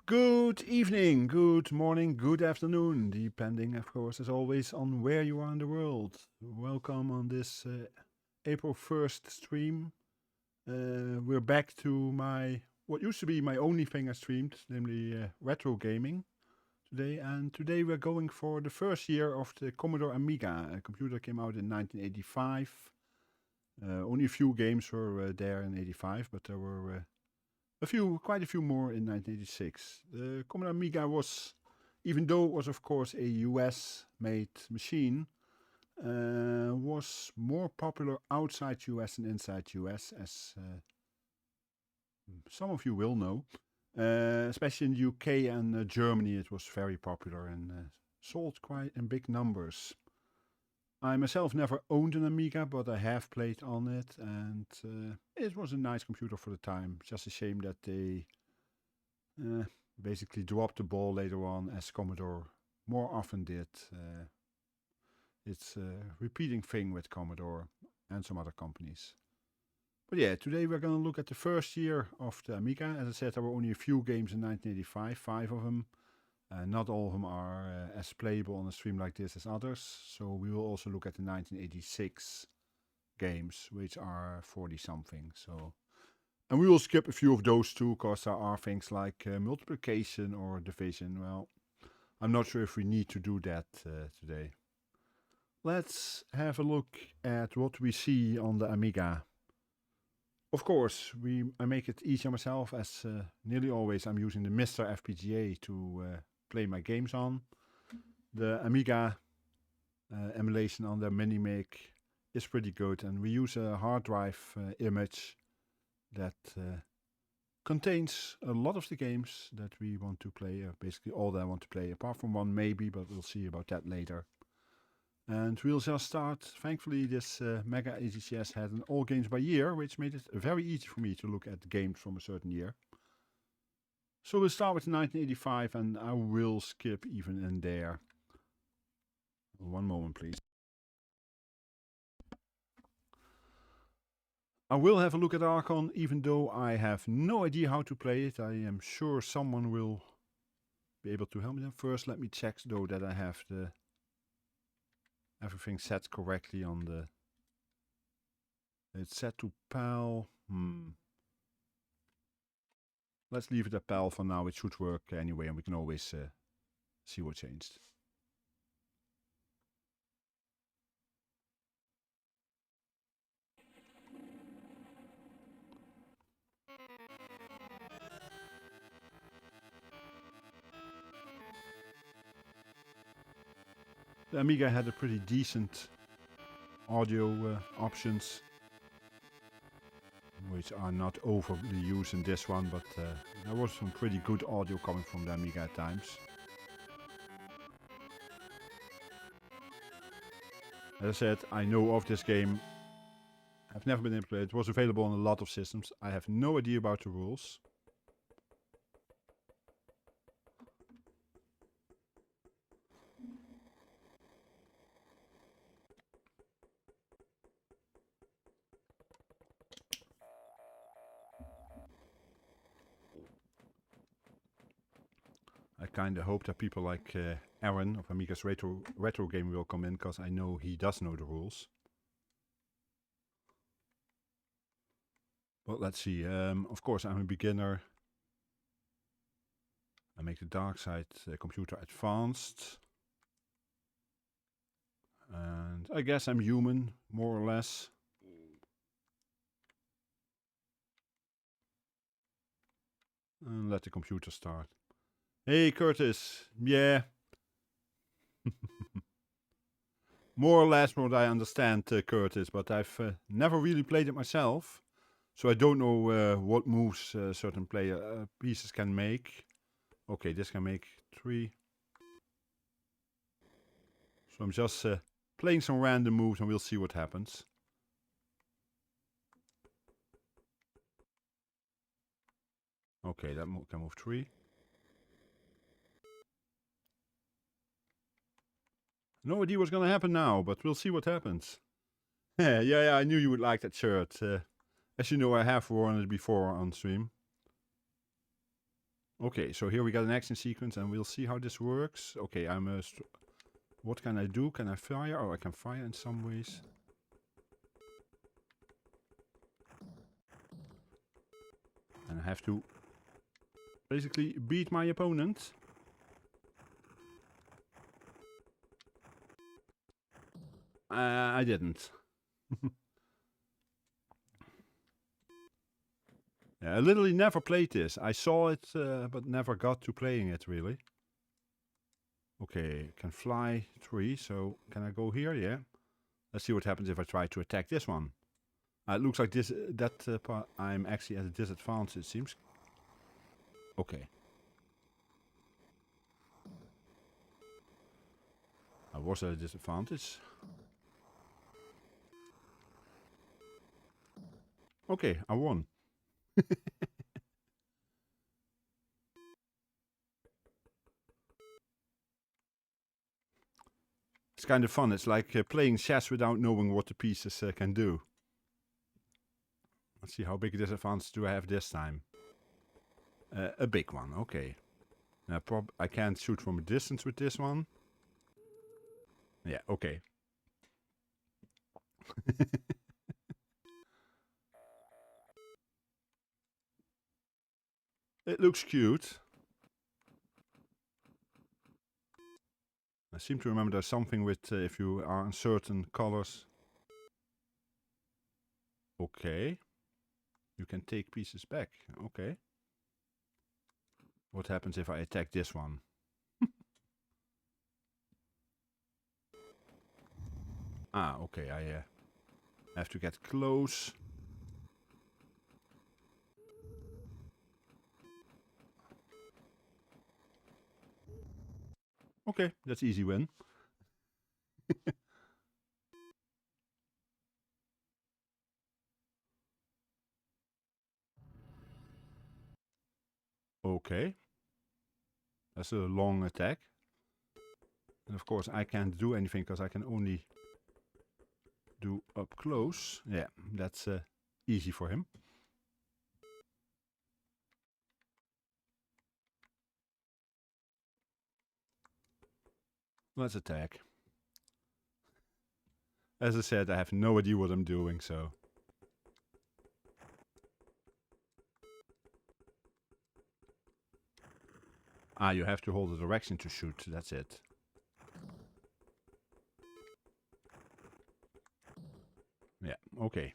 Good evening, good morning, good afternoon, depending, of course, as always, on where you are in the world. Welcome on this April 1st stream. We're back to what used to be my only thing I streamed, namely retro gaming today. And today we're going for the first year of the Commodore Amiga. A computer came out in 1985. Only a few games were there in 85, but there were quite a few more in 1986. The Commodore Amiga was, even though it was of course a US-made machine, was more popular outside US than inside US, as some of you will know. Especially in the UK and Germany, it was very popular and sold quite in big numbers. I myself never owned an Amiga, but I have played on it, and it was a nice computer for the time. Just a shame that they basically dropped the ball later on, as Commodore more often did. It's a repeating thing with Commodore and some other companies. But yeah, today we're going to look at the first year of the Amiga. As I said, there were only a few games in 1985, 5 of them. Not all of them are as playable on a stream like this as others, so we will also look at the 1986 games, which are 40-something. And we will skip a few of those too, because there are things like multiplication or division. Well, I'm not sure if we need to do that today. Let's have a look at what we see on the Amiga. Of course, I make it easier myself, as nearly always I'm using the Mr. FPGA to play my games on. The Amiga emulation on the Minimake is pretty good, and we use a hard drive image that contains a lot of the games that we want to play, basically all that I want to play, apart from one maybe, but we'll see about that later. And we'll just start. Thankfully, this Mega AGCS had an all games by year, which made it very easy for me to look at games from a certain year. So we'll start with 1985, and I will skip even in there. One moment, please. I will have a look at Archon, even though I have no idea how to play it. I am sure someone will be able to help me. First, let me check though that I have everything set correctly on the... It's set to PAL. Let's leave it at PAL for now. It should work anyway, and we can always see what changed. The Amiga had a pretty decent audio options, which are not overly used in this one, but there was some pretty good audio coming from the Amiga at times. As I said, I know of this game. I've never been able to play it. It was available on a lot of systems. I have no idea about the rules. I kind of hope that people like Aaron of Amiga's Retro Game will come in, because I know he does know the rules. But let's see. Of course, I'm a beginner. I make the dark side computer advanced. And I guess I'm human, more or less. And let the computer start. Hey Curtis, yeah. More or less what I understand, Curtis, but I've never really played it myself. So I don't know what moves certain player pieces can make. Okay, this can make 3. So I'm just playing some random moves, and we'll see what happens. Okay, that can move 3. No idea what's gonna happen now, but we'll see what happens. yeah, I knew you would like that shirt. As you know, I have worn it before on stream. Okay, so here we got an action sequence and we'll see how this works. Okay, what can I do? Can I fire? Oh, I can fire in some ways. And I have to basically beat my opponent. I didn't. Yeah, I literally never played this. I saw it, but never got to playing it really. Okay, can fly 3, so can I go here? Yeah. Let's see what happens if I try to attack this one. It looks like that part I'm actually at a disadvantage, it seems. Okay. I was at a disadvantage. Okay, I won. It's kind of fun. It's like playing chess without knowing what the pieces can do. Let's see how big a disadvantage do I have this time. A big one, okay. Now I can't shoot from a distance with this one. Yeah, okay. It looks cute. I seem to remember there's something with if you are in certain colors. Okay. You can take pieces back. Okay. What happens if I attack this one? Ah, okay. I have to get close. Okay, that's easy win. Okay. That's a long attack. And of course I can't do anything because I can only do up close. Yeah, that's easy for him. Let's attack. As I said, I have no idea what I'm doing, so... Ah, you have to hold the direction to shoot, that's it. Yeah, okay.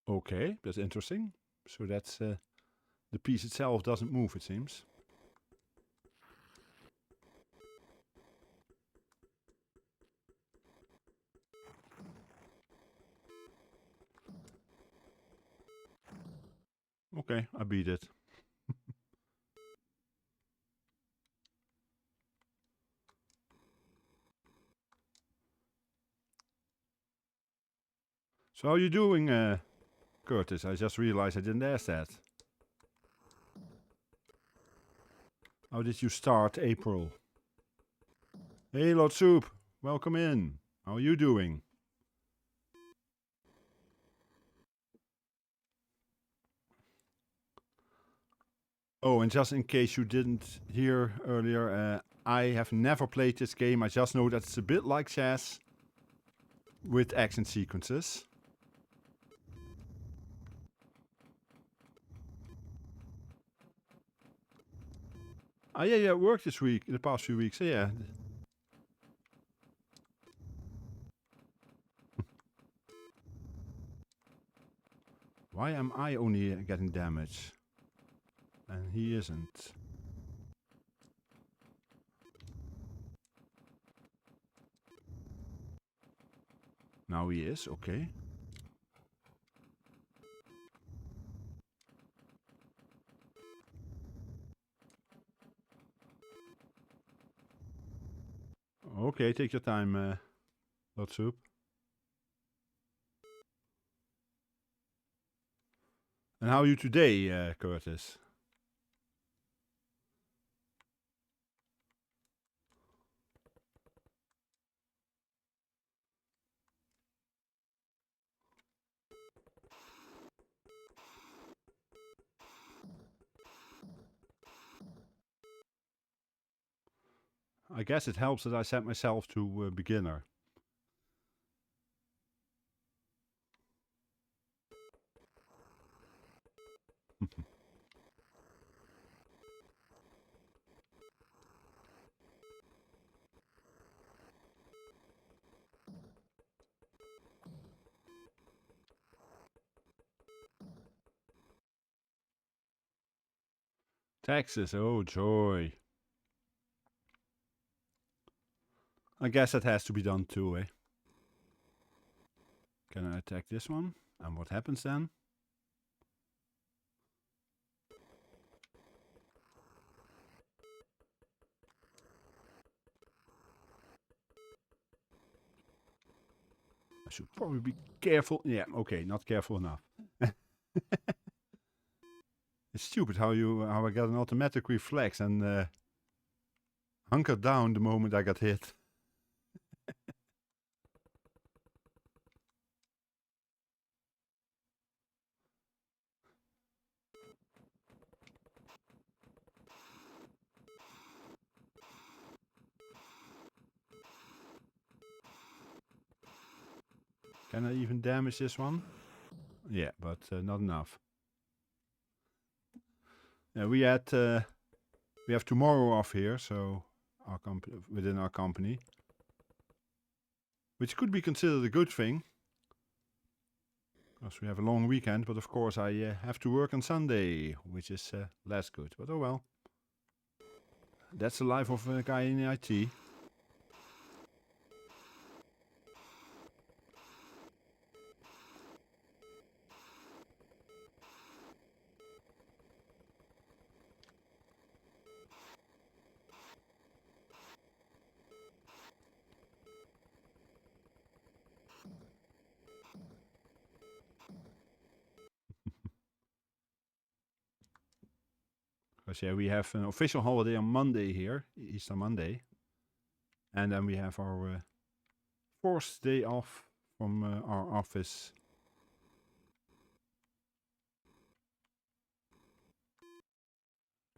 Okay, that's interesting. So that's the piece itself doesn't move, it seems. Okay, I beat it. So how are you doing, Curtis? I just realized I didn't ask that. How did you start April? Hey, Lord Soup, welcome in. How are you doing? Oh, and just in case you didn't hear earlier, I have never played this game. I just know that it's a bit like chess with action sequences. Ah, yeah, it worked this week, in the past few weeks, yeah. Why am I only getting damage? And he isn't. Now he is, okay. Okay, take your time, Lord Soup. And how are you today, Curtis? I guess it helps that I set myself to beginner. Texas, oh joy. I guess that has to be done too, eh? Can I attack this one? And what happens then? I should probably be careful. Yeah, okay, not careful enough. It's stupid how I got an automatic reflex and hunkered down the moment I got hit. Can I even damage this one? Yeah, but not enough. We have tomorrow off here, so within our company, which could be considered a good thing, because we have a long weekend. But of course, I have to work on Sunday, which is less good. But oh well, that's the life of a guy in IT. Because yeah, we have an official holiday on Monday here, Easter Monday. And then we have our 4th day off from our office.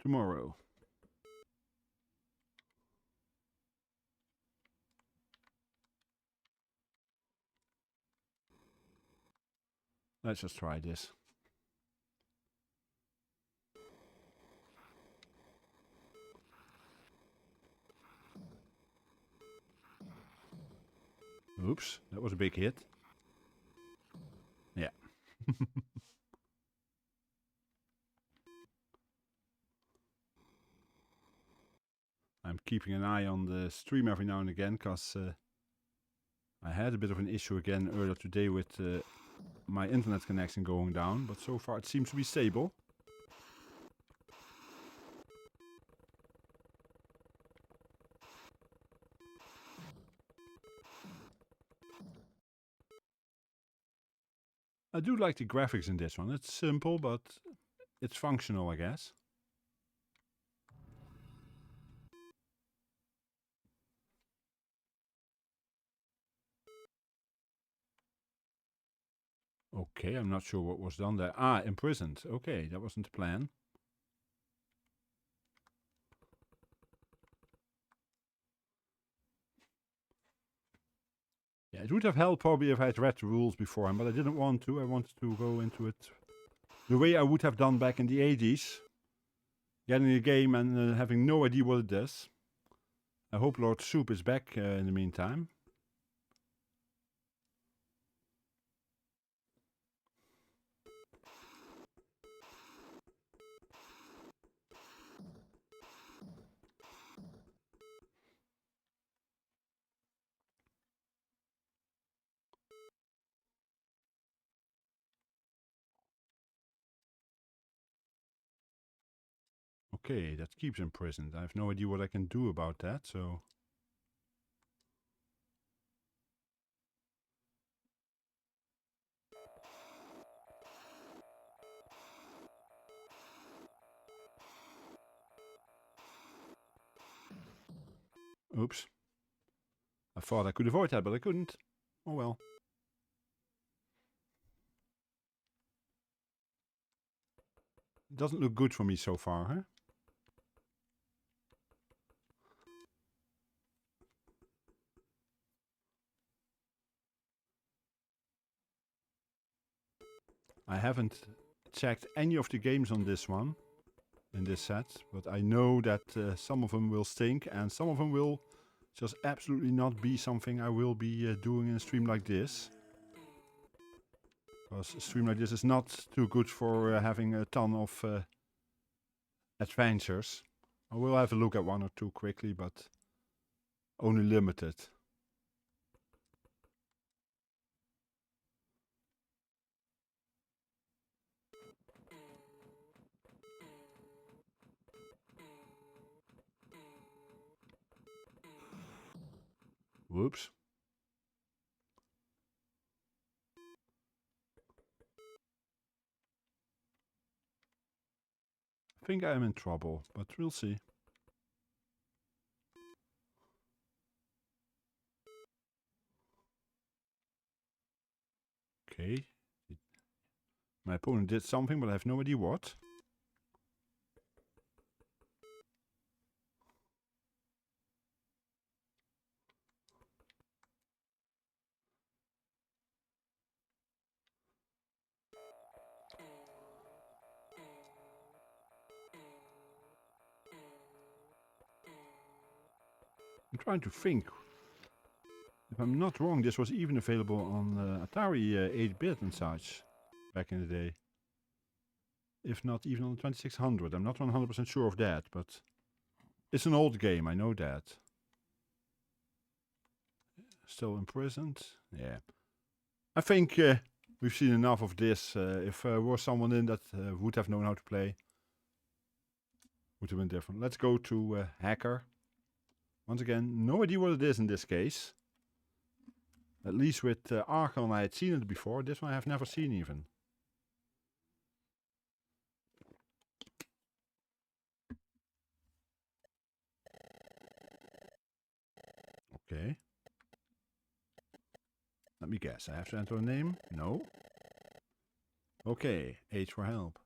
Tomorrow. Let's just try this. Oops, that was a big hit. Yeah. I'm keeping an eye on the stream every now and again, because I had a bit of an issue again earlier today with my internet connection going down, but so far it seems to be stable. I do like the graphics in this one. It's simple, but it's functional, I guess. Okay, I'm not sure what was done there. Ah, imprisoned. Okay, that wasn't the plan. Yeah, it would have helped probably if I had read the rules beforehand, but I didn't want to. I wanted to go into it the way I would have done back in the 80s. Getting a game and having no idea what it does. I hope Lord Soup is back in the meantime. Okay, that keeps imprisoned. I have no idea what I can do about that, so... Oops. I thought I could avoid that, but I couldn't. Oh well. It doesn't look good for me so far, huh? I haven't checked any of the games on this one, in this set, but I know that some of them will stink and some of them will just absolutely not be something I will be doing in a stream like this. Because a stream like this is not too good for having a ton of adventures. I will have a look at one or two quickly, but only limited. Whoops. I think I am in trouble, but we'll see. Okay. My opponent did something, but I have no idea what. I'm trying to think. If I'm not wrong, this was even available on Atari 8-bit and such back in the day. If not even on the 2600. I'm not 100% sure of that, but it's an old game, I know that. Still imprisoned? Yeah. I think we've seen enough of this. If there was someone in that would have known how to play, would have been different. Let's go to Hacker. Once again, no idea what it is in this case. At least with Archon I had seen it before. This one I have never seen even. Okay. Let me guess. I have to enter a name? No. Okay. H for help.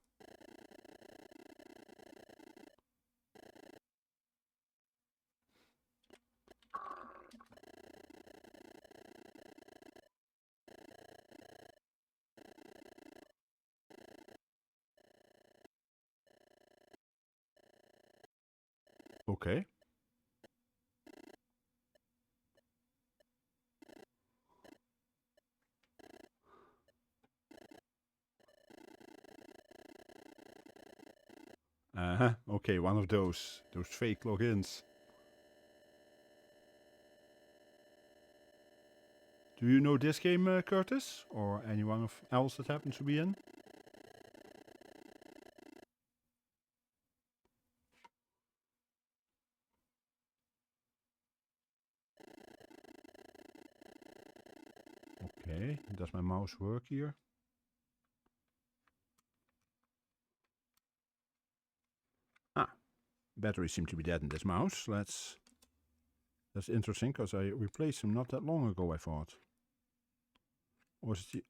Okay. Okay, one of those fake logins. Do you know this game, Curtis? Or anyone else that happens to be in? Okay, does my mouse work here? Ah, batteries seem to be dead in this mouse. That's interesting, because I replaced them not that long ago, I thought. Or is it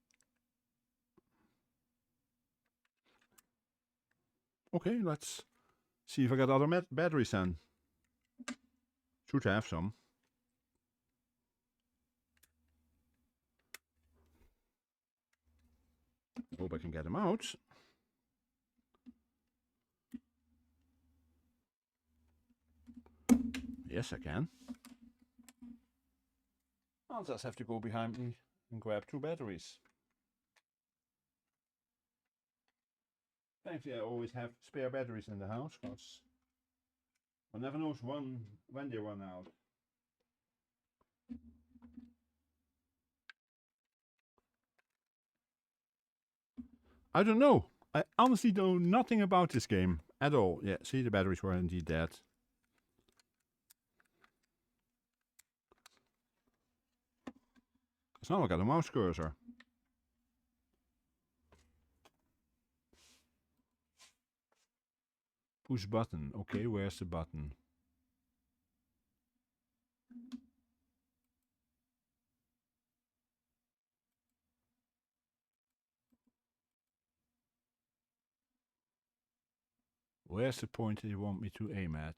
the... Okay, let's see if I got other batteries then. Should have some. Hope I can get them out. Yes, I can. I'll just have to go behind me and grab 2 batteries. Thankfully, I always have spare batteries in the house, because one never knows when they run out. I don't know. I honestly know nothing about this game at all. Yeah, see, the batteries were indeed dead. Because now I got a mouse cursor. Push button. Okay, where's the button? Where's the pointer you want me to aim at?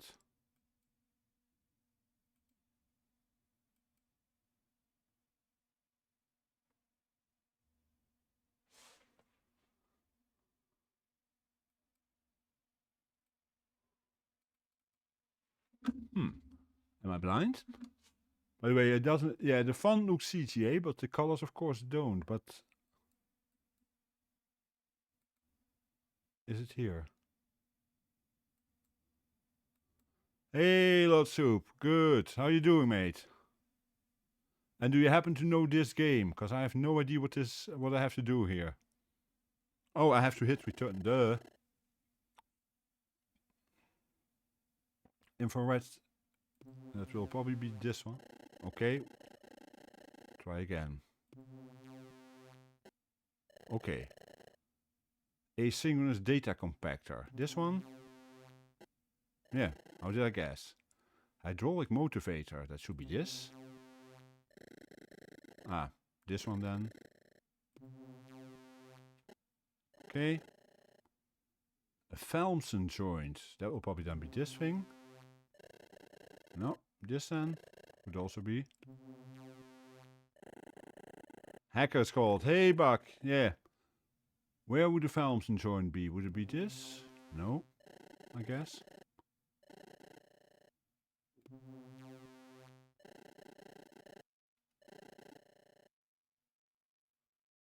Am I blind? By the way, it doesn't. Yeah, the font looks CGA, but the colors, of course, don't. But is it here? Hey, Lord Soup. Good. How you doing, mate? And do you happen to know this game? Because I have no idea what I have to do here. Oh, I have to hit return. Duh. Infrared. That will probably be this one. Okay. Try again. Okay. Asynchronous data compactor. This one? Yeah. How did I guess? Hydraulic motivator. That should be this. Ah, this one then. Okay. A Falmson joint. That will probably then be this thing. No, this then would also be. Hacker's called. Hey, Buck. Yeah. Where would the Falmson joint be? Would it be this? No, I guess.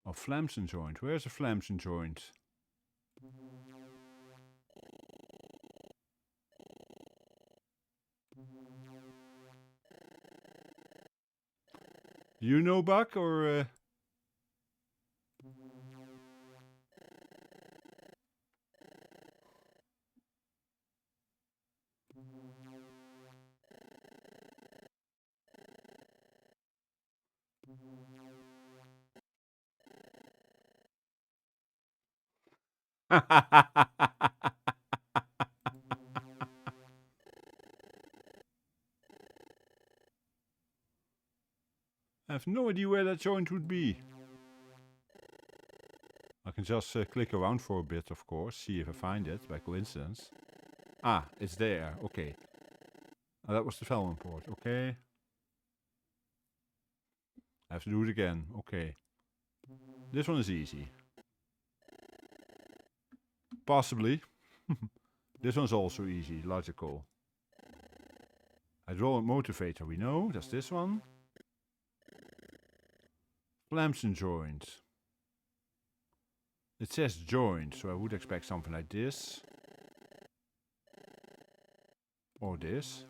Oh, Flamson joint. Where's the Flamson joint? You know, Buck, or I have no idea where that joint would be. I can just click around for a bit, of course, see if I find it by coincidence. Ah, it's there. Okay. Oh, that was the Felman port. Okay. I have to do it again. Okay. This one is easy. Possibly. This one's also easy. Logical. Hydraulic motivator, we know. That's this one. Flamson joint. It says joint, so I would expect something like this. Or this.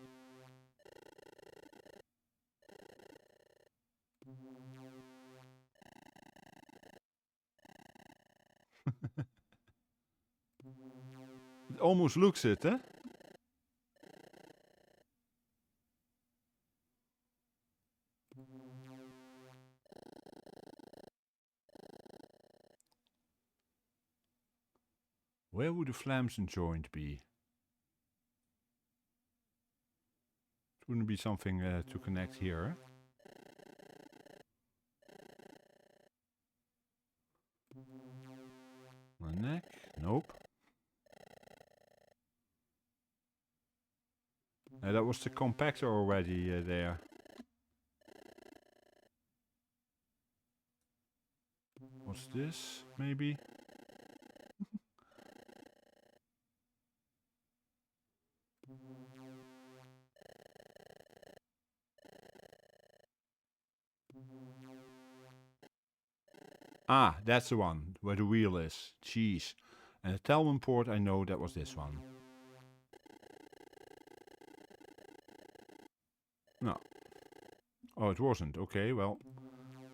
It almost looks it, eh? Where would the Flamson joint be? It wouldn't be something to connect here. My neck? Nope. That was the compactor already there. What's this? Maybe? Ah, that's the one where the wheel is. Jeez. And the Talman port, I know that was this one. No. Oh, it wasn't. Okay, well,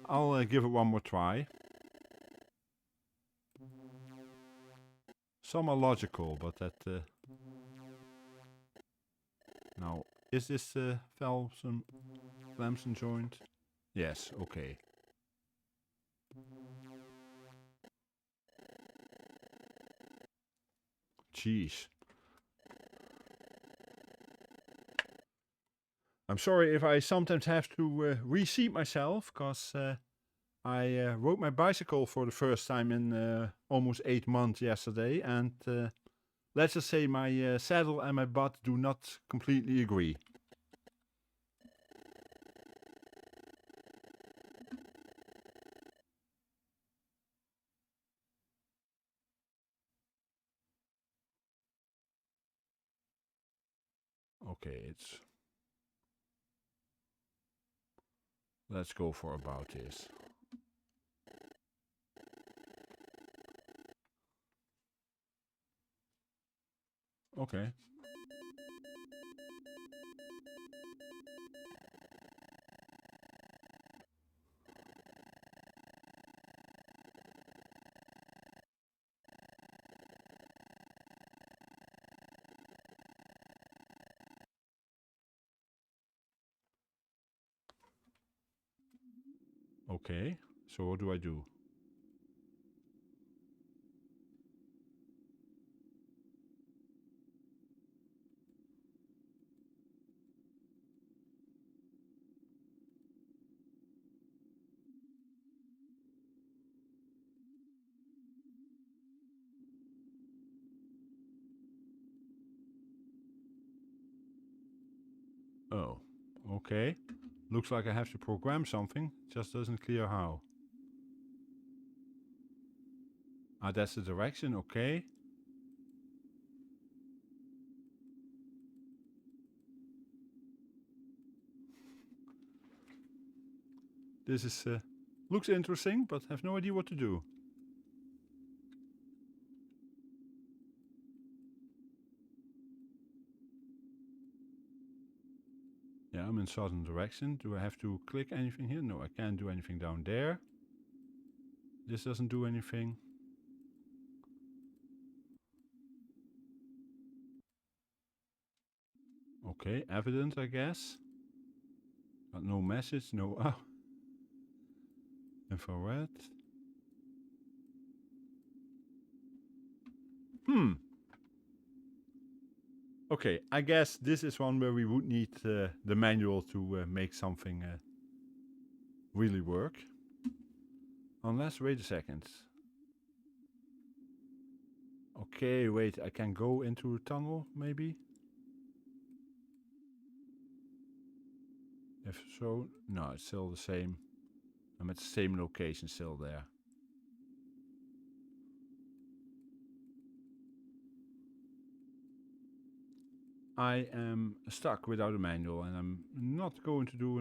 I'll give it one more try. Some are logical, but that... Now, is this the Flamson joint? Yes, okay. Jeez. I'm sorry if I sometimes have to reseat myself, because I rode my bicycle for the first time in almost 8 months yesterday, and let's just say my saddle and my butt do not completely agree. Okay, it's Let's go for about this. Okay. Okay, so what do I do? Oh, okay. Looks like I have to program something, just doesn't clear how. Ah, that's the direction, okay. This is, looks interesting, but have no idea what to do. Yeah, I'm in certain direction. Do I have to click anything here? No, I can't do anything down there. This doesn't do anything. Okay, evident, I guess. But no message, no... Oh. Infrared. Okay, I guess this is one where we would need the manual to make something really work. Unless, wait a second. Okay, wait, I can go into a tunnel, maybe? If so, no, it's still the same. I'm at the same location still there. I am stuck without a manual, and I'm not going to do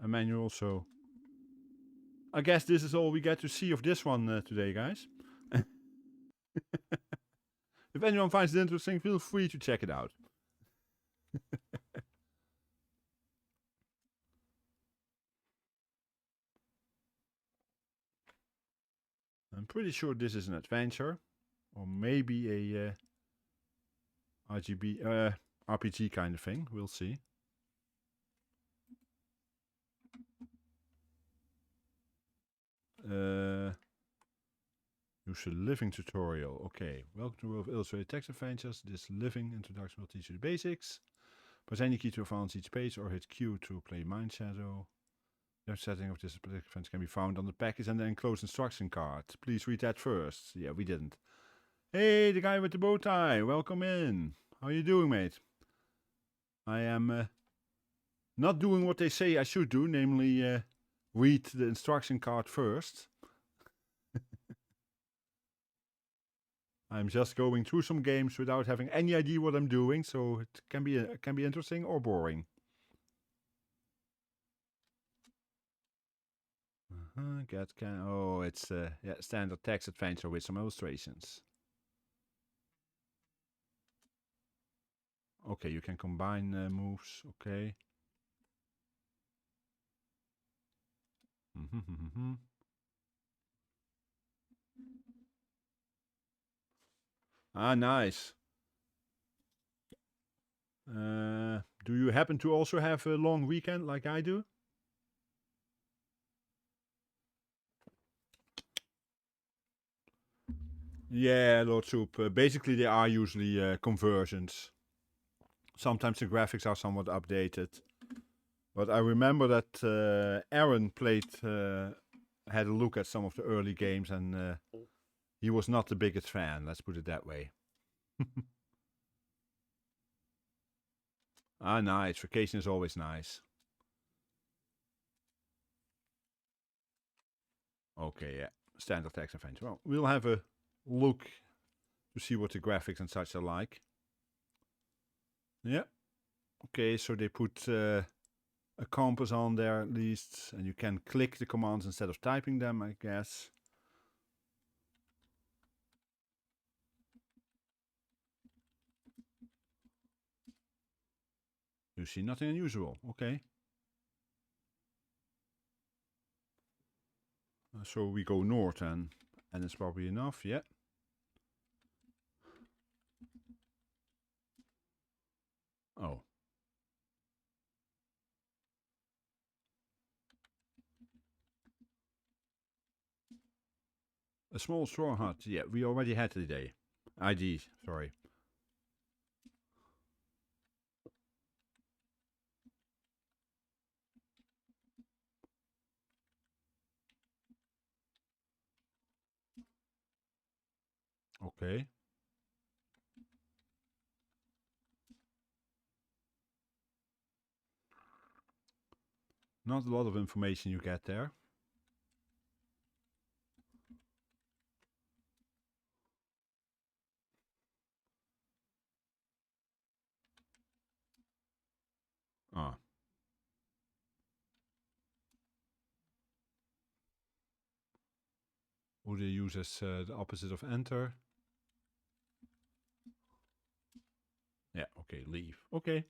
a manual, so I guess this is all we get to see of this one today, guys. If anyone finds it interesting, feel free to check it out. I'm pretty sure this is an adventure, or maybe a RPG kind of thing. We'll see. Use a living tutorial. Okay, welcome to the world of illustrated text adventures. This living introduction will teach you the basics. Press any key to advance each page or hit Q to play Mindshadow. The setting of this particular event can be found on the package and the enclosed instruction card. Please read that first. Yeah, we didn't. Hey, the guy with the bow tie. Welcome in. How are you doing, mate? I am not doing what they say I should do, namely read the instruction card first. I'm just going through some games without having any idea what I'm doing, so it can be interesting or boring. Oh, it's yeah, standard text adventure with some illustrations. Okay, you can combine moves. Okay. Ah, nice. Do you happen to also have a long weekend like I do? Yeah, Lord Soup. Basically, they are usually conversions. Sometimes the graphics are somewhat updated. But I remember that Aaron had a look at some of the early games, and he was not the biggest fan, let's put it that way. Ah, nice. Vacation is always nice. Okay, yeah. Standard text adventure. Well, we'll have a look to see what the graphics and such are like. Yeah. Okay, so they put a compass on there at least, and you can click the commands instead of typing them, I guess. You see nothing unusual. Okay. So we go north and it's probably enough. Yeah. Oh. A small straw hut. Yeah, we already had today. ID, sorry. Okay. Not a lot of information you get there. Ah. Would they use as the opposite of enter? Yeah, okay, leave. Okay.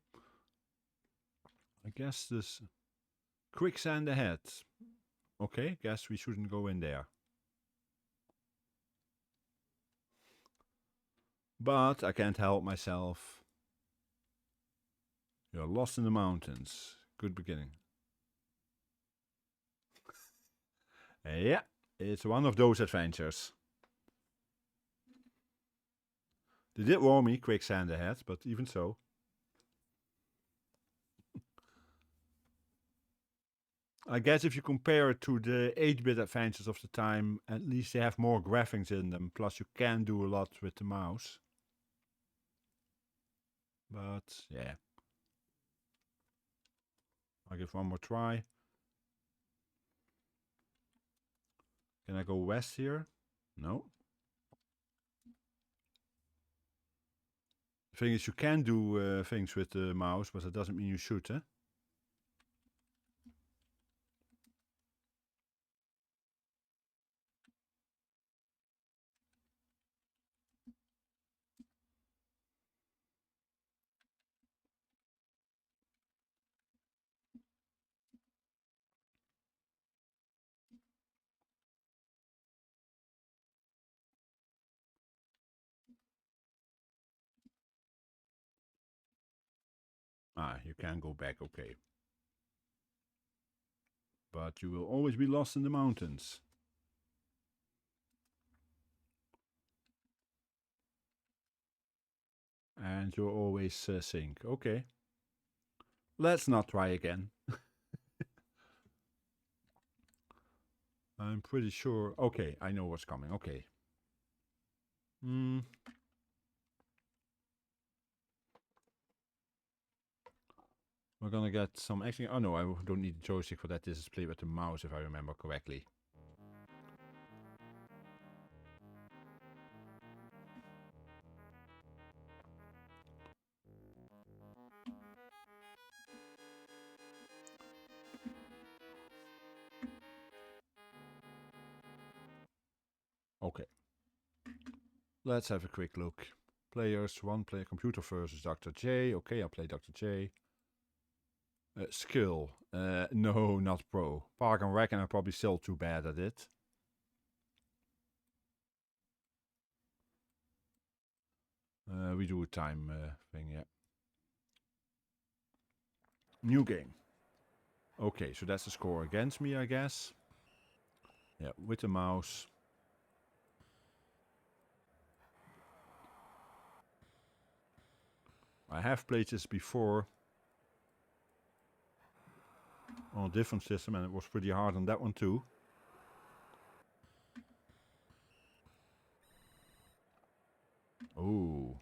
I guess this quicksand ahead. Okay, guess we shouldn't go in there. But I can't help myself. You're lost in the mountains. Good beginning. Yeah, it's one of those adventures. They did warn me, quicksand ahead, but even so. I guess if you compare it to the 8-bit adventures of the time, at least they have more graphics in them. Plus you can do a lot with the mouse. But yeah. I'll give one more try. Can I go west here? No. The thing is, you can do things with the mouse, but that doesn't mean you should, eh? Ah, you can go back, okay. But you will always be lost in the mountains. And you'll always sink. Okay. Let's not try again. I'm pretty sure. Okay, I know what's coming. Okay. We're gonna get some action. Oh no, I don't need the joystick for that. This is played with the mouse, if I remember correctly. Okay. Let's have a quick look. Players, one player, computer versus Dr. J. Okay, I'll play Dr. J. Skill. No, not pro. Park and Rec, and I'm probably still too bad at it. We do a time thing, yeah. New game. Okay, so that's the score against me, I guess. Yeah, with the mouse. I have played this before on a different system, and it was pretty hard on that one too. Oh.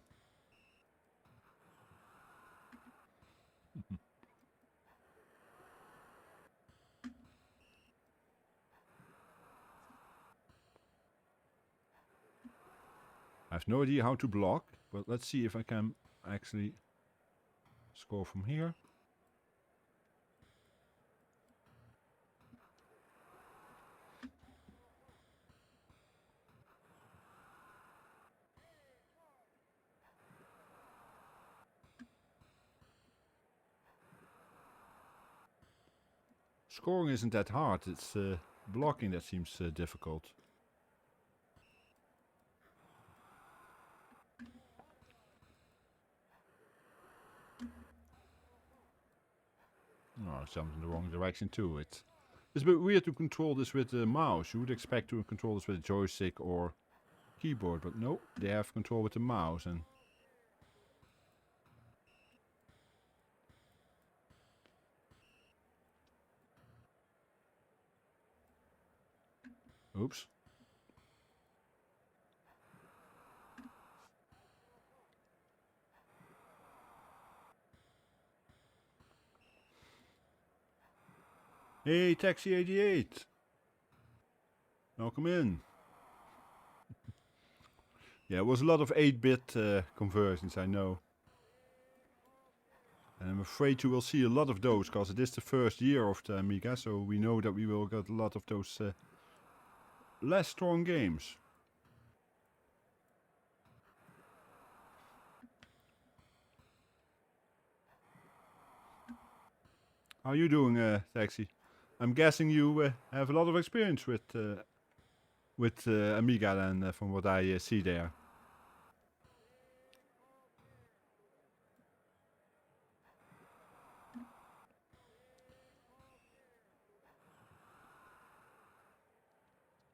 I have no idea how to block, but let's see if I can actually score from here. Scoring isn't that hard, it's blocking that seems difficult. Oh, it's jumped in the wrong direction too. It's a bit weird to control this with the mouse. You would expect to control this with a joystick or keyboard, but no, they have control with the mouse. And oops. Hey, Taxi 88. Welcome in. Yeah, it was a lot of 8-bit conversions, I know. And I'm afraid you will see a lot of those, because it is the first year of the Amiga, so we know that we will get a lot of those less strong games. How are you doing, Taxi? I'm guessing you have a lot of experience with Amiga, then, from what I see there.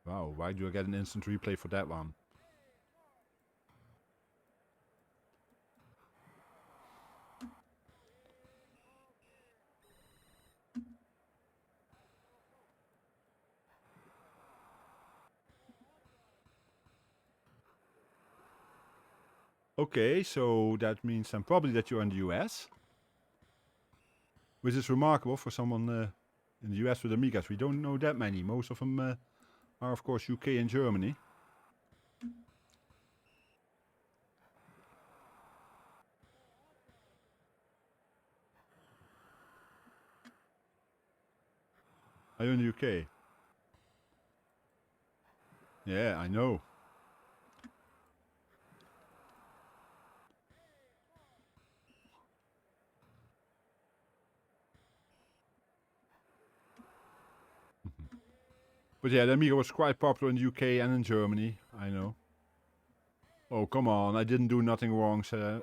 Wow, why do I get an instant replay for that one? Okay, so that means then probably that you're in the US. Which is remarkable for someone in the US with Amigas. We don't know that many. Most of them are, of course, UK and Germany. Are you in the UK? Yeah, I know. But yeah, the Amiga was quite popular in the UK and in Germany. I know. Oh, come on. I didn't do nothing wrong, sir.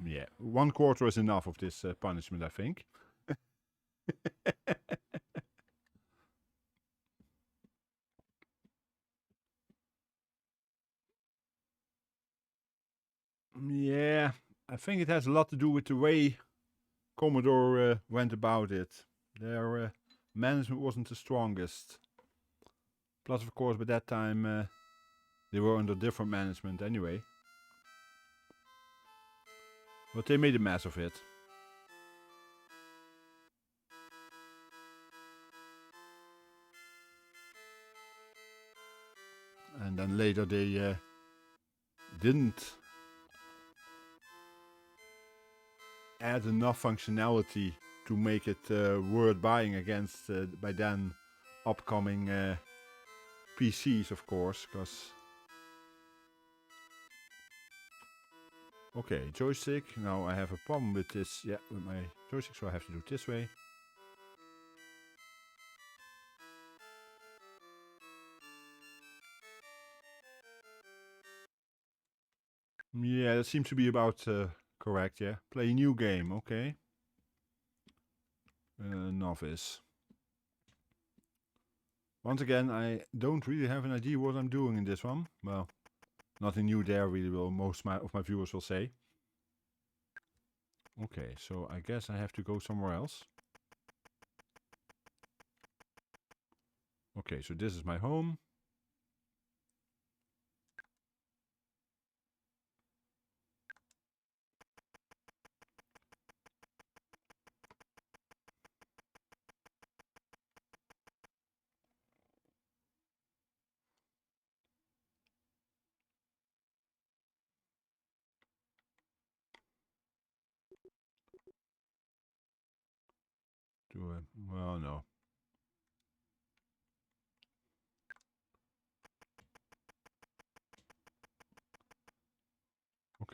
Yeah, 1/4 is enough of this punishment, I think. Yeah, I think it has a lot to do with the way Commodore went about it. Their management wasn't the strongest. Plus, of course, by that time they were under different management anyway. But they made a mess of it. And then later they didn't add enough functionality to make it worth buying against by then upcoming PCs, of course, because okay, joystick. Now I have a problem with this, yeah, with my joystick, so I have to do it this way. Yeah, that seems to be about correct, yeah. Play a new game, okay. Novice. Once again, I don't really have an idea what I'm doing in this one. Well, nothing new there really, will most of my viewers will say. Okay, so I guess I have to go somewhere else. Okay, so this is my home. Well, no.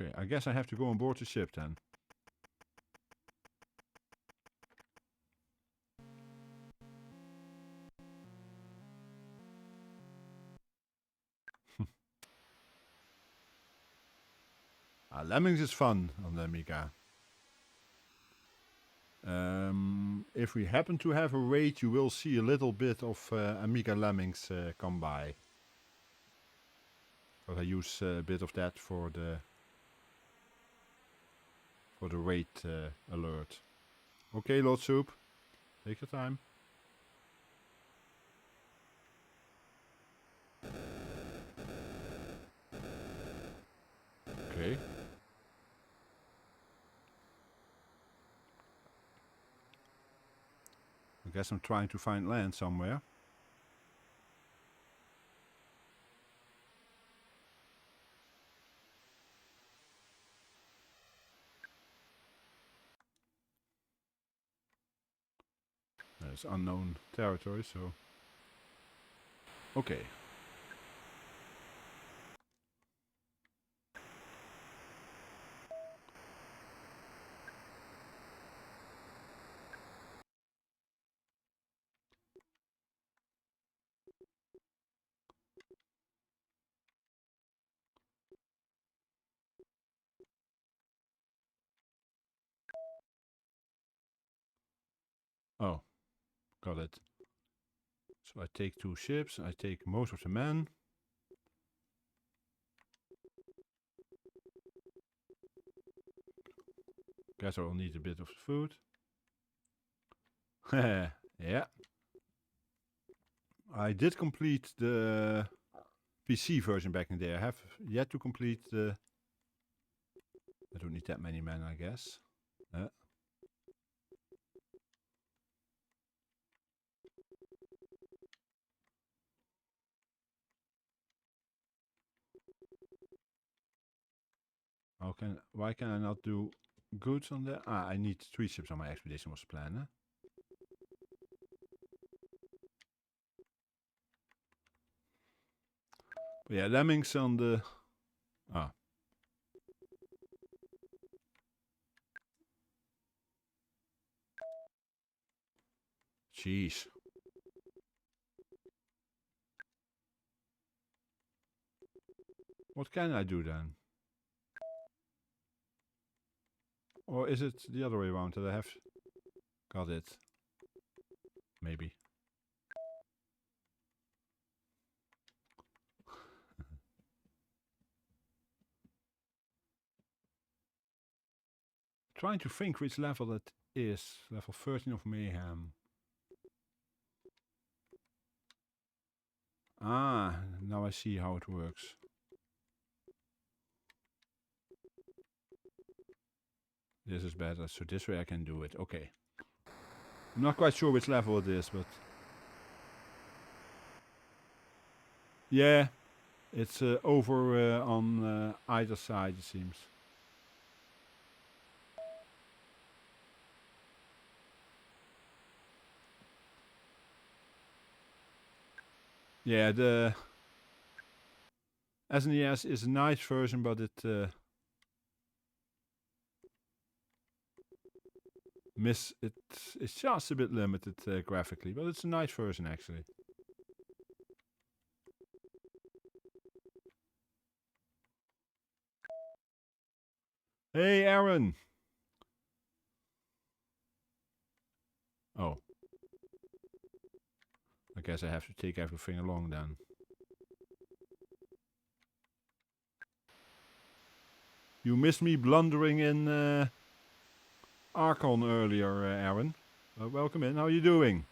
Okay, I guess I have to go on board the ship then. Lemmings is fun on the Amiga. If we happen to have a raid, you will see a little bit of Amiga Lemmings come by. Because I use a bit of that for the raid alert. Okay, Lord Soup, take your time. Okay. I guess I'm trying to find land somewhere. It's unknown territory, so... Okay. Oh, got it. So I take 2 ships, I take most of the men. Guess I'll need a bit of food. Yeah. I did complete the PC version back in the day. I have yet to complete the... I don't need that many men, I guess. Why can I not do goods on that? I need 3 ships on my expedition was the plan, huh? But yeah, lemmings on the... Jeez. What can I do then? Or is it the other way around that I have... Got it. Maybe. Trying to think which level that is. Level 13 of Mayhem. Ah, now I see how it works. This is better, so this way I can do it. Okay. I'm not quite sure which level it is, but... Yeah, it's over on either side, it seems. Yeah, the SNES is a nice version, but it's just a bit limited graphically, but it's a nice version actually. Hey, Aaron. Oh. I guess I have to take everything along then. You missed me blundering in Archon earlier, Aaron. Welcome in. How are you doing?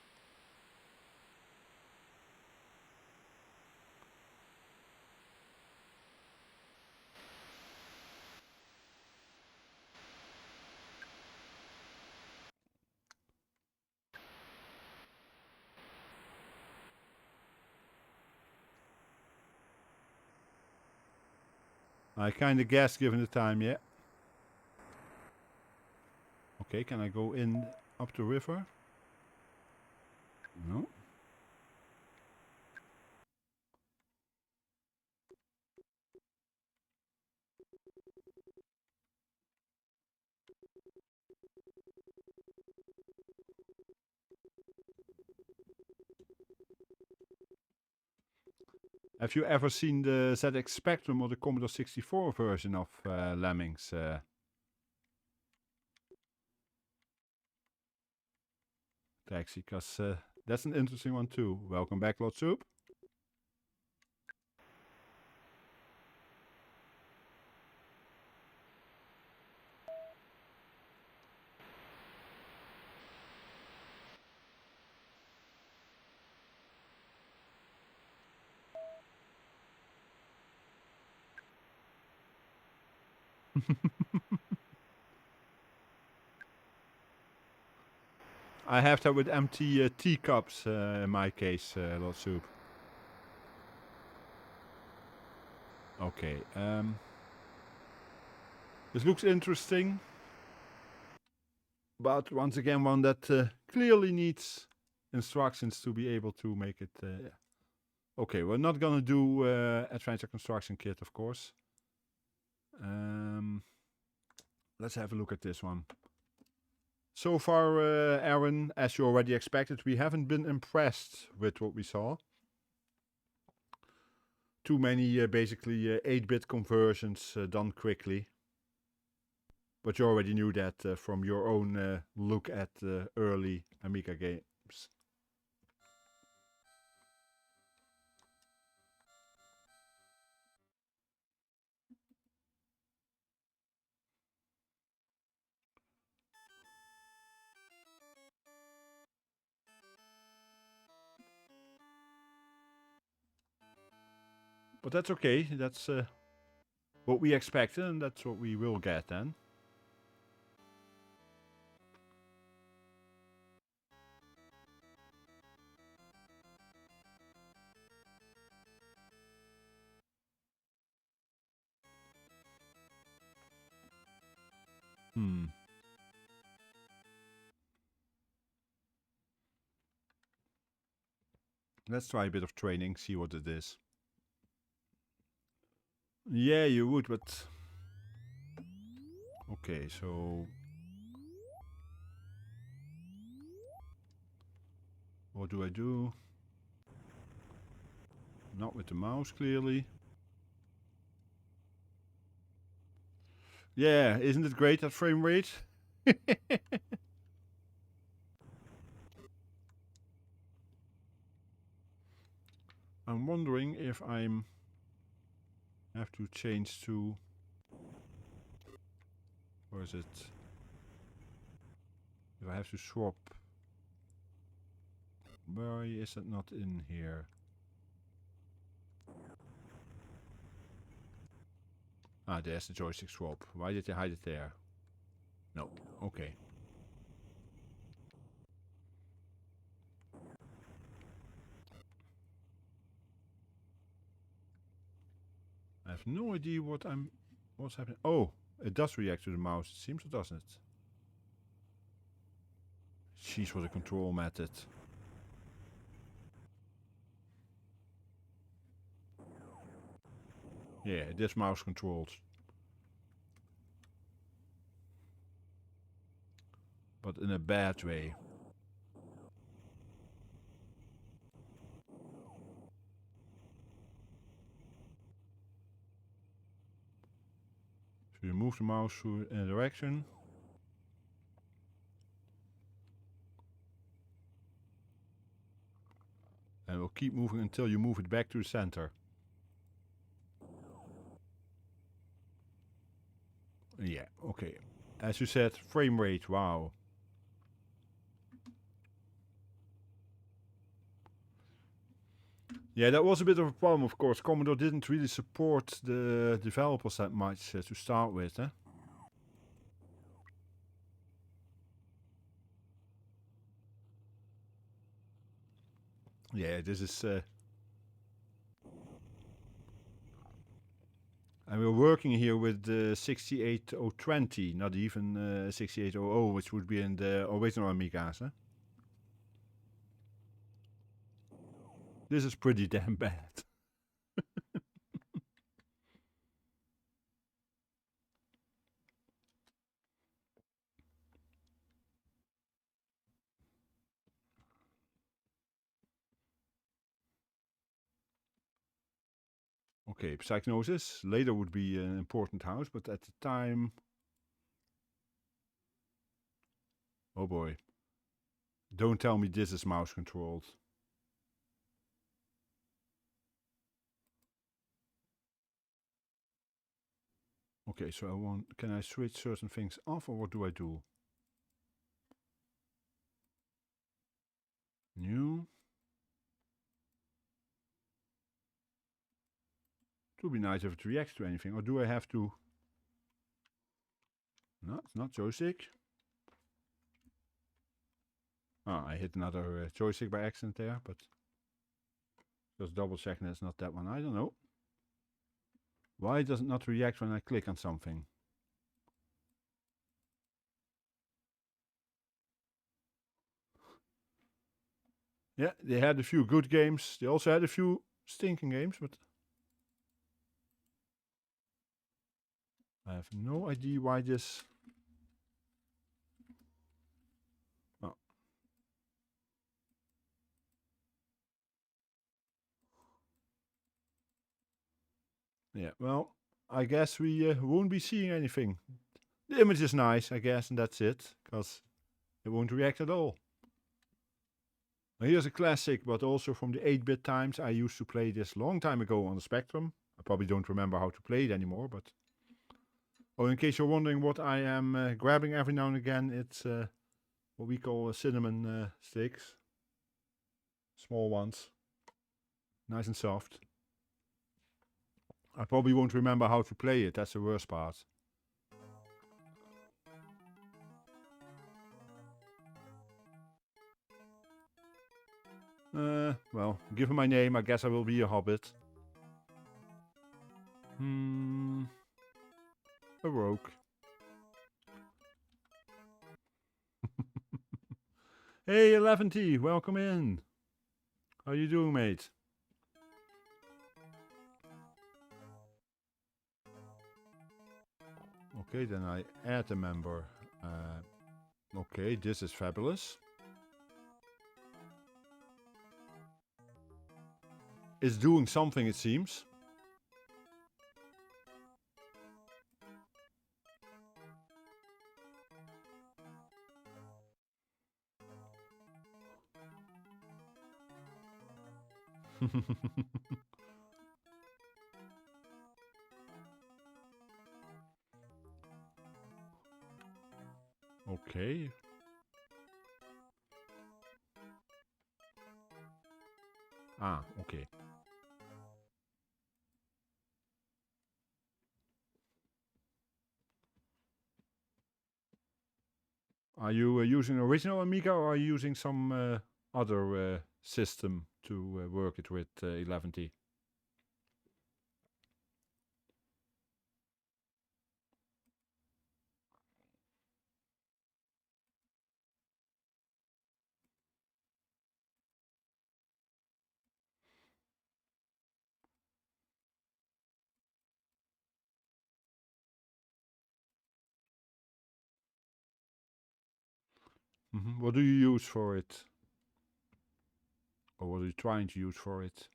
I kind of guessed given the time, yeah. Okay, can I go in up the river? No. Have you ever seen the ZX Spectrum or the Commodore 64 version of Lemmings? Taxi, because that's an interesting one too. Welcome back, Lord Soup. I have that with empty teacups in my case, Lord Soup. Okay. This looks interesting. But once again, one that clearly needs instructions to be able to make it. Yeah. Okay, we're not gonna do Adventure Construction Kit, of course. Let's have a look at this one. So far, Aaron, as you already expected, we haven't been impressed with what we saw. Too many, basically, 8-bit conversions done quickly. But you already knew that from your own look at early Amiga games. But that's okay. That's what we expected, and that's what we will get then. Let's try a bit of training, see what it is. Yeah, you would, but... Okay, so... What do I do? Not with the mouse, clearly. Yeah, isn't it great, that frame rate? I'm wondering if I'm... have to change to... Or is it... If I have to swap... Why is it not in here? Ah, there's the joystick swap. Why did they hide it there? No. Okay. I have no idea what's happening. Oh, it does react to the mouse. It seems, or doesn't it? Jeez, what a control method. Yeah, this mouse controlled. But in a bad way. So you move the mouse in a direction. And we'll keep moving until you move it back to the center. Yeah, okay. As you said, frame rate, wow. Yeah, that was a bit of a problem, of course. Commodore didn't really support the developers that much to start with, eh? Yeah, this is... and we're working here with the 68020, not even 6800, which would be in the original Amigas, eh? This is pretty damn bad. Okay, Psychnosis. Later would be an important house, but at the time... Oh boy. Don't tell me this is mouse controlled. Okay, so I want... Can I switch certain things off, or what do I do? New. It would be nice if it reacts to anything, or do I have to... No, it's not joystick. Ah, I hit another joystick by accident there, but just double checking it's not that one. I don't know. Why does it not react when I click on something? Yeah, they had a few good games. They also had a few stinking games, but I have no idea why this... Oh. Yeah, well, I guess we won't be seeing anything. The image is nice, I guess, and that's it, because it won't react at all. Now here's a classic, but also from the 8-bit times. I used to play this long time ago on the Spectrum. I probably don't remember how to play it anymore, but... Oh, in case you're wondering what I am grabbing every now and again, it's what we call cinnamon sticks. Small ones. Nice and soft. I probably won't remember how to play it, that's the worst part. Well, given my name, I guess I will be a hobbit. A rogue. Hey, 11T, welcome in. How you doing, mate? Okay, then I add a member. Okay, this is fabulous. It's doing something, it seems. Okay. Ah, okay. Are you using original Amiga, or are you using some other system to work it with 11T? What do you use for it? Or what are you trying to use for it?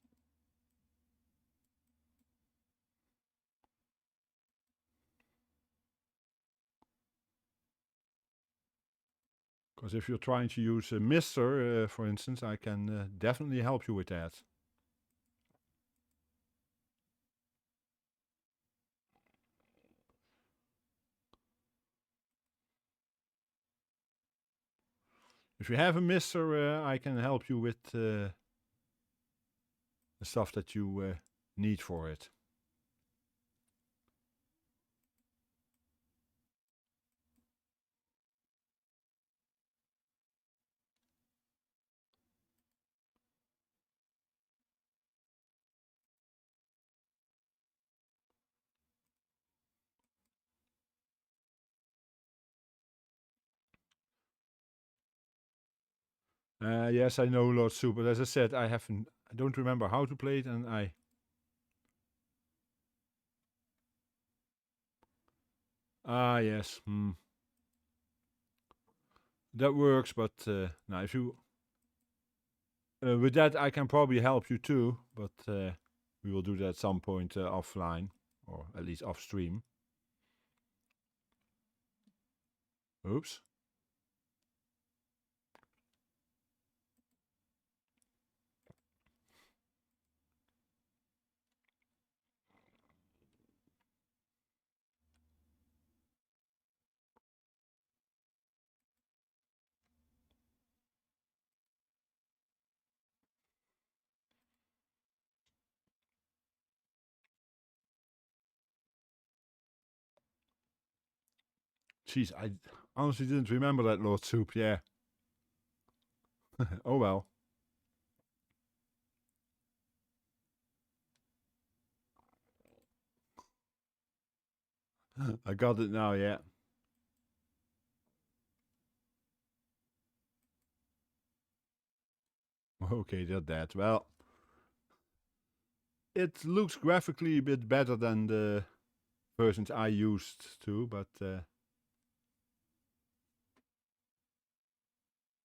Because if you're trying to use a Mister, for instance, I can definitely help you with that. If you have a Mister, I can help you with the stuff that you need for it. Yes, I know Lord Sue, but as I said, I don't remember how to play it, and I... Ah, yes. That works, but now if you... with that, I can probably help you too, but... We will do that at some point offline, or at least off stream. Oops. Jeez, I honestly didn't remember that, Lord Soup, yeah. Oh well. I got it now, yeah. Okay, did that. Well, it looks graphically a bit better than the versions I used to, but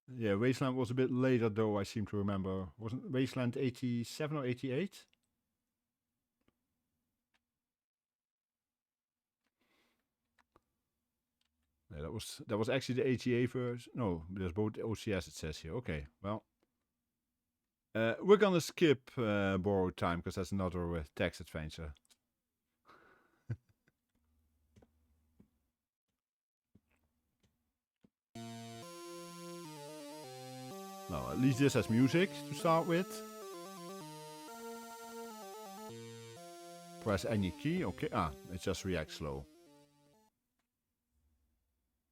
yeah, Wasteland was a bit later though, I seem to remember. Wasn't Wasteland 87 or 88? Yeah, that was actually the ATA version. No, there's both OCS, it says here. Okay, well. We're gonna skip Borrowed Time, because that's another text adventure. Well, at least this has music to start with. Press any key, okay. Ah, it just reacts slow.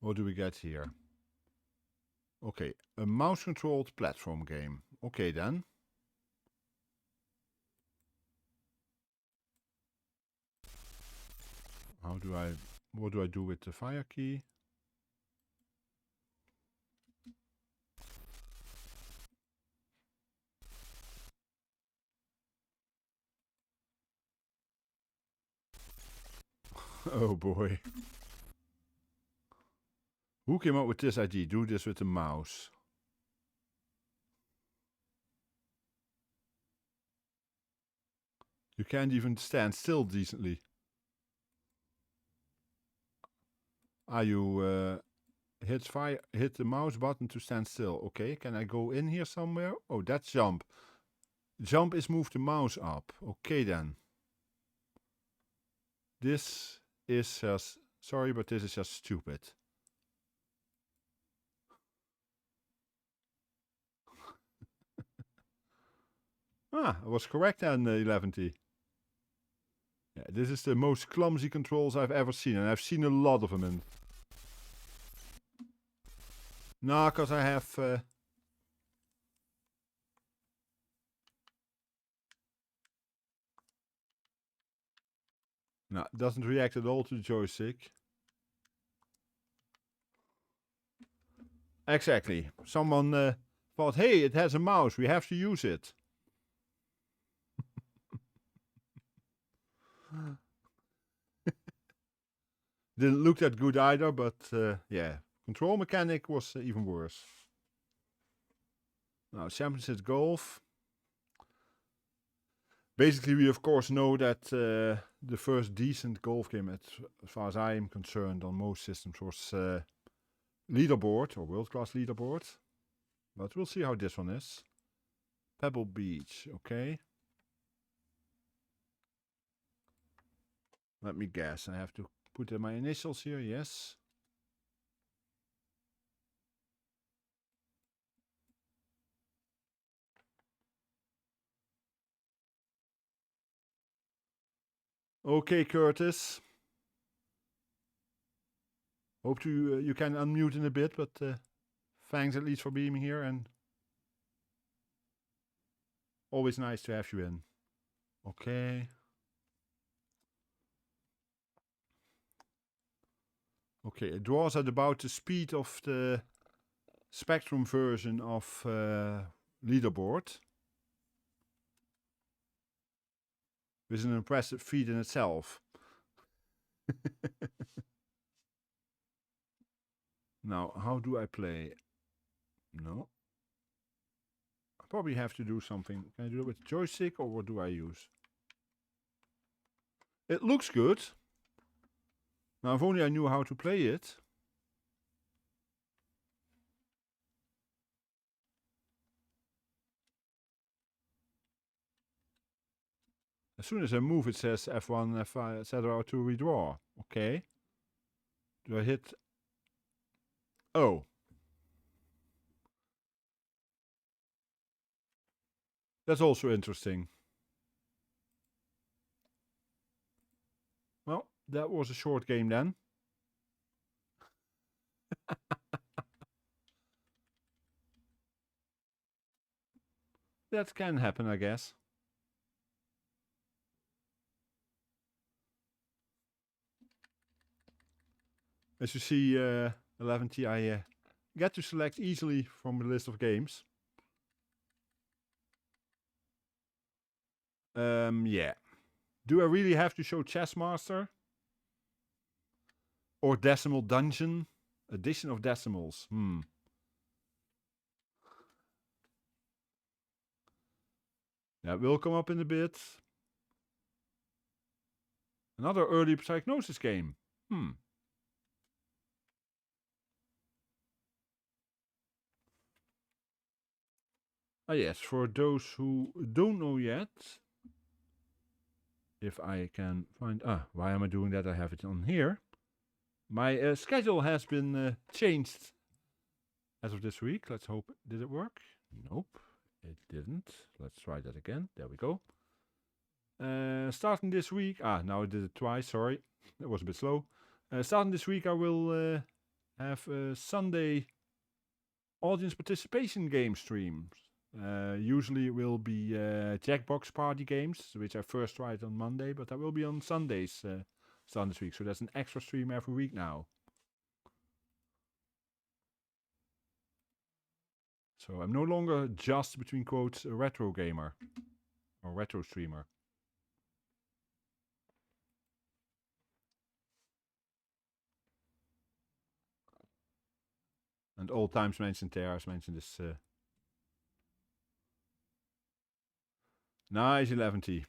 What do we get here? Okay, a mouse-controlled platform game. Okay then. What do I do with the fire key? Oh boy. Who came up with this idea? Do this with the mouse. You can't even stand still decently. You hit the mouse button to stand still. Okay, can I go in here somewhere? Oh, that's jump. Jump is move the mouse up. Okay then. This is just, sorry, but this is just stupid. I was correct then, 11T. Yeah, this is the most clumsy controls I've ever seen, and I've seen a lot of them in. No, because I have... No, it doesn't react at all to the joystick. Exactly. Someone thought, hey, it has a mouse, we have to use it. Didn't look that good either, but yeah. Control mechanic was even worse. Now, Championship Golf. Basically, we of course know that the first decent golf game, as far as I am concerned, on most systems was Leaderboard, or World Class Leaderboard. But we'll see how this one is. Pebble Beach, okay. Let me guess, I have to put in my initials here, yes. Okay, Curtis. Hope you can unmute in a bit, but thanks at least for being here, and always nice to have you in. Okay. Okay, it draws at about the speed of the Spectrum version of Leaderboard. With an impressive feat in itself. Now, how do I play? No. I probably have to do something. Can I do it with joystick, or what do I use? It looks good. Now, if only I knew how to play it. As soon as I move, it says F1, F5, etc. to redraw. Okay. Do I hit? Oh. That's also interesting. Well, that was a short game then. That can happen, I guess. As you see, 11T, I get to select easily from the list of games. Yeah. Do I really have to show Chess Master? Or Decimal Dungeon? Addition of decimals. That will come up in a bit. Another early Psychnosis game. Ah yes, for those who don't know yet, if I can find... why am I doing that? I have it on here. My schedule has been changed as of this week. Let's hope... Did it work? Nope, it didn't. Let's try that again. There we go. Starting this week... now I did it twice, sorry. That was a bit slow. Starting this week, I will have Sunday audience participation game streams. Usually it will be Jackbox party games, which I first tried on Monday, but that will be on Sundays starting this week. So that's an extra stream every week now. So I'm no longer just, between quotes, a retro gamer or retro streamer. And all times mentioned there, as mentioned, is nice 11T.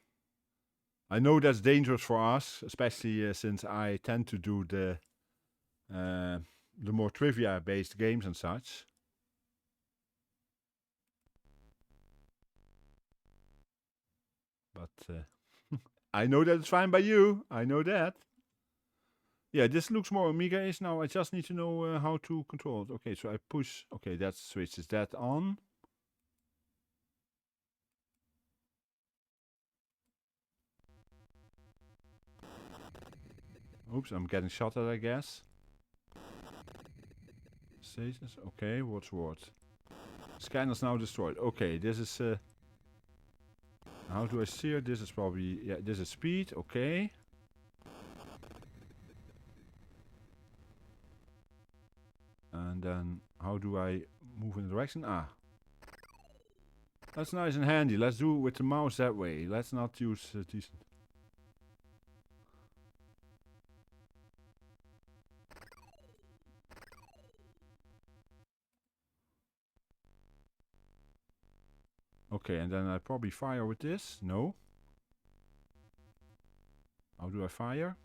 I know that's dangerous for us, especially since I tend to do the more trivia-based games and such. But I know that it's fine by you. I know that. Yeah, this looks more Amiga-ish now. I just need to know how to control it. Okay, so I push. Okay, that switches that on. Oops, I'm getting shot at, I guess. Stations. Okay, what's what? Scanner's now destroyed. Okay, this is... how do I steer? This is probably... Yeah, this is speed. Okay. And then how do I move in the direction? That's nice and handy. Let's do it with the mouse that way. Let's not use these... Okay, and then I probably fire with this. No. How do I fire?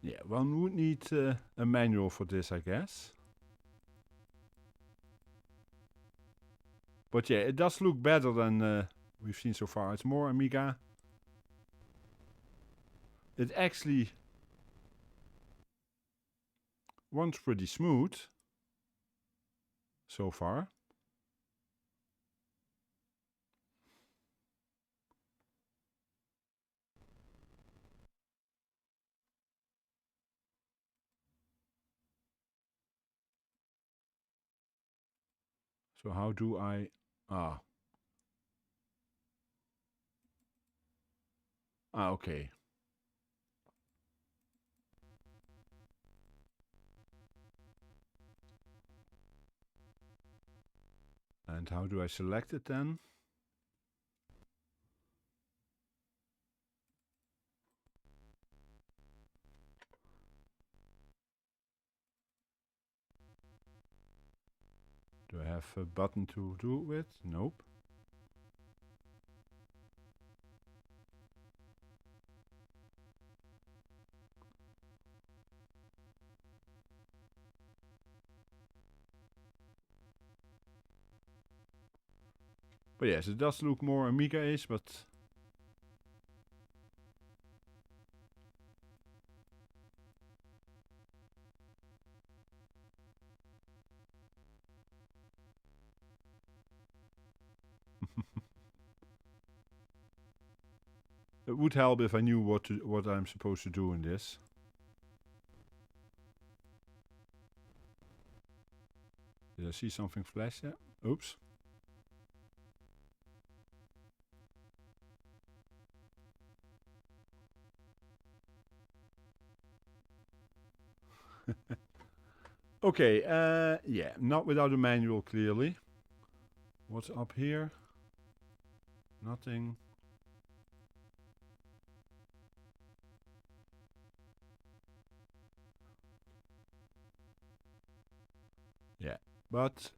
Yeah, one would need a manual for this, I guess. But yeah, it does look better than we've seen so far. It's more Amiga. It actually runs pretty smooth so far. So how do I... okay. And how do I select it then? Do I have a button to do it with? Nope. But yes, it does look more Amiga-ish, but... It would help if I knew what I'm supposed to do in this. Did I see something flash there? Oops. Okay, yeah, not without a manual, clearly. What's up here? Nothing. Yeah, but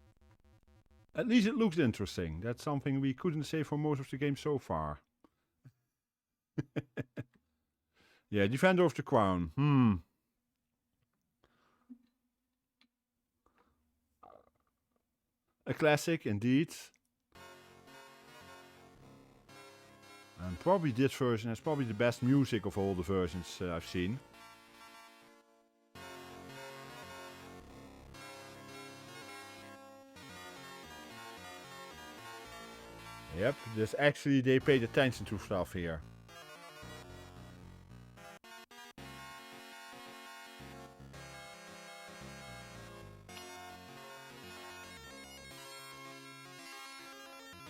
at least it looks interesting. That's something we couldn't say for most of the game so far. Yeah, Defender of the Crown. A classic, indeed. And probably this version has probably the best music of all the versions I've seen. Yep, there's actually, they paid attention to stuff here.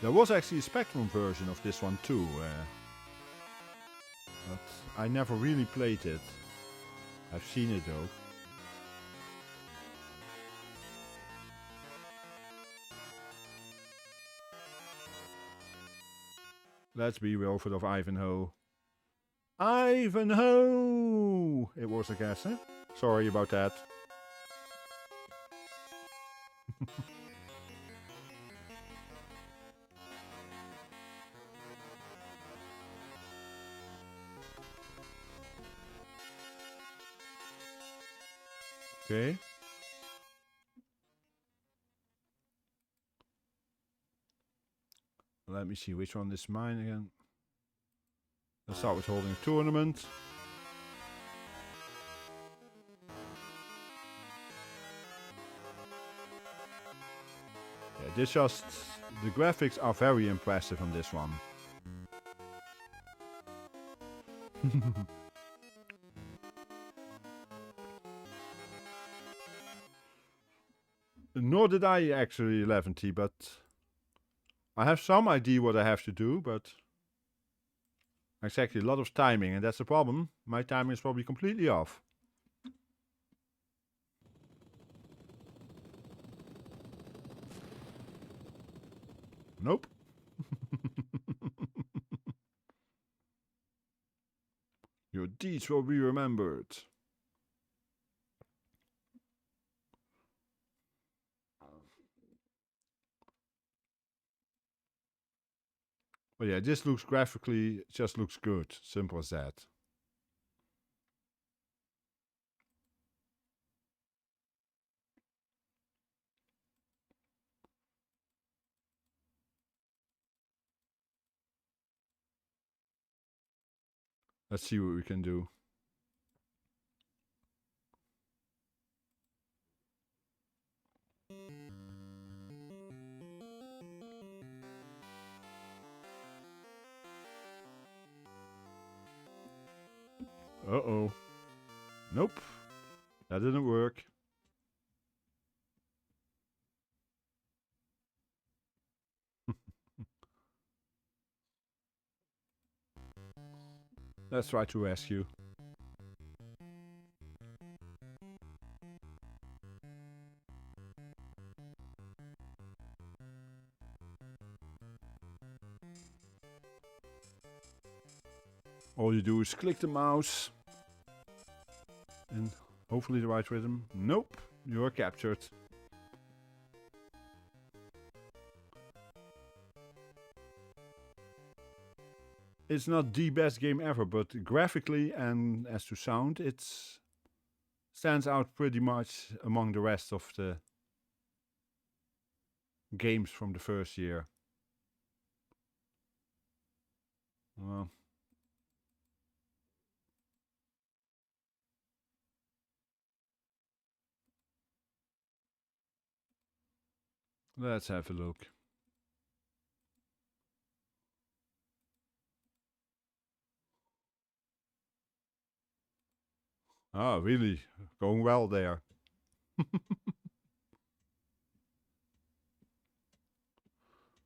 There was actually a Spectrum version of this one too, but I never really played it. I've seen it though. Let's be Wilfred of Ivanhoe. Ivanhoe! It was, I guess, huh? Sorry about that. Okay. Let me see which one is mine again. Let's start with holding a tournament. Yeah, this just... the graphics are very impressive on this one. Nor did I actually, Levity, but I have some idea what I have to do, but exactly a lot of timing, and that's the problem. My timing is probably completely off. Nope. Your deeds will be remembered. But yeah, this looks graphically, just looks good. Simple as that. Let's see what we can do. Uh-oh. Nope. That didn't work. Let's try to rescue. All you do is click the mouse. And hopefully the right rhythm. Nope, you are captured. It's not the best game ever, but graphically and as to sound, it stands out pretty much among the rest of the games from the first year. Well, let's have a look. Ah, really? Going well there.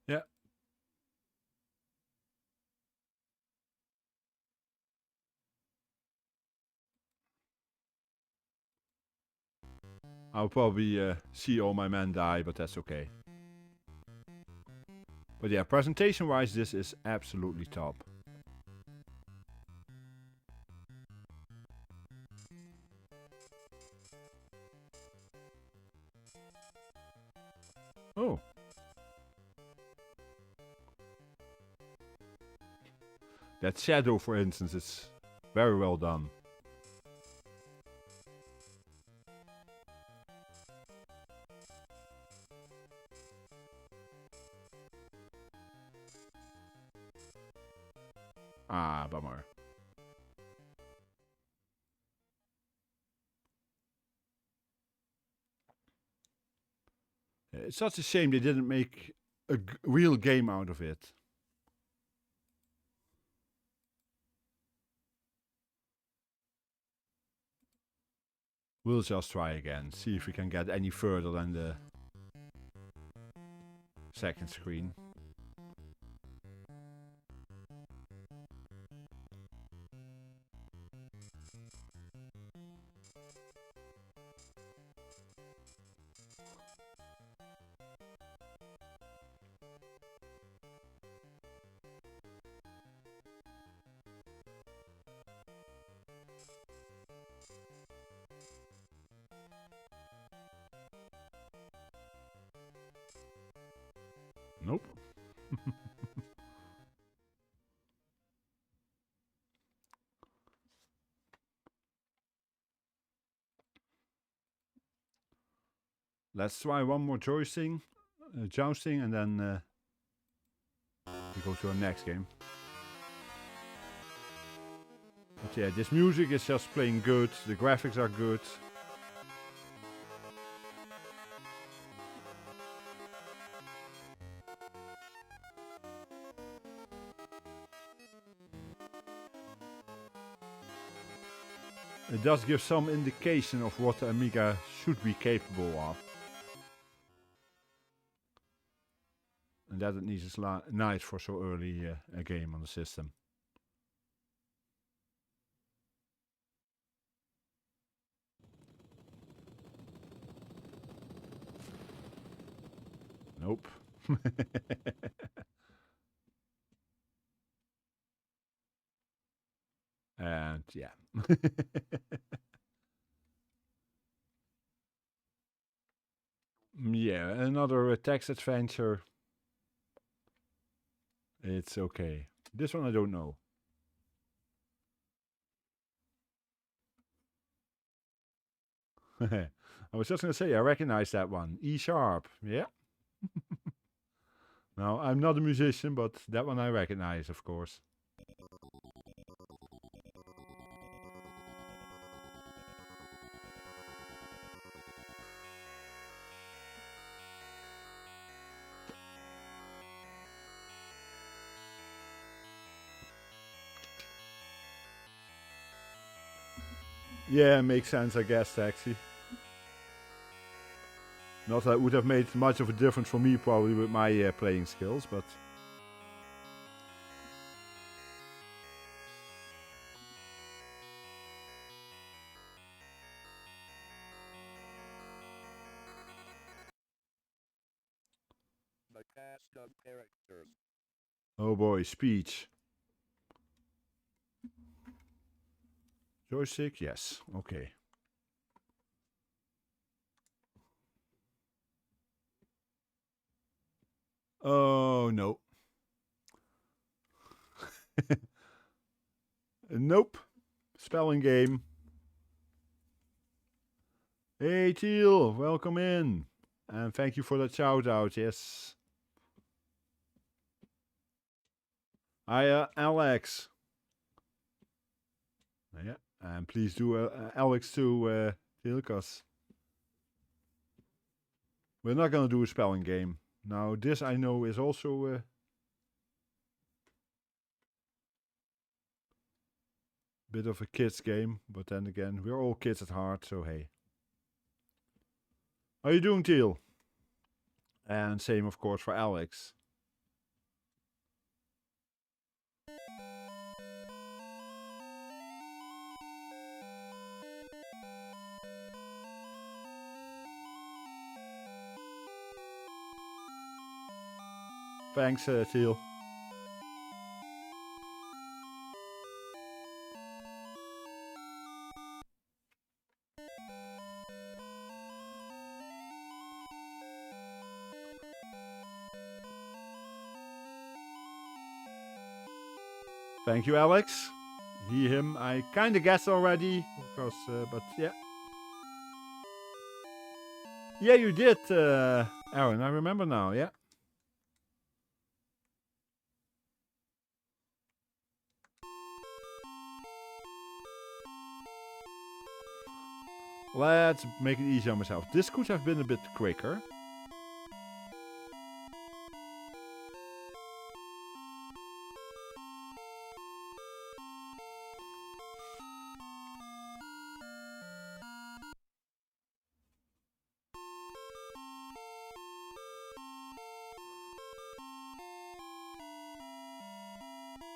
Yeah. I'll probably see all my men die, but that's okay. But yeah, presentation-wise, this is absolutely top. Oh. That shadow, for instance, is very well done. Ah, bummer. It's such a shame they didn't make a real game out of it. We'll just try again, see if we can get any further than the second screen. Nope. Let's try one more jousting, and then we go to our next game. But yeah, this music is just playing good, the graphics are good. It does give some indication of what the Amiga should be capable of. And that it needs is nice for so early a game on the system. Nope. And yeah. Yeah, another text adventure. It's okay. This one I don't know. I was just going to say, I recognize that one. E sharp. Yeah. Now, I'm not a musician, but that one I recognize, of course. Yeah, makes sense, I guess, Taxi. Not that it would have made much of a difference for me, probably, with my playing skills, but... The cast of characters. Oh boy, speech. Joystick, yes, okay. Oh, no. Nope. Spelling game. Hey Teal, welcome in. And thank you for that shout out, yes. Hi Alex. Yeah, and please do Alex too, Teal, because we're not gonna do a spelling game. Now this I know is also bit of a kids game, but then again, we're all kids at heart, so hey. How you doing, Teal? And same, of course, for Alex. Thanks, Teal. Thank you, Alex. He, him, I kind of guessed already, because, but yeah. Yeah, you did, Aaron, I remember now, yeah. Let's make it easy on myself. This could have been a bit quicker.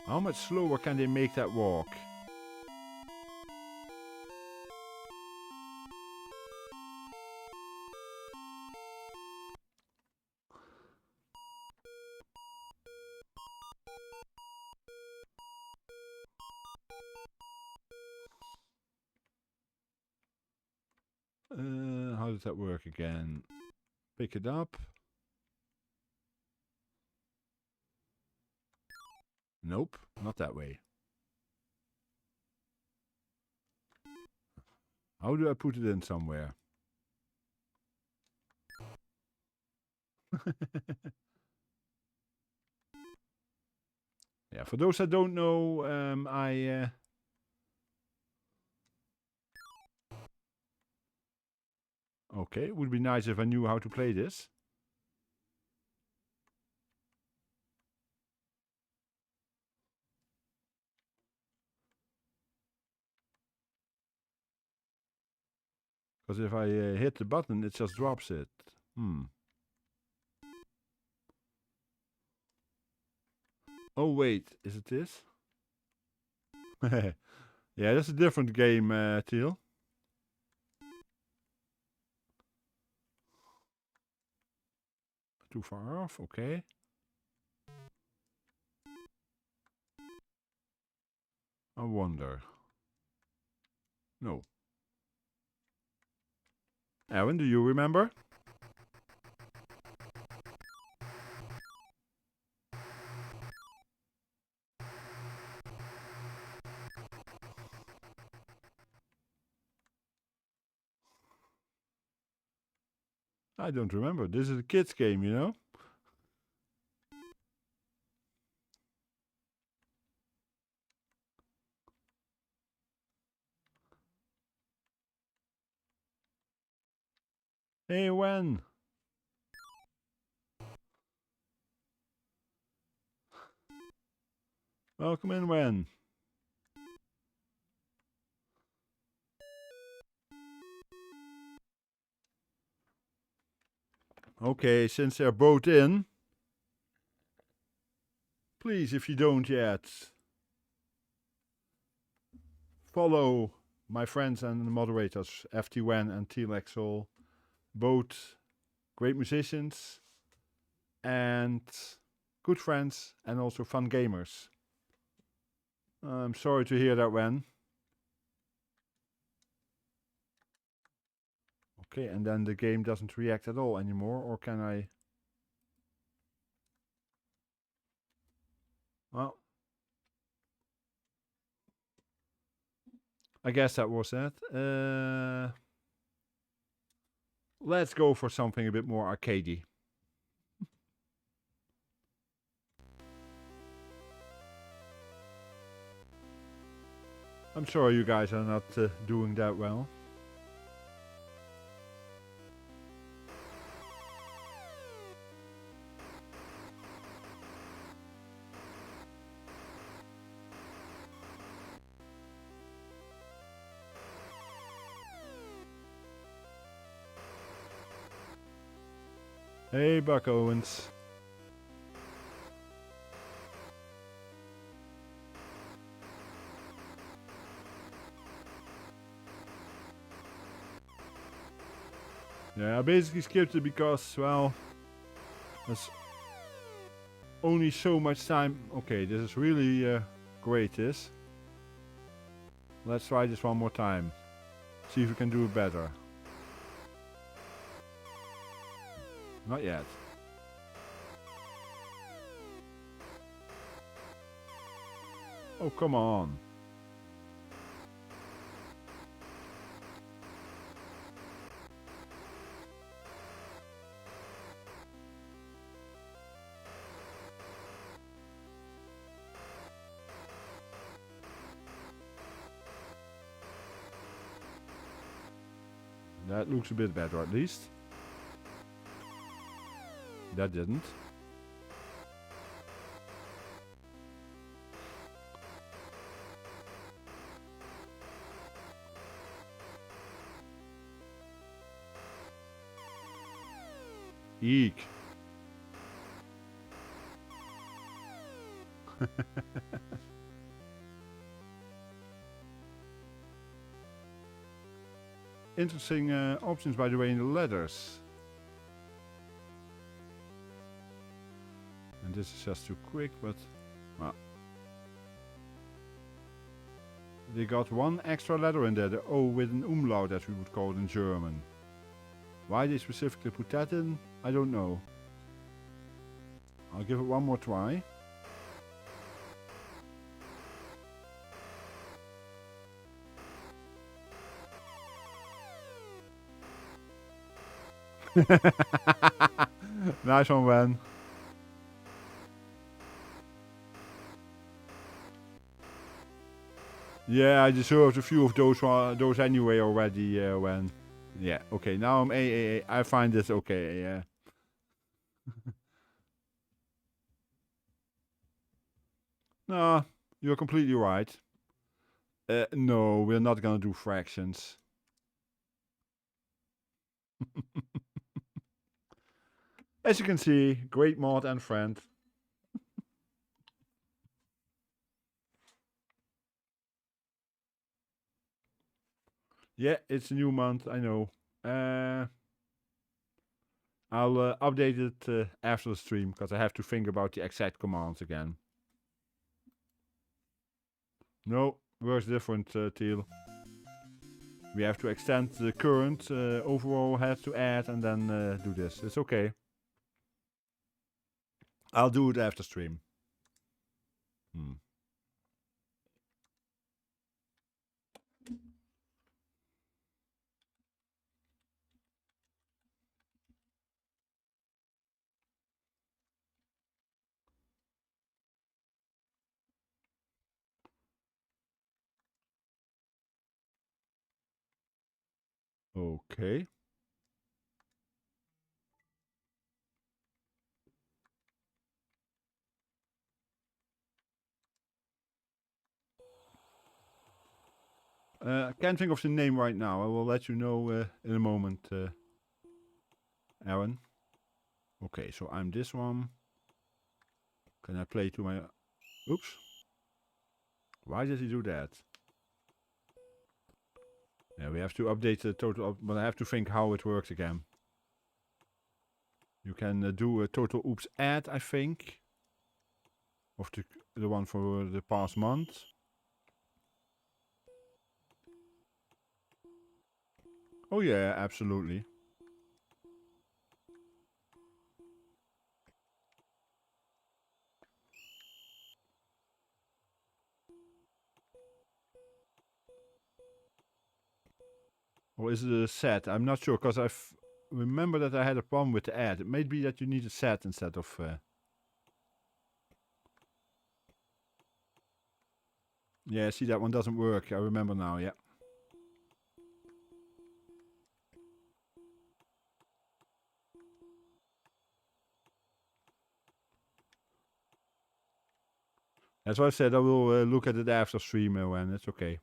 How much slower can they make that walk? How does that work again? Pick it up. Nope, not that way. How do I put it in somewhere? Yeah, for those that don't know, okay, it would be nice if I knew how to play this. Because if I hit the button, it just drops it. Oh wait, is it this? Yeah, that's a different game, Teal. Too far off, okay. I wonder. No. Aaron, do you remember? I don't remember. This is a kids game, you know? Hey, Wen. Welcome in, Wen. Okay, since they're both in, please, if you don't yet, follow my friends and the moderators, FT1 and T-Lexol, both great musicians and good friends and also fun gamers. I'm sorry to hear that, Wen. Okay, and then the game doesn't react at all anymore, or can I? Well, I guess that was that. Let's go for something a bit more arcadey. I'm sorry you guys are not doing that well. Hey, Buck Owens. Yeah, I basically skipped it because, well, there's only so much time. Okay, this is really great, this. Let's try this one more time. See if we can do it better. Not yet. Oh, come on. That looks a bit better at least. That didn't. Eek. Interesting options, by the way, in the letters. And this is just too quick, but well, they got one extra letter in there, the O with an umlaut, as we would call it in German. Why they specifically put that in, I don't know. I'll give it one more try. Nice one, Wen. Yeah, I deserved a few of those anyway already, Wen. Yeah, okay, now I'm AAA. I find this okay, yeah. No, you're completely right. No, we're not gonna do fractions. As you can see, great mod and friend. Yeah, it's a new month, I know. I'll update it after the stream, because I have to think about the exact commands again. No, works different, Teal. We have to extend the current, overall has to add, and then do this. It's okay. I'll do it after stream. Okay. I can't think of the name right now. I will let you know in a moment, Aaron. Okay, so I'm this one. Can I play to my... Oops. Why did he do that? Yeah, we have to update the total, but I have to think how it works again. You can do a total oops add, I think. Of the one for the past month. Oh yeah, absolutely. Or is it a set? I'm not sure, because I remember that I had a problem with the ad. It may be that you need a set instead of... Yeah, see, that one doesn't work. I remember now, yeah. That's why I said I will look at it after stream when it's okay.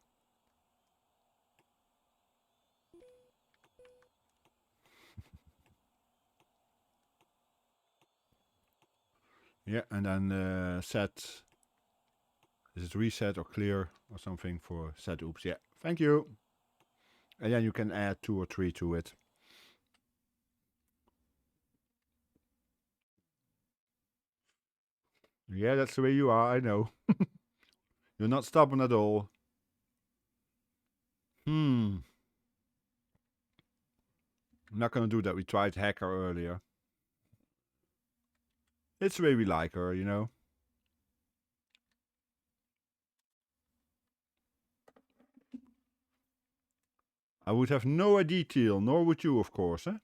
Yeah, and then set... Is it reset or clear or something for set oops? Yeah, thank you. And then you can add 2 or 3 to it. Yeah, that's the way you are, I know. You're not stubborn at all. I'm not gonna do that. We tried Hacker earlier. It's the way we like her, you know. I would have no idea, Teal, nor would you, of course, eh?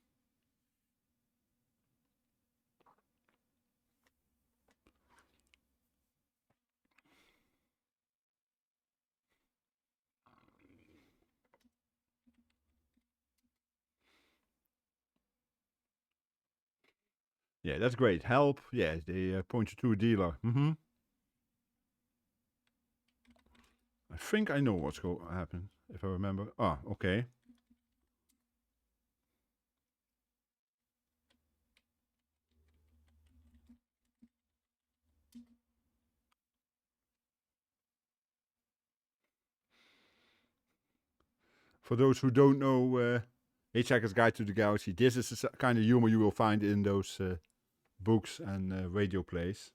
Yeah, that's great. Help. Yeah, they point you to a dealer. I think I know what's going to happen, if I remember. Ah, okay. For those who don't know Hitchhiker's Guide to the Galaxy, this is the kind of humor you will find in those books and radio plays.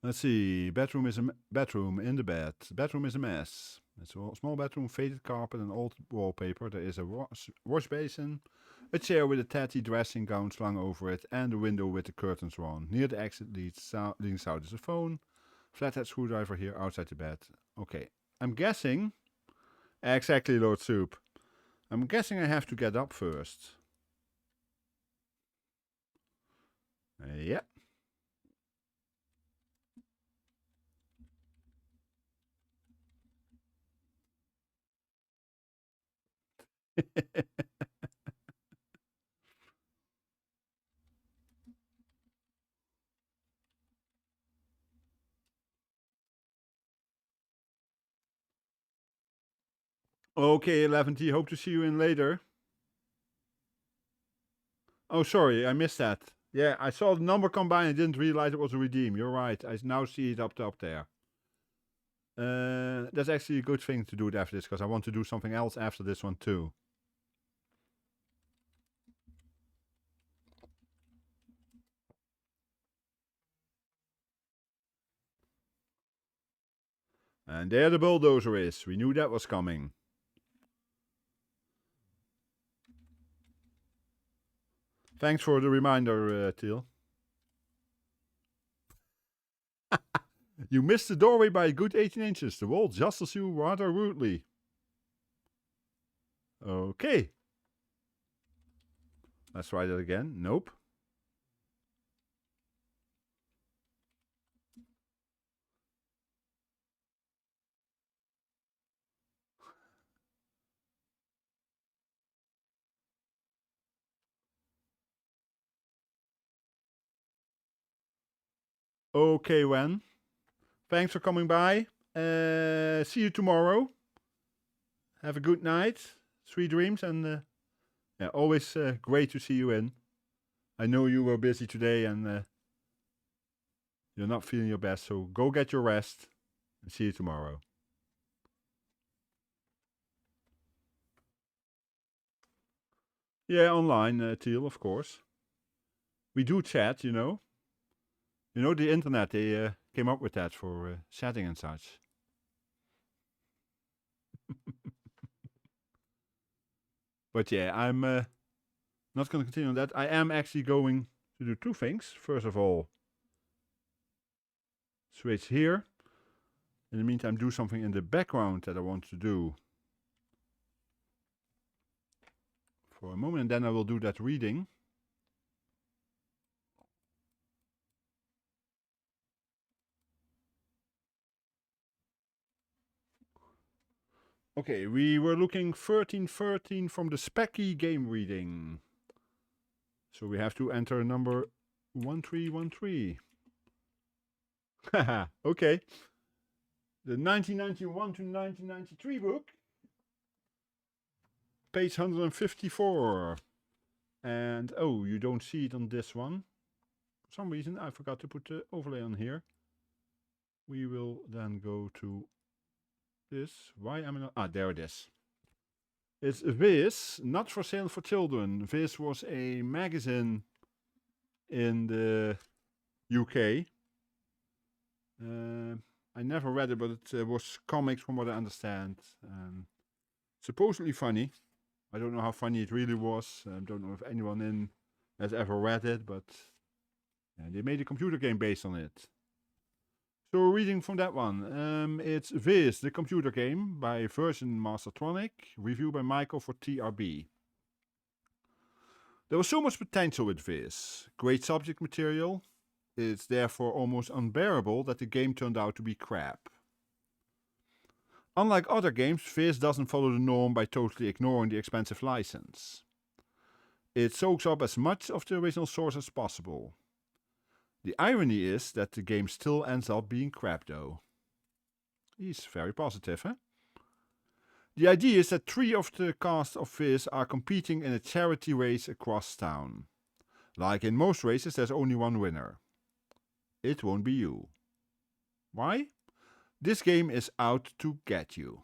Let's see. Bedroom is a bedroom in the bed. Bedroom is a mess. It's a small bedroom, faded carpet, and old wallpaper. There is a wash basin, a chair with a tatty dressing gown slung over it, and a window with the curtains drawn. Near the exit leading south is a phone. Flathead screwdriver here outside the bed. Okay. I'm guessing... Exactly, Lord Soup. I'm guessing I have to get up first. Yeah. Okay, 11T. Hope to see you in later. Oh, sorry. I missed that. Yeah, I saw the number come by and didn't realize it was a redeem. You're right. I now see it up there. That's actually a good thing to do it after this, because I want to do something else after this one too. And there the bulldozer is. We knew that was coming. Thanks for the reminder, Teal. You missed the doorway by a good 18 inches. The wall jostles you rather rudely. Okay. Let's try that again. Nope. Okay, Wen. Thanks for coming by. See you tomorrow. Have a good night. Sweet dreams. And yeah, always great to see you in. I know you were busy today and you're not feeling your best. So go get your rest. And see you tomorrow. Yeah, online, Teal, of course. We do chat, you know. You know, the internet, they came up with that for chatting and such. But yeah, I'm not going to continue on that. I am actually going to do 2 things. First of all, switch here. In the meantime, do something in the background that I want to do for a moment, and then I will do that reading. Okay, we were looking 1313 from the Specky game reading. So we have to enter number 1313. Haha, okay. The 1991 to 1993 book. Page 154. And oh, you don't see it on this one. For some reason I forgot to put the overlay on here. We will then go to this. Why am I not? Ah, there it is. It's Fizz, not for sale for children. Fizz was a magazine in the UK. I never read it, but it was comics from what I understand. Supposedly funny. I don't know how funny it really was. I don't know if anyone has ever read it, but they made a computer game based on it. So reading from that one, it's Fizz, the computer game by Version Mastertronic, review by Michael for TRB. There was so much potential with Fizz, great subject material. It's therefore almost unbearable that the game turned out to be crap. Unlike other games, Fizz doesn't follow the norm by totally ignoring the expensive license. It soaks up as much of the original source as possible. The irony is that the game still ends up being crap though. He's very positive, huh? The idea is that 3 of the cast of Fizz are competing in a charity race across town. Like in most races, there's only one winner. It won't be you. Why? This game is out to get you.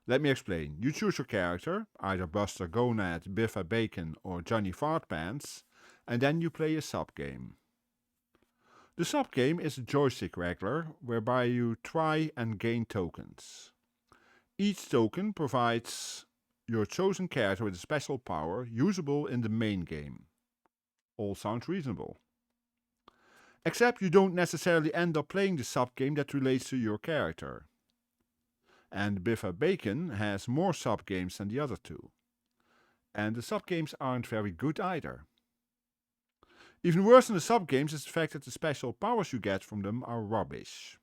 Let me explain. You choose your character, either Buster Gonad, Biffa Bacon or Johnny Fartpants, and then you play a sub-game. The sub-game is a joystick regular, whereby you try and gain tokens. Each token provides your chosen character with a special power, usable in the main game. All sounds reasonable. Except you don't necessarily end up playing the sub-game that relates to your character. And Biffa Bacon has more sub-games than the other 2. And the sub-games aren't very good either. Even worse than the sub-games is the fact that the special powers you get from them are rubbish.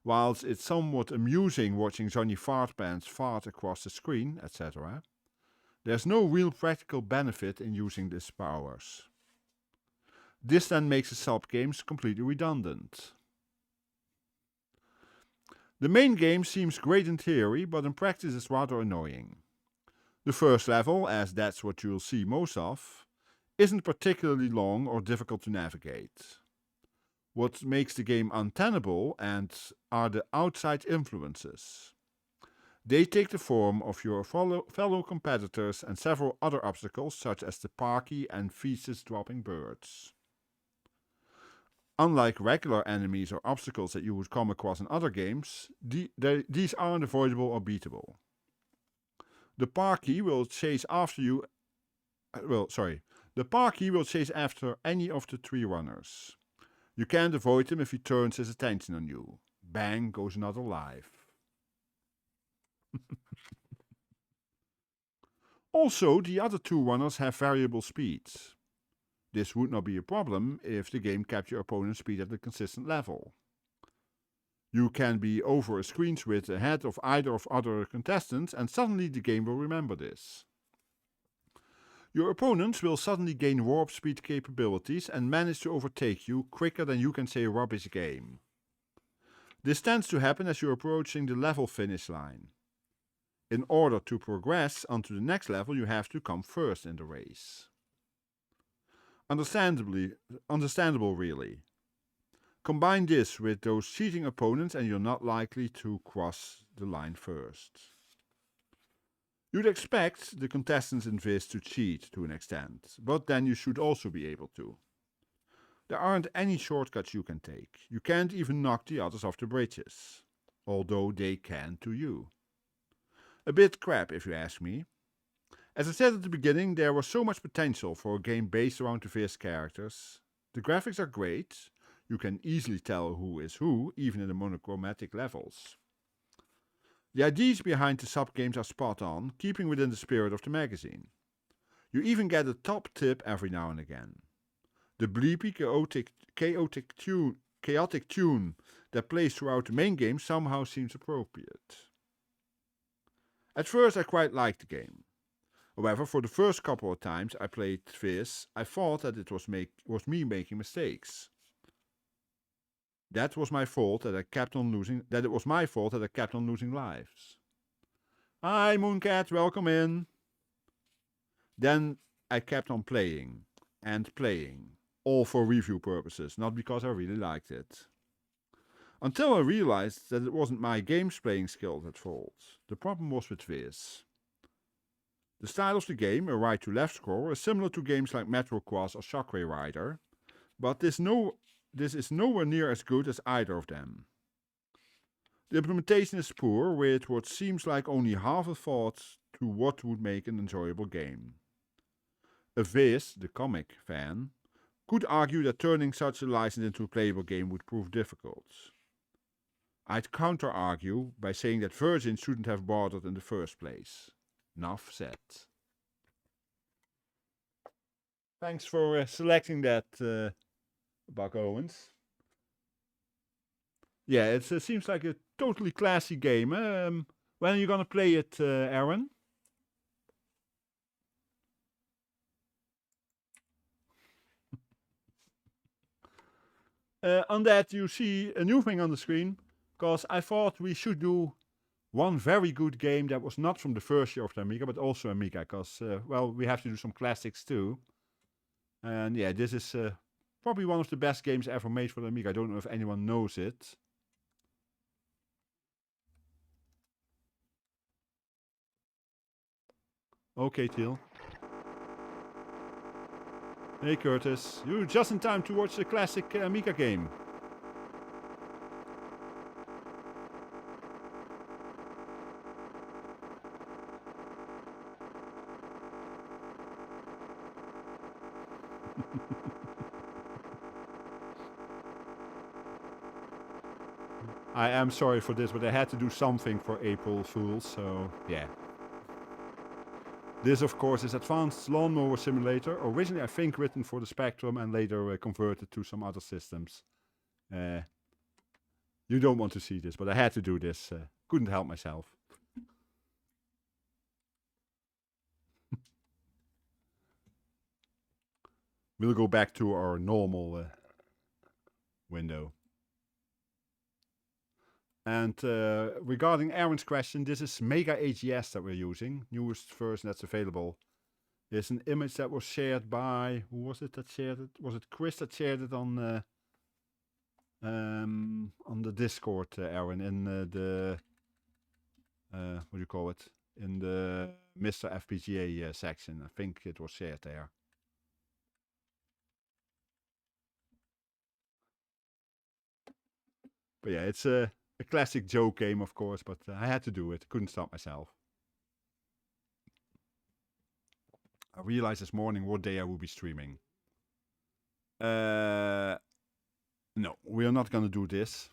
Whilst it's somewhat amusing watching Johnny Fartpants fart across the screen, etc., there's no real practical benefit in using these powers. This then makes the sub-games completely redundant. The main game seems great in theory, but in practice is rather annoying. The first level, as that's what you'll see most of, isn't particularly long or difficult to navigate. What makes the game untenable are the outside influences. They take the form of your fellow competitors and several other obstacles such as the parky and feces dropping birds. Unlike regular enemies or obstacles that you would come across in other games, these aren't avoidable or beatable. The parky will chase after you. The parky will chase after any of the 3 runners. You can't avoid him if he turns his attention on you. Bang goes another life. Also, the other 2 runners have variable speeds. This would not be a problem if the game kept your opponent's speed at a consistent level. You can be over a screen's width ahead of either of other contestants and suddenly the game will remember this. Your opponents will suddenly gain warp speed capabilities and manage to overtake you quicker than you can say rubbish game. This tends to happen as you're approaching the level finish line. In order to progress onto the next level, you have to come first in the race. Understandable really. Combine this with those cheating opponents and you're not likely to cross the line first. You'd expect the contestants in Fizz to cheat to an extent, but then you should also be able to. There aren't any shortcuts you can take. You can't even knock the others off the bridges, although they can to you. A bit crap if you ask me. As I said at the beginning, there was so much potential for a game based around the Fizz characters. The graphics are great, You can easily tell who is who, even in the monochromatic levels. The ideas behind the sub-games are spot on, keeping within the spirit of the magazine. You even get a top tip every now and again. The bleepy, chaotic tune that plays throughout the main game somehow seems appropriate. At first I quite liked the game. However, for the first couple of times I played Fizz, I thought that it was me making mistakes. That it was my fault that I kept on losing lives. Hi Mooncat, welcome in. Then I kept on playing and playing, all for review purposes, not because I really liked it. Until I realized that it wasn't my game's playing skills at fault. The problem was with Fizz. The style of the game, a right to left scroll, is similar to games like Metro Quest or Shockwave Rider, but this is nowhere near as good as either of them. The implementation is poor, with what seems like only half a thought to what would make an enjoyable game. A Fizz, the comic fan, could argue that turning such a license into a playable game would prove difficult. I'd counter-argue by saying that Virgin shouldn't have bothered in the first place. Enough said. Thanks for selecting that, Buck Owens. Yeah, it seems like a totally classy game. When are you gonna play it, Aaron? On that, you see a new thing on the screen, because I thought we should do one very good game that was not from the first year of the Amiga, but also Amiga, because, well, we have to do some classics too. And yeah, this is probably one of the best games ever made for the Amiga. I don't know if anyone knows it. Okay, Teal. Hey, Curtis. You're just in time to watch the classic Amiga game. I am sorry for this, but I had to do something for April Fools, so yeah. This, of course, is Advanced Lawnmower Simulator, originally I think written for the Spectrum and later converted to some other systems. You don't want to see this, but I had to do this. Couldn't help myself. We'll go back to our normal window. And regarding Aaron's question, this is Mega AGS that we're using. Newest version that's available. It's an image that was shared by, who was it that shared it? Was it Chris that shared it on the Discord, Aaron, in the, what do you call it? In the Mr. FPGA section. I think it was shared there. But yeah, it's a classic joke game, of course, but I had to do it. Couldn't stop myself. I realized this morning what day I will be streaming. No, we are not going to do this.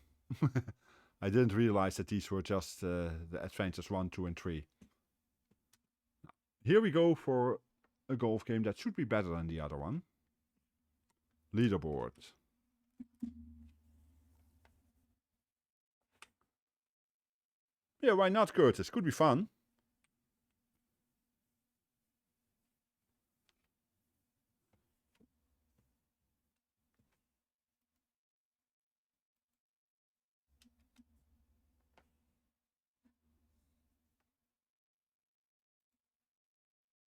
I didn't realize that these were just the Adventures 1, 2, and 3. Here we go for a golf game that should be better than the other one. Leaderboard. Yeah, why not, Curtis? Could be fun.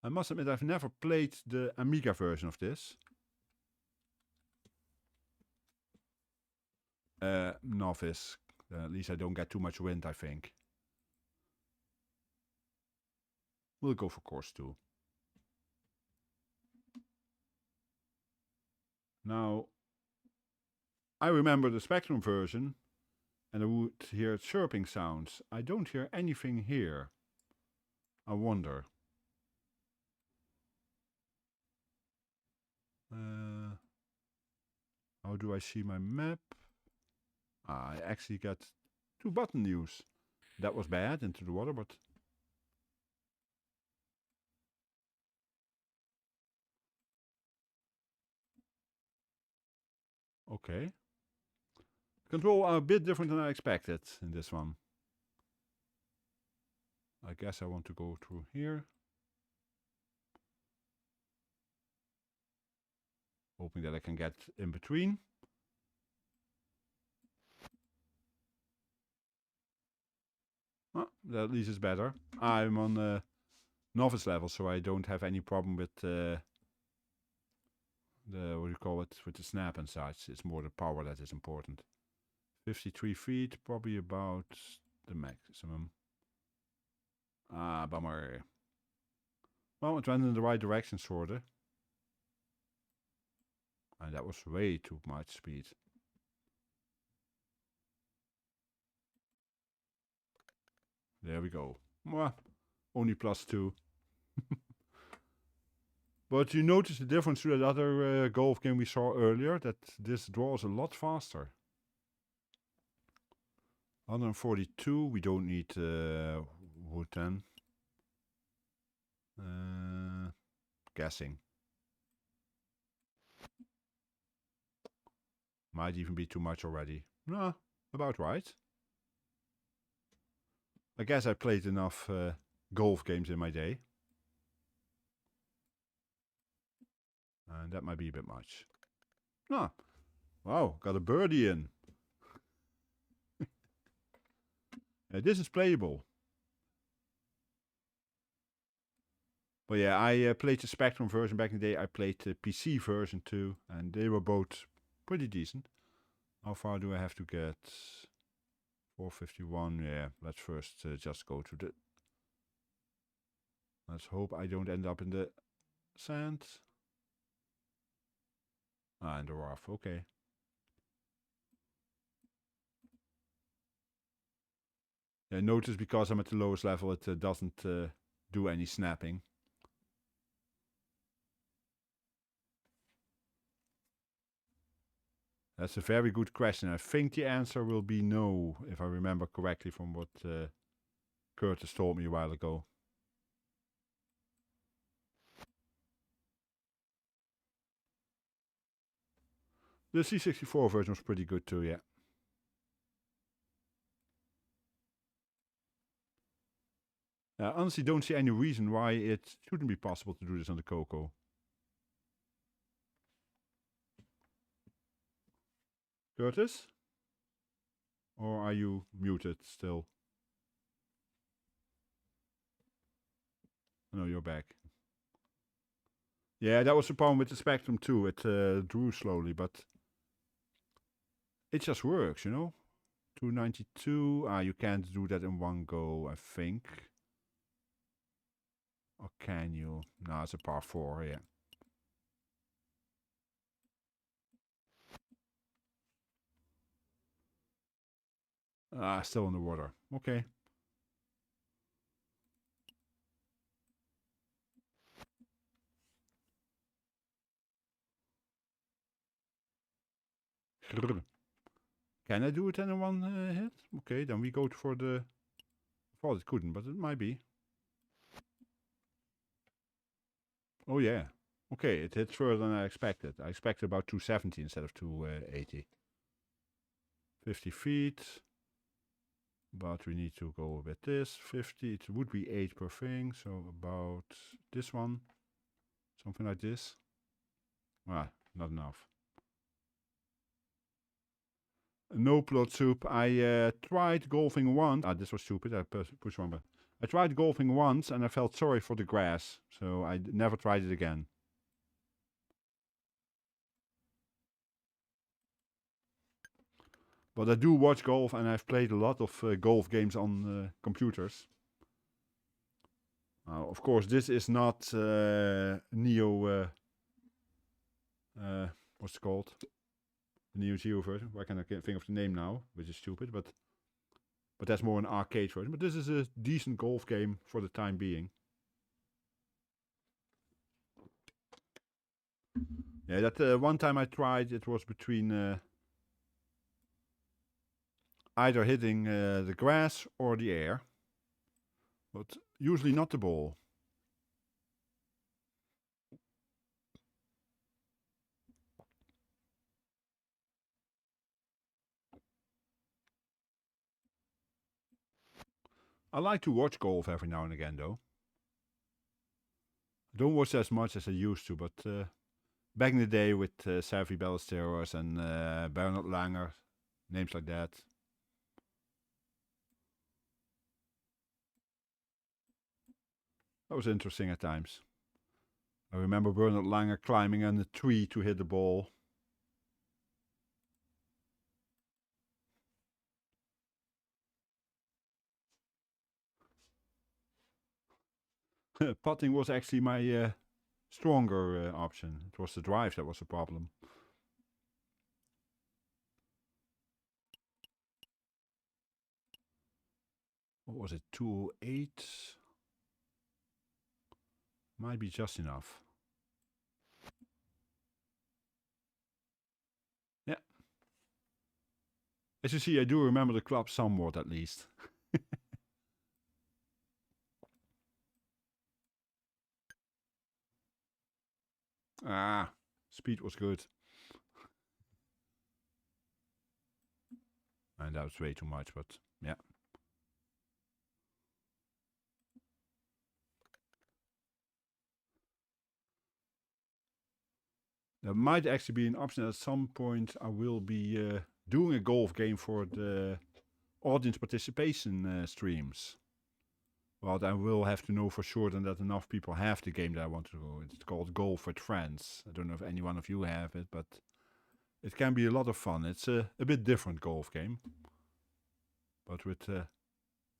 I must admit I've never played the Amiga version of this. Novice. At least I don't get too much wind, I think. We'll go for course 2. Now, I remember the Spectrum version, and I would hear chirping sounds. I don't hear anything here. I wonder. How do I see my map? I actually got 2 button news. That was bad, into the water, but... Okay. Control are a bit different than I expected in this one. I guess I want to go through here. Hoping that I can get in between. Ah, that at least is better. I'm on novice level, so I don't have any problem with the what do you call it, with the snap and such. It's more the power that is important. 53 feet, probably about the maximum. Ah, bummer. Well, it went in the right direction, sorta. And that was way too much speed. There we go. Mwah. Only +2. But you notice the difference to that other golf game we saw earlier, that this draws a lot faster. 142, we don't need wood then. Guessing. Might even be too much already. No, about right. I guess I played enough golf games in my day. And that might be a bit much. Ah, wow, got a birdie in. This is playable. But yeah, I played the Spectrum version back in the day. I played the PC version too. And they were both pretty decent. How far do I have to get? 451. Yeah, let's first just go to the... Let's hope I don't end up in the sand. Ah, in the rough. Okay. Yeah, notice because I'm at the lowest level, it doesn't do any snapping. That's a very good question. I think the answer will be no, if I remember correctly from what Curtis told me a while ago. The C64 version was pretty good too, yeah. I honestly don't see any reason why it shouldn't be possible to do this on the Coco. Curtis? Or are you muted still? No, you're back. Yeah, that was the problem with the Spectrum too. It drew slowly, but it just works, you know? 292. Ah, you can't do that in one go, I think. Or can you? No, it's a par 4, yeah. Ah, still in the water. Okay. Can I do it in one hit? Okay, then we go for the... I thought it couldn't, but it might be. Oh yeah. Okay, it hits further than I expected. I expected about 270 instead of 280. 50 feet. But we need to go with this. 50, it would be 8 per thing. So about this one. Something like this. Ah, not enough. No plot soup. I tried golfing once. Ah, this was stupid. I pushed one button. I tried golfing once and I felt sorry for the grass. So I never tried it again. But I do watch golf and I've played a lot of golf games on computers. Of course, this is not Neo... what's it called? The Neo Geo version. Why can't I think of the name now? Which is stupid, but that's more an arcade version. But this is a decent golf game for the time being. Yeah, that one time I tried, it was between either hitting the grass or the air, but usually not the ball. I like to watch golf every now and again, though. I don't watch as much as I used to, but back in the day with Savvy Ballesteros and Bernard Langer, names like that. That was interesting at times. I remember Bernard Langer climbing on a tree to hit the ball. Putting was actually my stronger option. It was the drive that was the problem. What was it? 208? Might be just enough. Yeah. As you see, I do remember the club somewhat at least. Speed was good. And that was way too much, but yeah. There might actually be an option at some point. I will be doing a golf game for the audience participation streams. Well, I will have to know for sure then that enough people have the game that I want to go. It's called Golf with Friends. I don't know if any one of you have it, but it can be a lot of fun. It's a bit different golf game. But with a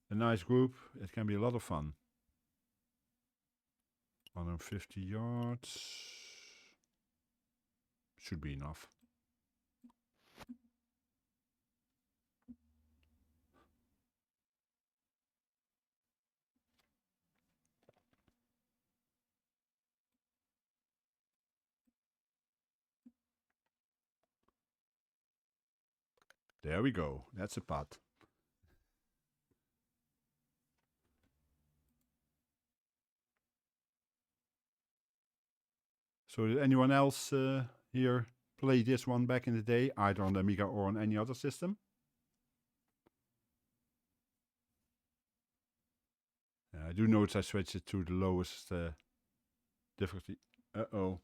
nice group, it can be a lot of fun. 150 yards. Should be enough. There we go. That's a putt. So did anyone else here play this one back in the day, either on the Amiga or on any other system? I do notice I switched it to the lowest difficulty. Uh-oh.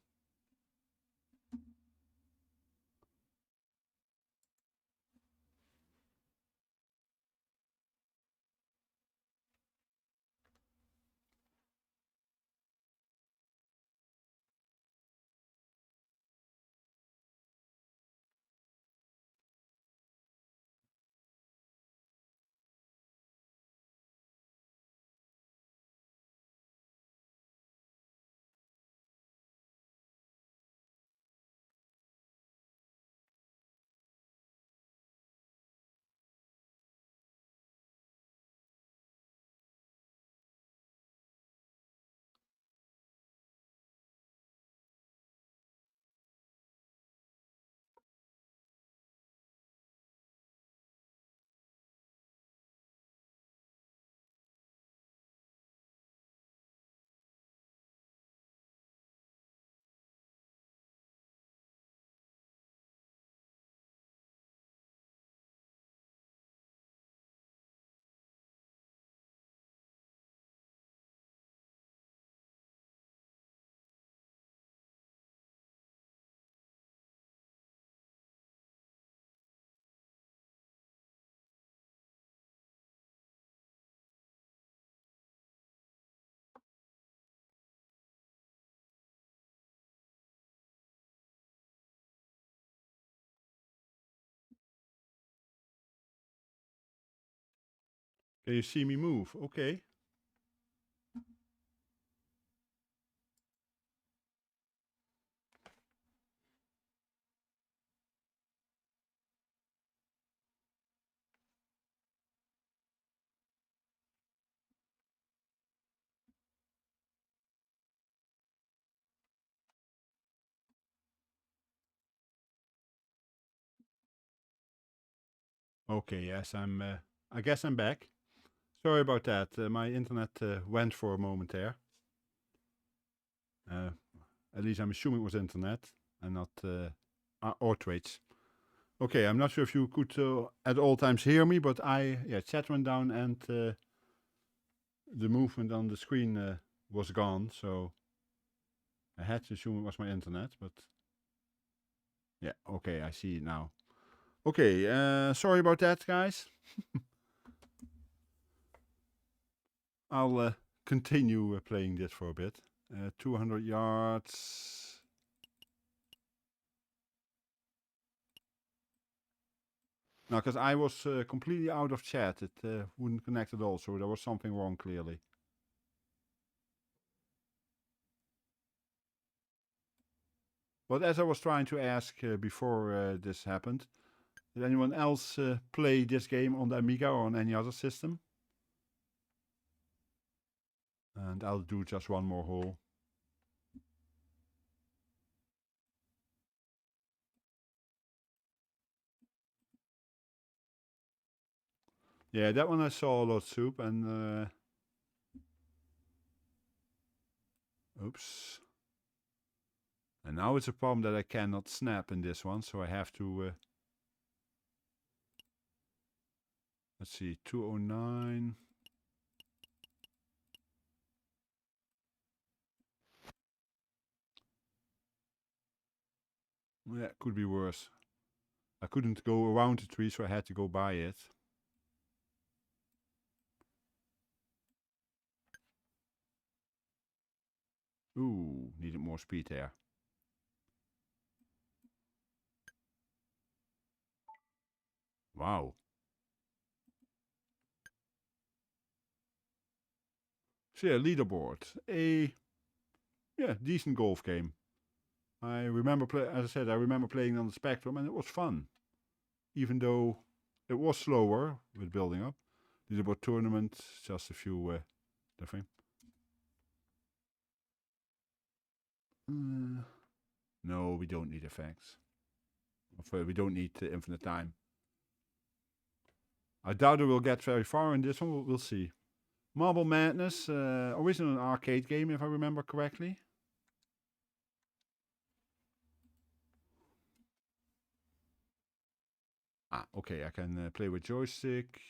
Can you see me move? Okay. Okay, yes, I guess I'm back. Sorry about that. My internet went for a moment there. At least I'm assuming it was internet and not or Twitch. Okay, I'm not sure if you could at all times hear me, but chat went down and the movement on the screen was gone, so I had to assume it was my internet, but yeah, okay, I see it now. Okay, sorry about that, guys. I'll continue playing this for a bit. 200 yards. No, because I was completely out of chat. It wouldn't connect at all, so there was something wrong, clearly. But as I was trying to ask before this happened, did anyone else play this game on the Amiga or on any other system? And I'll do just one more hole. Yeah, that one I saw a lot, Soup, and oops. And now it's a problem that I cannot snap in this one, so I have to let's see, 209. Yeah, it could be worse. I couldn't go around the tree, so I had to go by it. Ooh, needed more speed there. Wow. So yeah, leaderboard. Decent golf game. I remember, as I said, I remember playing on the Spectrum, and it was fun. Even though it was slower with building up. Leaderboard tournament, just a few different. No, we don't need effects. We don't need infinite time. I doubt it will get very far in this one. We'll see. Marble Madness, original arcade game, if I remember correctly. Ah, okay, I can play with joystick.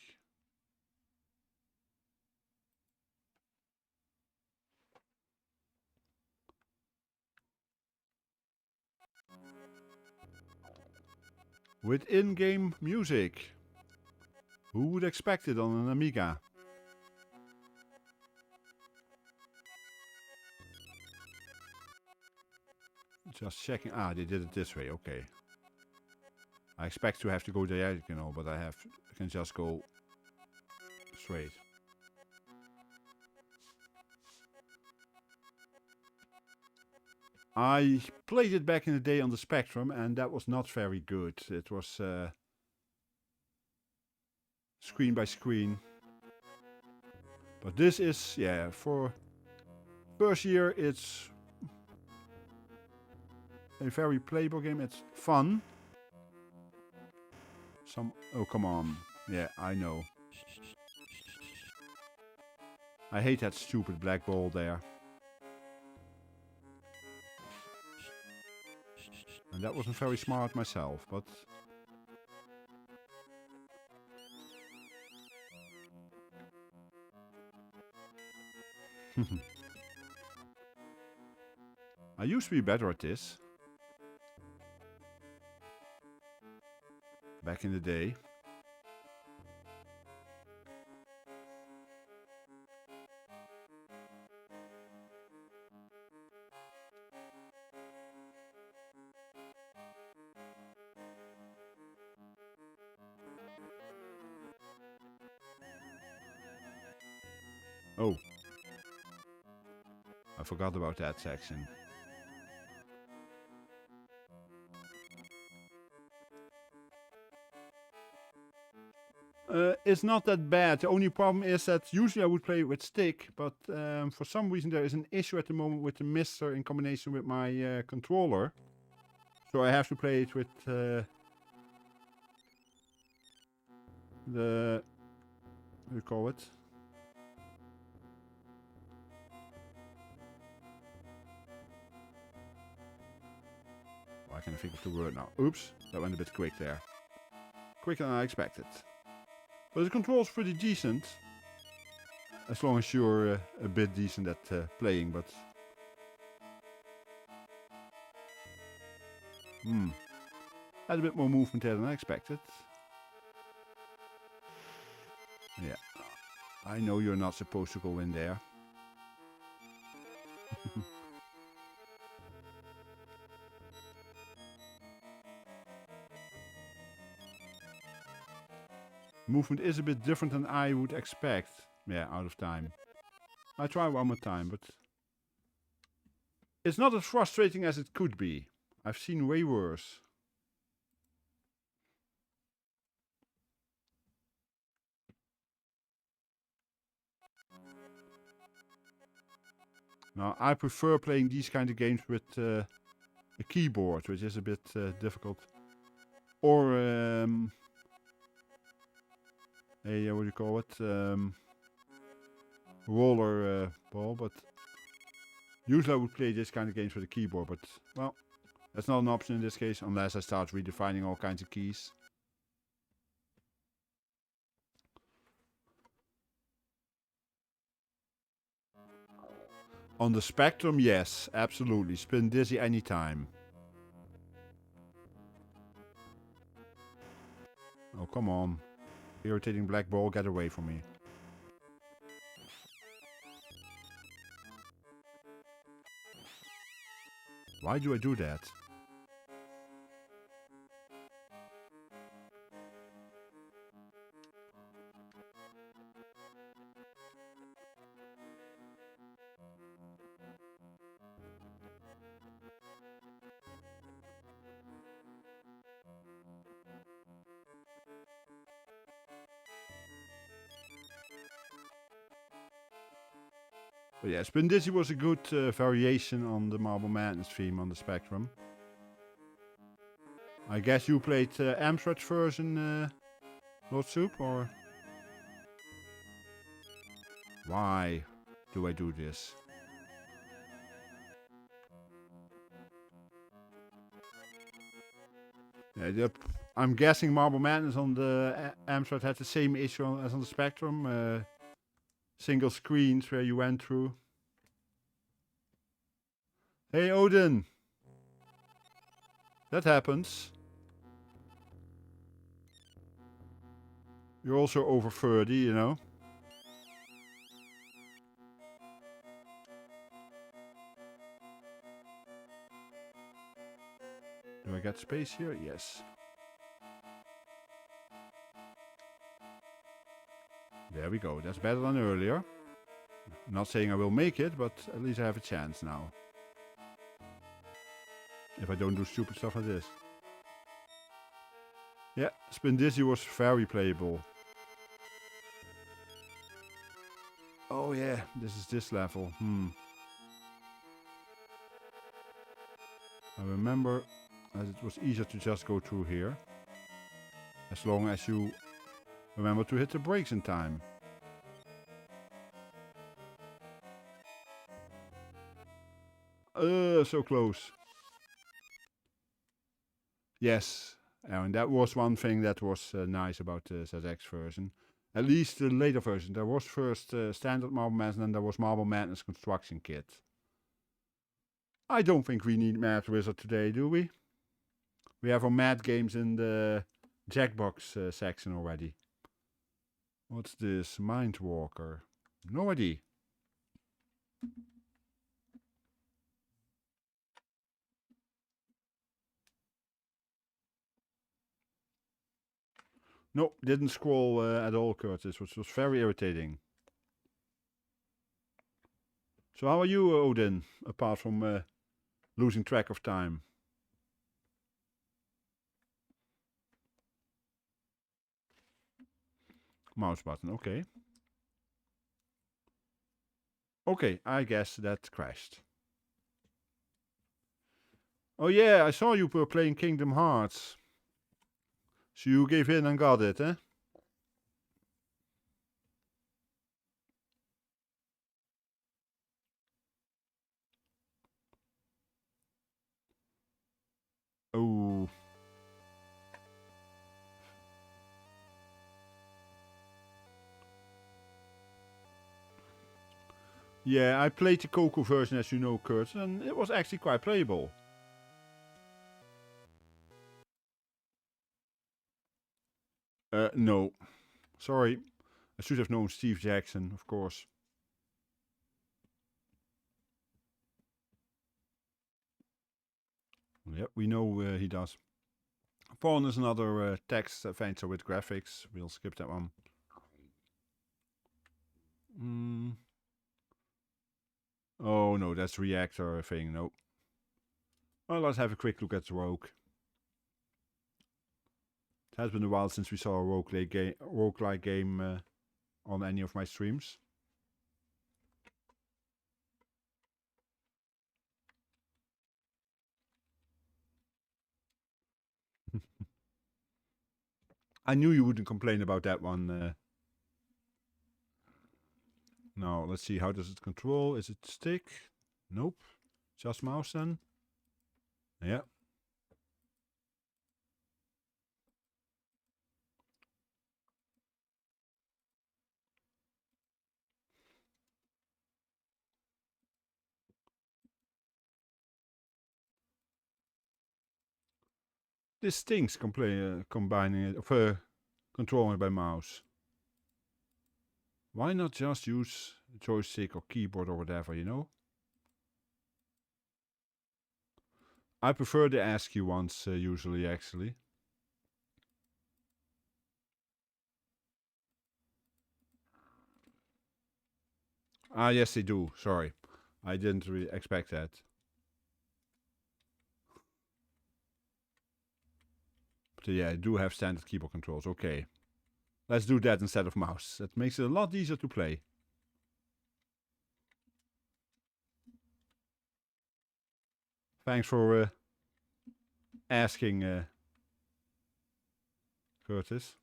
With in-game music. Who would expect it on an Amiga? Just checking. Ah, they did it this way. Okay. I expect to have to go diagonal, but I can just go straight. I played it back in the day on the Spectrum, and that was not very good. It was screen by screen. But this is, yeah, for first year, it's a very playable game. It's fun. Oh, come on. Yeah, I know. I hate that stupid black ball there. And that wasn't very smart myself, but... I used to be better at this. Back in the day. Oh. I forgot about that section. It's not that bad. The only problem is that usually I would play with stick, but for some reason there is an issue at the moment with the mister in combination with my controller. So I have to play it with the, what do you call it? Oh, I can't think of the word now. Oops, that went a bit quick there. Quicker than I expected. But the controls pretty decent. As long as you're a bit decent at playing, but... Had a bit more movement there than I expected. Yeah. I know you're not supposed to go in there. Movement is a bit different than I would expect. Yeah, out of time. I try one more time, but... It's not as frustrating as it could be. I've seen way worse. Now, I prefer playing these kind of games with a keyboard, which is a bit difficult. Or a, what do you call it? Roller ball, but usually I would play this kind of games with a keyboard, but, well, that's not an option in this case, unless I start redefining all kinds of keys. On the Spectrum, yes, absolutely. Spin dizzy anytime. Oh, come on. Irritating black ball, get away from me. Why do I do that? But yeah, Spin Dizzy was a good variation on the Marble Madness theme on the Spectrum. I guess you played Amsterd's version, Lord Soup, or? Why do I do this? Yeah, I'm guessing Marble Madness on the Amstrad had the same issue as on the Spectrum. Single screens where you went through. Hey Odin! That happens. You're also over 30, you know. Do I get space here? Yes. There we go. That's better than earlier. Not saying I will make it, but at least I have a chance now. If I don't do stupid stuff like this. Yeah, Spin Dizzy was very playable. Oh yeah, this is this level. I remember that it was easier to just go through here. As long as you remember to hit the brakes in time. So close. Yes, and that was one thing that was nice about the ZX version. At least the later version. There was first standard Marble Madness and then there was Marble Madness Construction Kit. I don't think we need Mad Wizard today, do we? We have our Mad games in the Jackbox section already. What's this? Mindwalker. No idea. No, didn't scroll at all, Curtis, which was very irritating. So how are you, Odin, apart from losing track of time? Mouse button, okay. Okay, I guess that crashed. Oh yeah, I saw you were playing Kingdom Hearts. So you gave in and got it, eh? Yeah, I played the Coco version, as you know, Kurt, and it was actually quite playable. No. Sorry. I should have known Steve Jackson, of course. Yep, we know he does. Pawn is another text adventure with graphics. We'll skip that one. Oh no, that's reactor thing. Nope. Well, let's have a quick look at Rogue. It has been a while since we saw a roguelike game on any of my streams. I knew you wouldn't complain about that one. Now, let's see, how does it control? Is it stick? Nope. Just mouse then? Yeah. This stinks combining it, controlling it by mouse. Why not just use joystick or keyboard or whatever, you know? I prefer the ASCII ones usually, actually. Ah, yes, they do. Sorry. I didn't really expect that. But yeah, I do have standard keyboard controls. Okay. Let's do that instead of mouse. That makes it a lot easier to play. Thanks for asking, Curtis.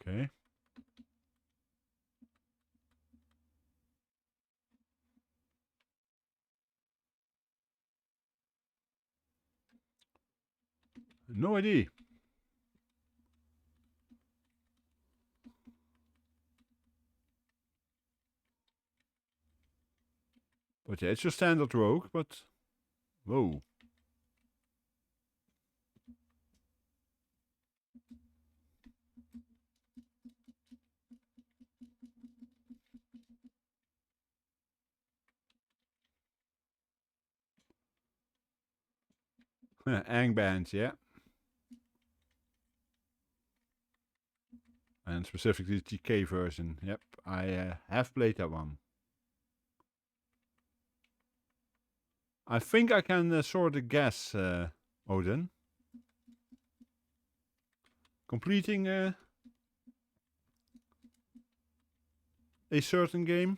Okay. No idea. But yeah, it's your standard rogue, but... Whoa. Angband, yeah. And specifically the TK version. Yep, I have played that one. I think I can sort of guess, Odin. Completing a certain game.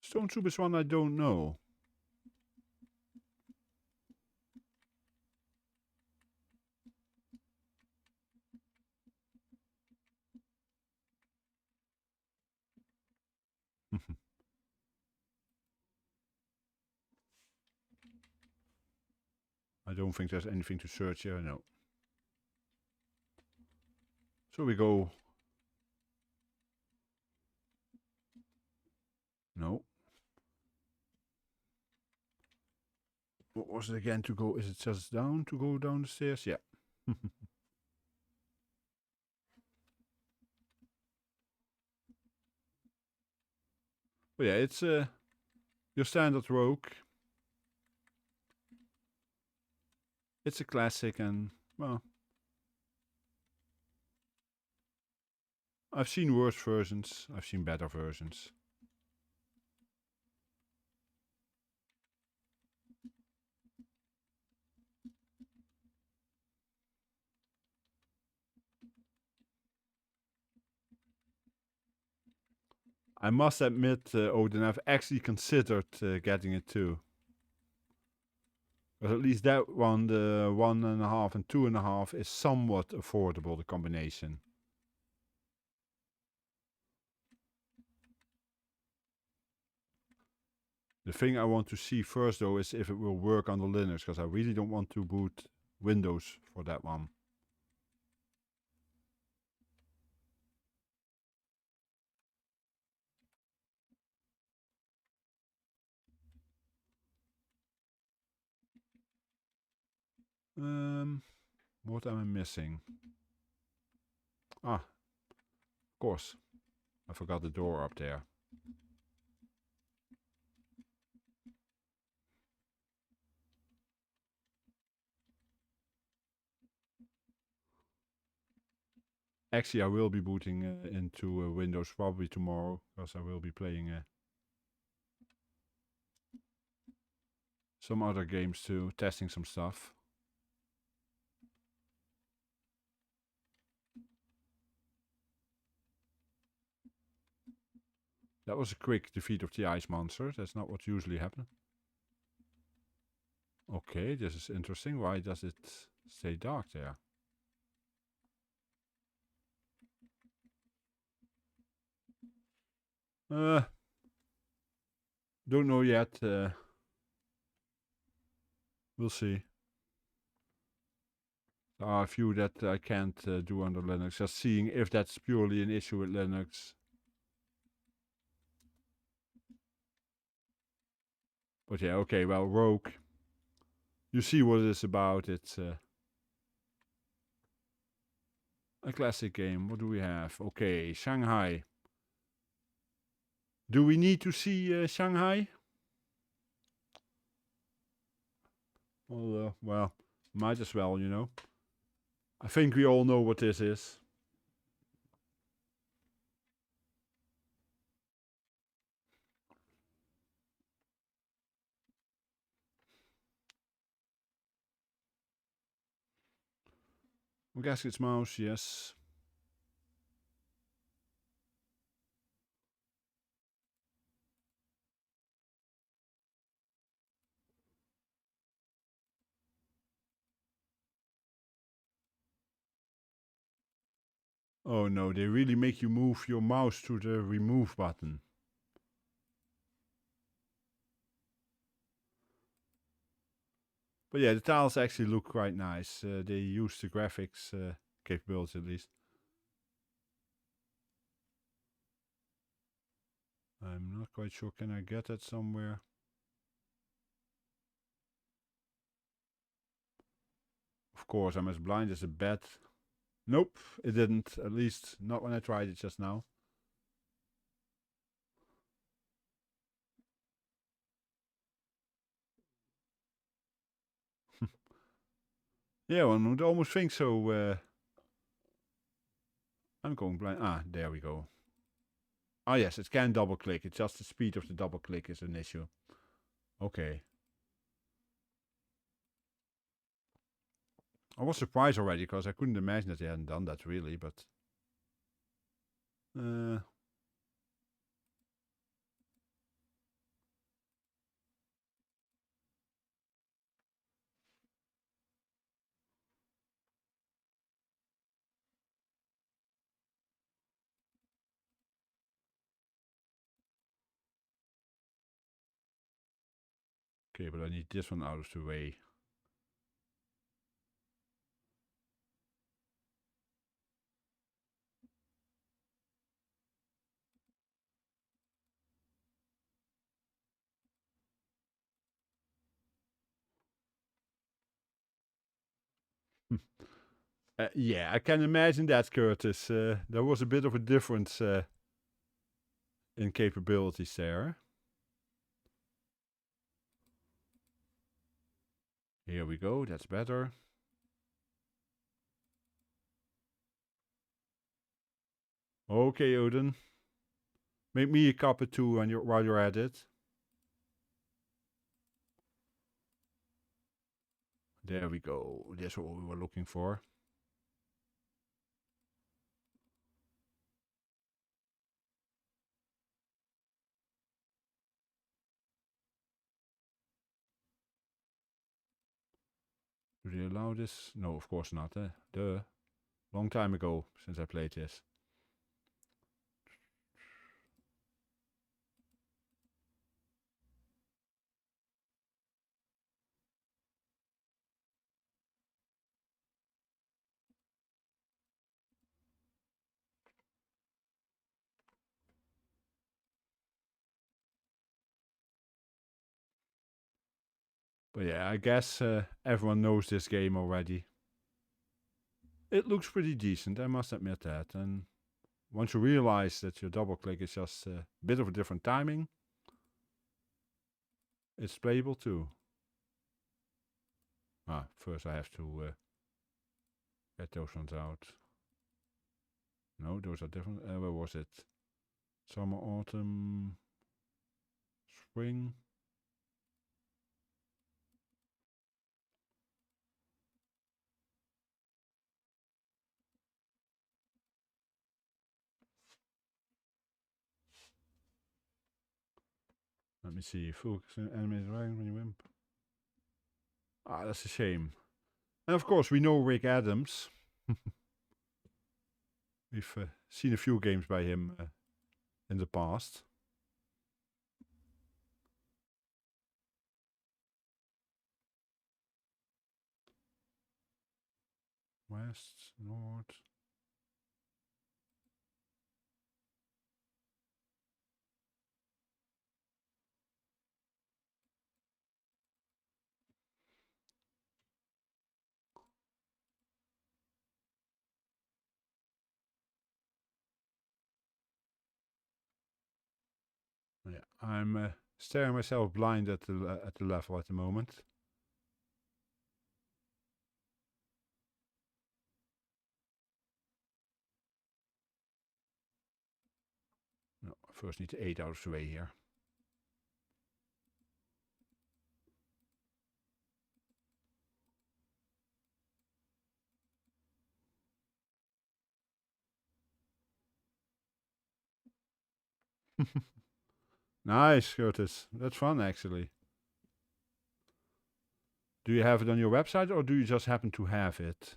Stone Soup is one I don't know. I don't think there's anything to search here, no. So we go... No. What was it again to go? Is it just down to go down the stairs? Yeah. But yeah, it's your standard rogue. It's a classic and, well... I've seen worse versions. I've seen better versions. I must admit, Odin, I've actually considered getting it too. But at least that one, the 1.5 and 2.5, is somewhat affordable, the combination. The thing I want to see first, though, is if it will work on the Linux, because I really don't want to boot Windows for that one. What am I missing? Ah, of course. I forgot the door up there. Actually, I will be booting into Windows probably tomorrow, because I will be playing some other games too, testing some stuff. That was a quick defeat of the ice monster. That's not what usually happens. Okay, this is interesting. Why does it stay dark there? Don't know yet. We'll see. There are a few that I can't do under Linux. Just seeing if that's purely an issue with Linux. But yeah, okay, well, Rogue. You see what it is about. It's a classic game. What do we have? Okay, Shanghai. Do we need to see Shanghai? Well, might as well, you know. I think we all know what this is. Gasket's mouse, yes. Oh no, they really make you move your mouse to the remove button. But yeah, the tiles actually look quite nice. They use the graphics capability at least. I'm not quite sure. Can I get that somewhere? Of course, I'm as blind as a bat. Nope, it didn't. At least not when I tried it just now. Yeah, one would almost think so. I'm going blind. Ah, there we go. Ah, yes, it can double click. It's just the speed of the double click is an issue. Okay. I was surprised already because I couldn't imagine that they hadn't done that really, but okay, but I need this one out of the way. Yeah, I can imagine that, Curtis. There was a bit of a difference in capabilities there. Here we go, that's better. Okay, Odin. Make me a cup of tea while you're at it. There we go. That's what we were looking for. they allow this? No, of course not. Duh. Long time ago since I played this. But yeah, I guess everyone knows this game already. It looks pretty decent, I must admit that. And once you realize that your double click is just a bit of a different timing, it's playable too. First I have to get those ones out. No, those are different. Where was it? Summer, autumn, spring. Let me see. Focus on animated dragon when you wimp. That's a shame. And of course, we know Rick Adams. We've seen a few games by him in the past. West, north. Yeah, I'm staring myself blind at the level at the moment. No, first need to 8 out of the way here. Nice, Curtis. That's fun, actually. Do you have it on your website, or do you just happen to have it?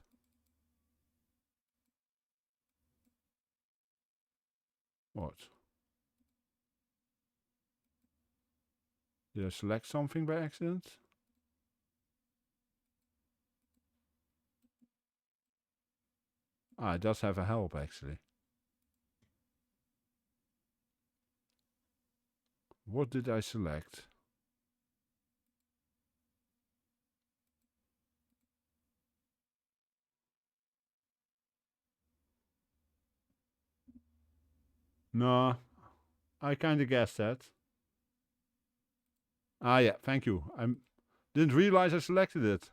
What? Did I select something by accident? It does have a help, actually. What did I select? No, I kind of guessed that. Yeah, thank you. I didn't realize I selected it.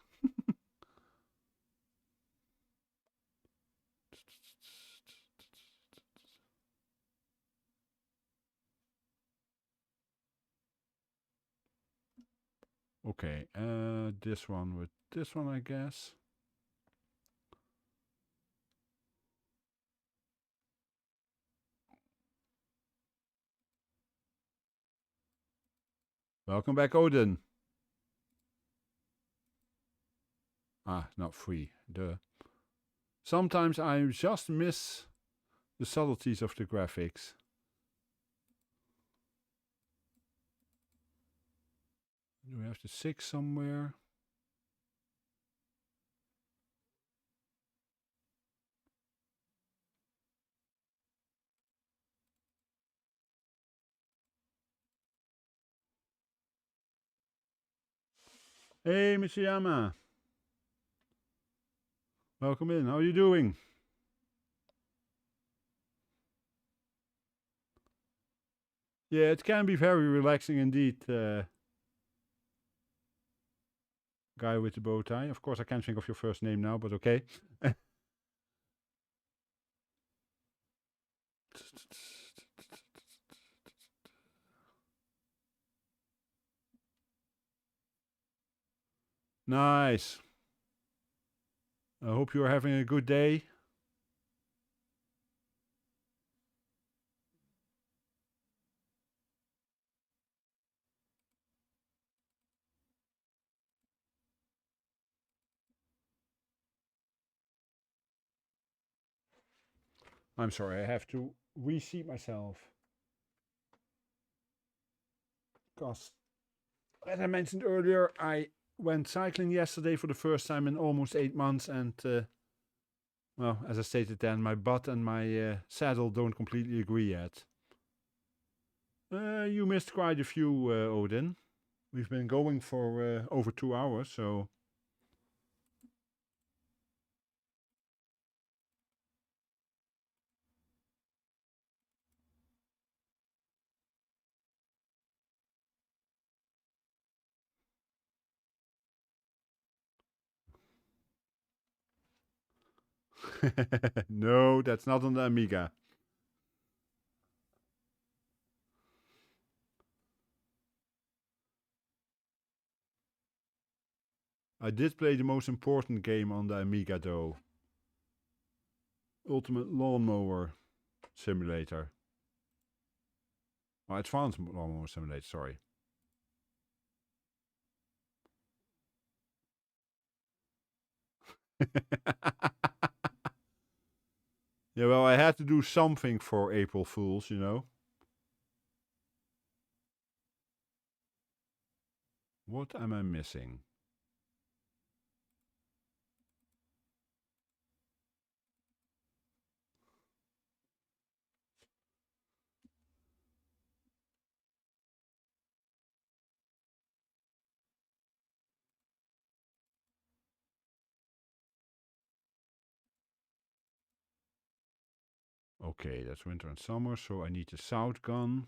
Okay, this one with this one, I guess. Welcome back, Odin. Not free. Duh. Sometimes I just miss the subtleties of the graphics. Do we have the 6 somewhere? Hey, Mishiyama. Welcome in. How are you doing? Yeah, it can be very relaxing indeed. Guy with the bow tie. Of course, I can't think of your first name now, but okay. Nice. I hope you are having a good day. I'm sorry, I have to reseat myself. Because, as I mentioned earlier, I went cycling yesterday for the first time in almost 8 months, and well, as I stated then, my butt and my saddle don't completely agree yet. You missed quite a few, Odin. We've been going for over 2 hours, so... No, that's not on the Amiga. I did play the most important game on the Amiga though. Ultimate Lawnmower Simulator. Oh, Advanced Lawnmower Simulator, sorry. Yeah, well, I had to do something for April Fools, you know. What am I missing? Okay, that's winter and summer, so I need the south gun.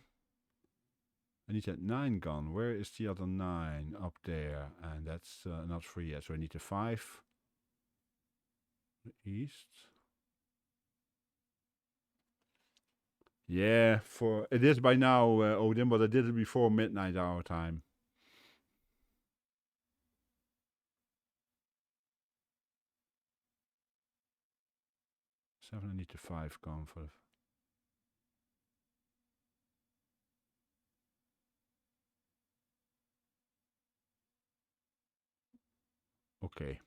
I need that 9 gun. Where is the other 9? Up there. And that's not 3 yet, so I need the 5. The east. Yeah, for it is by now, Odin, but I did it before midnight our time. 7, I need the 5 gun for... Okay.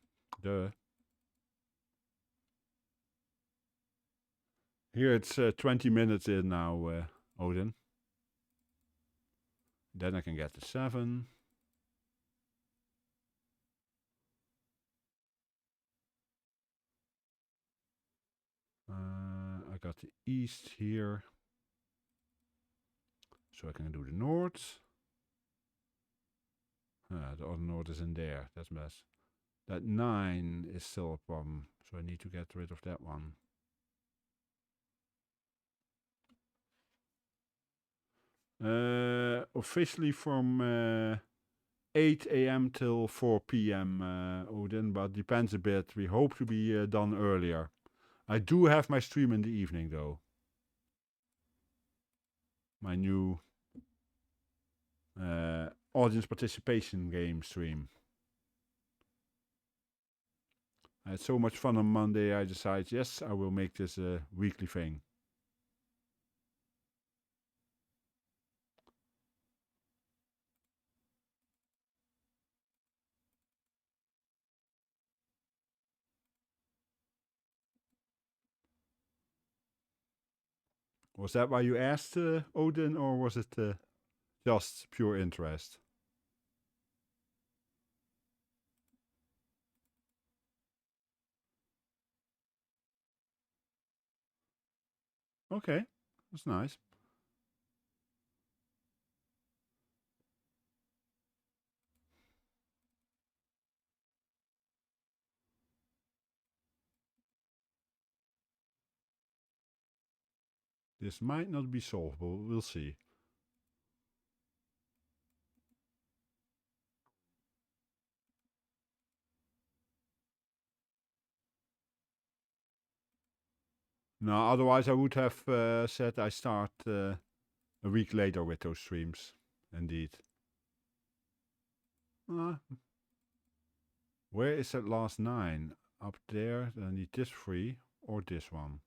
Here it's 20 minutes in now, Odin. Then I can get the 7. I got the east here. So I can do the north. The other north is in there. That's mess. That 9 is still a problem. So I need to get rid of that one. Officially from 8 a.m. till 4 p.m. Odin, but depends a bit. We hope to be done earlier. I do have my stream in the evening though. My new audience participation game stream. I had so much fun on Monday, I decided, yes, I will make this a weekly thing. Was that why you asked, Odin, or was it just pure interest? Okay, that's nice. This might not be solvable, we'll see. No, otherwise I would have said I start a week later with those streams. Indeed. Where is that last 9? Up there, then I need this 3 or this one.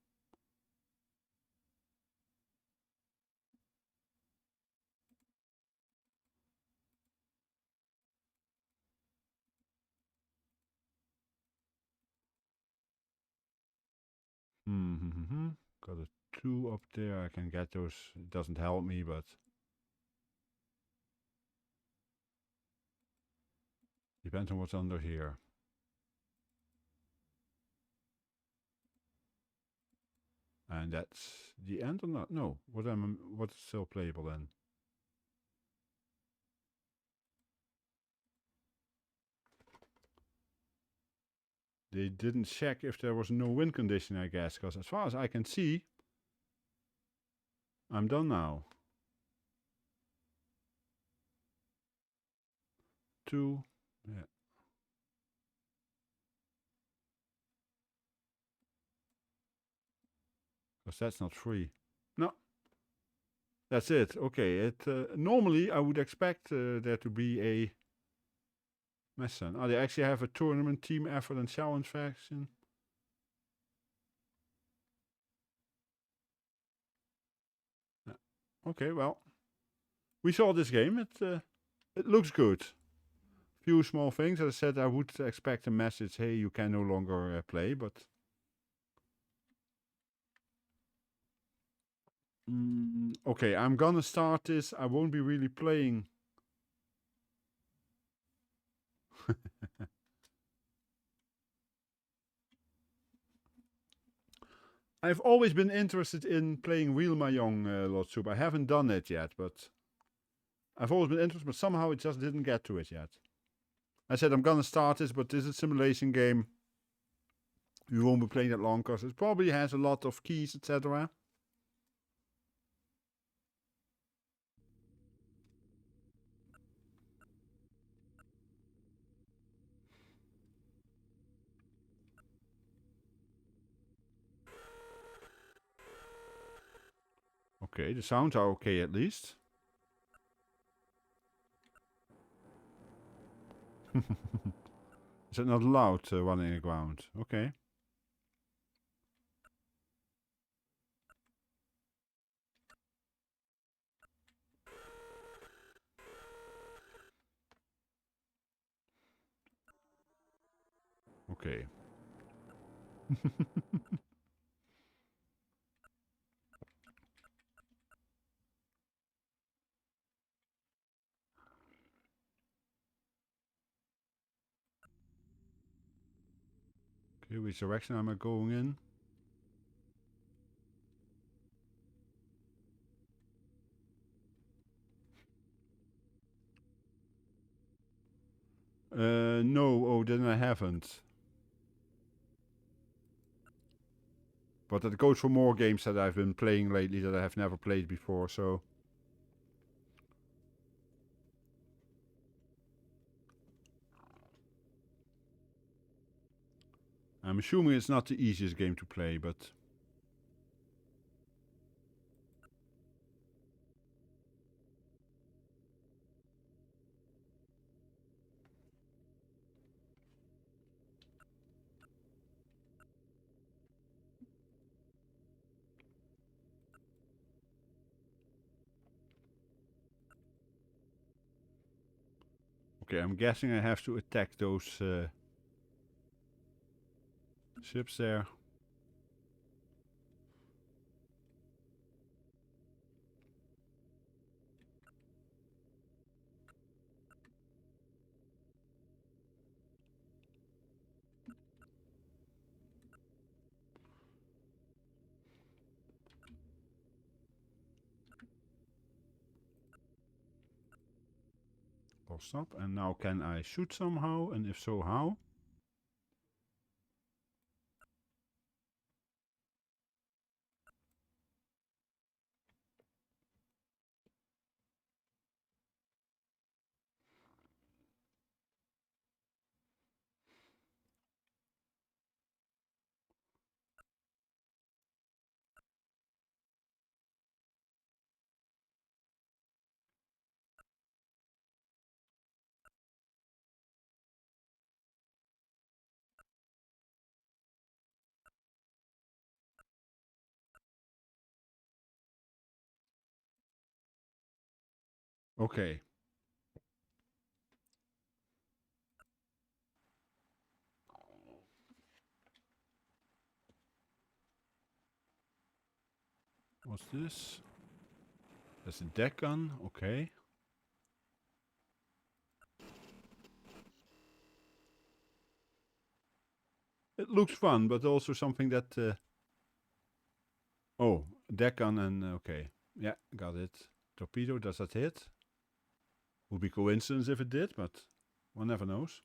Hmm. Got a 2 up there. I can get those. It doesn't help me, but depends on what's under here. And that's the end or not? No. What's still playable then? They didn't check if there was no win condition, I guess, because as far as I can see, I'm done now. 2. Yeah. Because that's not free. No. That's it. Okay. Normally I would expect there to be a Messon. Oh, they actually have a tournament, team effort, and challenge faction. Okay, well, we saw this game. It looks good. Few small things. As I said, I would expect a message, hey, you can no longer play, but okay, I'm gonna start this. I won't be really playing. I've always been interested in playing Real Mahjong, Lord Soup. I haven't done it yet, but I've always been interested, but somehow it just didn't get to it yet. I said I'm gonna start this, but this is a simulation game. We won't be playing that long because it probably has a lot of keys, etc. Okay, the sounds are okay at least. Is it not loud running around? Okay. Okay. Okay, which direction am I going in? No, oh, then I haven't. But that goes for more games that I've been playing lately that I have never played before, so... I'm assuming it's not the easiest game to play, but... Okay, I'm guessing I have to attack those ships there. I'll stop. And now can I shoot somehow? And if so, how? Okay. What's this? That's a deck gun, okay. It looks fun, but also something that... oh, deck gun and... okay. Yeah, got it. Torpedo, does that hit? Would be coincidence if it did, but one never knows.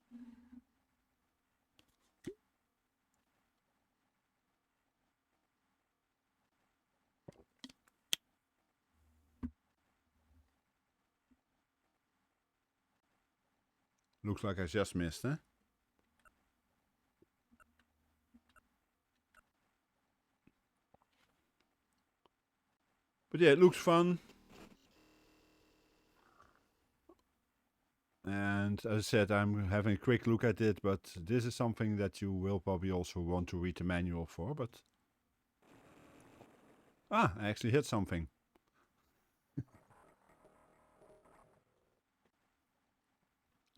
Looks like I just missed, eh? But yeah, it looks fun. And as I said, I'm having a quick look at it, but this is something that you will probably also want to read the manual for, but... ah, I actually hit something.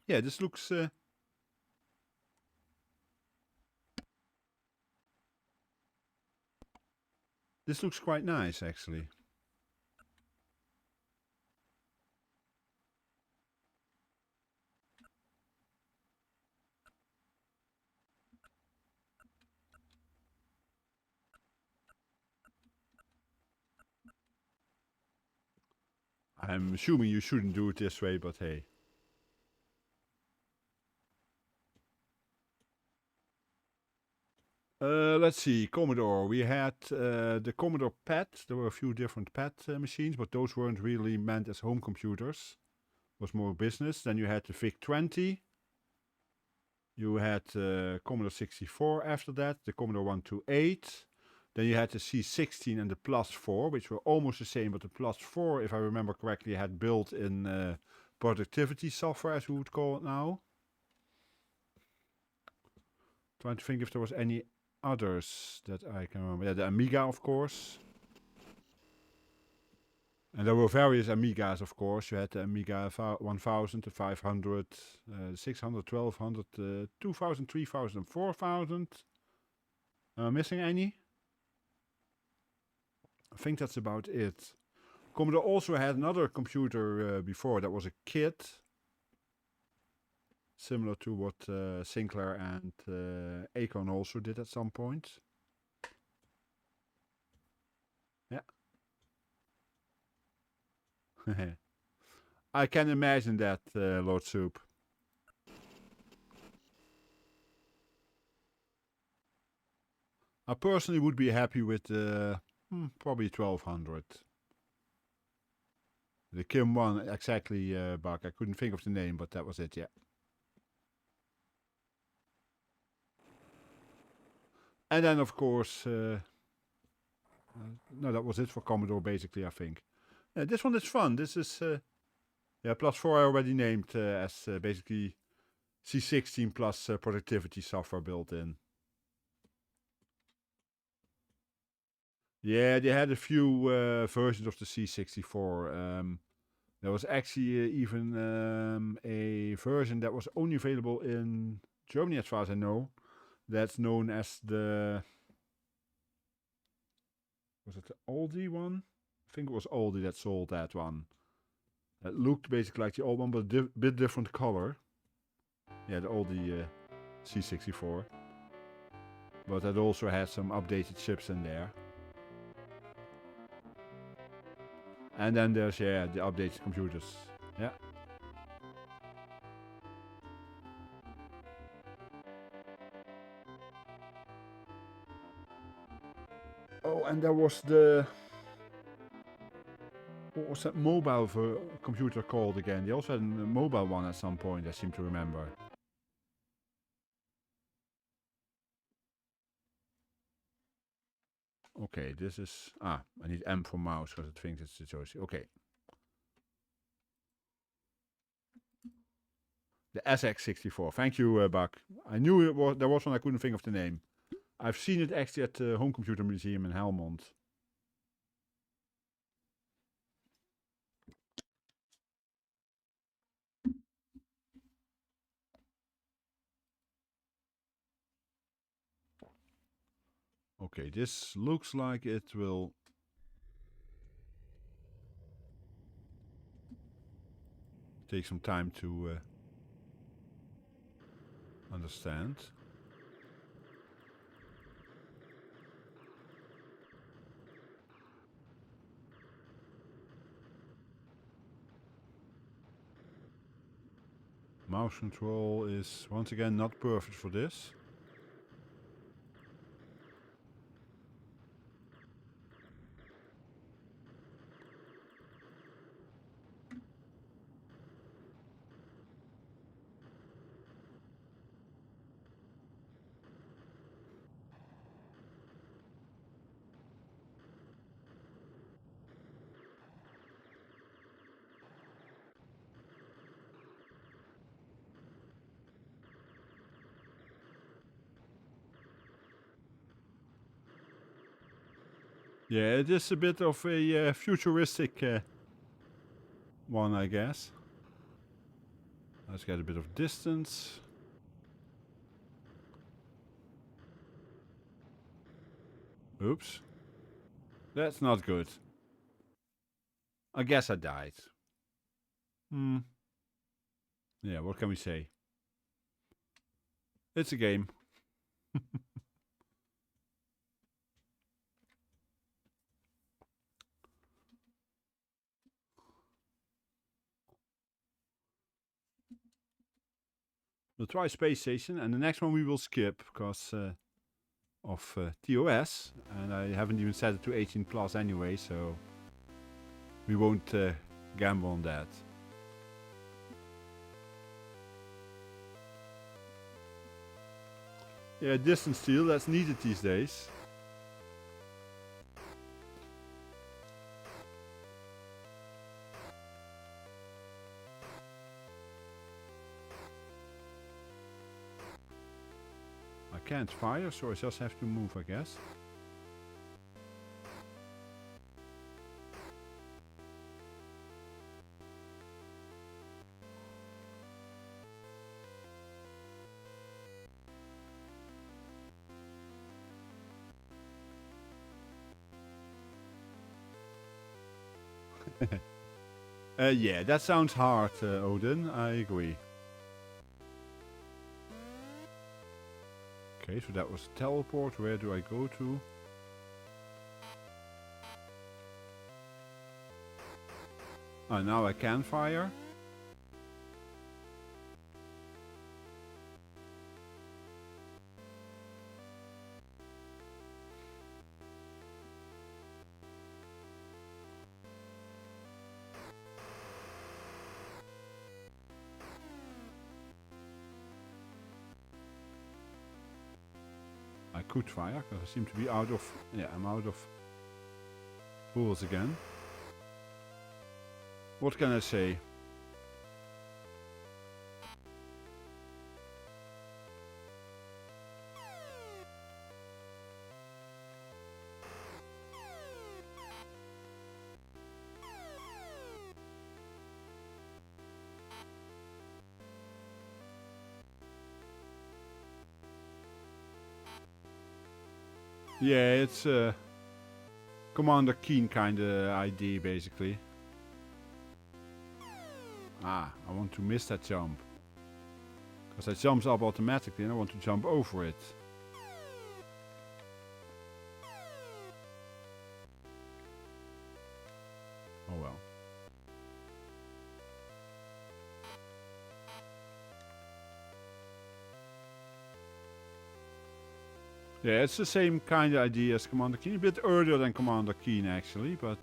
Yeah, this looks... this looks quite nice, actually. I'm assuming you shouldn't do it this way, but hey. Let's see, Commodore. We had the Commodore PAT. There were a few different PAT machines, but those weren't really meant as home computers. It was more business. Then you had the VIC-20. You had Commodore 64 after that, the Commodore 128. Then you had the C16 and the Plus 4, which were almost the same, but the Plus 4, if I remember correctly, had built-in productivity software, as we would call it now. Trying to think if there was any others that I can remember. Yeah, the Amiga, of course. And there were various Amigas, of course. You had the Amiga 1000, the 500, 600, 1200, 2000, 3000, 4000. Am I missing any? I think that's about it. Commodore also had another computer before that was a kit. Similar to what Sinclair and Acre also did at some point. Yeah. I can imagine that, Lord Soup. I personally would be happy with probably 1200. The Kim one, exactly, Buck. I couldn't think of the name, but that was it, yeah. And then, of course, no, that was it for Commodore, basically, I think. This one is fun. This is, yeah, Plus 4 I already named as basically C16 plus productivity software built in. Yeah, they had a few versions of the C64. There was actually even a version that was only available in Germany, as far as I know. That's known as the... was it the Aldi one? I think it was Aldi that sold that one. It looked basically like the old one, but a bit different color. Yeah, the Aldi C64. But it also had some updated chips in there. And then there's, yeah, the updated computers. Yeah. Oh, and there was the... what was that mobile computer called again? They also had a mobile one at some point, I seem to remember. Okay, this is... ah, I need M for mouse because it thinks it's the choice. Okay. The SX64. Thank you, Buck. I knew there was one, I couldn't think of the name. I've seen it actually at the Home Computer Museum in Helmond. Okay, this looks like it will take some time to understand. Mouse control is once again not perfect for this. Yeah, it is a bit of a futuristic one, I guess. Let's get a bit of distance. Oops. That's not good. I guess I died. Yeah, what can we say? It's a game. We'll try Space Station, and the next one we will skip because of TOS, and I haven't even set it to 18 plus anyway, so we won't gamble on that. Yeah, distance steal, that's needed these days. I can't fire, so I just have to move, I guess. Yeah, that sounds hard, Odin. I agree. Okay, so that was teleport. Where do I go to? Ah, now I can fire. I could fire, because I seem to be out of... Yeah, I'm out of bullets again. What can I say? Yeah, it's a Commander Keen kind of idea, basically. Ah, I want to miss that jump. Because that jumps up automatically and I want to jump over it. Oh well. Yeah, it's the same kind of idea as Commander Keen. A bit earlier than Commander Keen actually, but...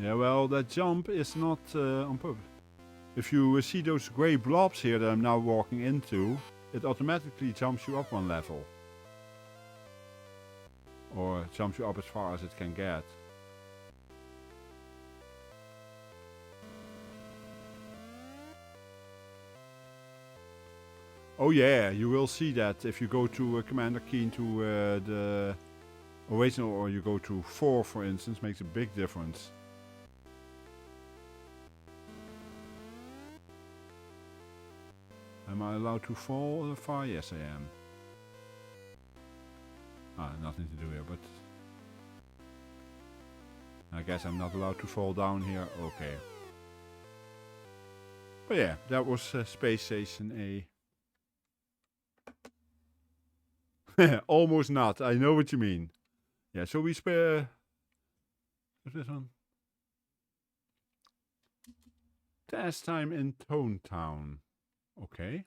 Yeah, well, that jump is not on purpose. If you see those grey blobs here that I'm now walking into, it automatically jumps you up one level. Or jumps you up as far as it can get. Oh yeah, you will see that if you go to Commander Keen to the original, or you go to 4 for instance, makes a big difference. Am I allowed to fall far? Yes, I am. Ah, nothing to do here, but I guess I'm not allowed to fall down here. Okay. But yeah, that was Space Station A. Almost not. I know what you mean. Yeah, so we spare. What's this one? Tass time in Tonetown. Okay.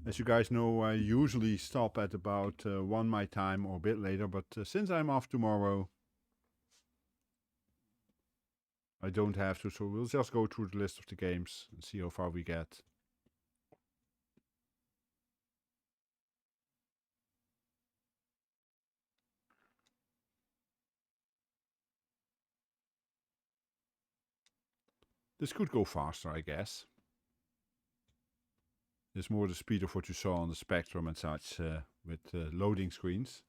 As you guys know, I usually stop at about 1 my time or a bit later, but since I'm off tomorrow, I don't have to, so we'll just go through the list of the games and see how far we get. This could go faster, I guess. It's more the speed of what you saw on the Spectrum and such with loading screens.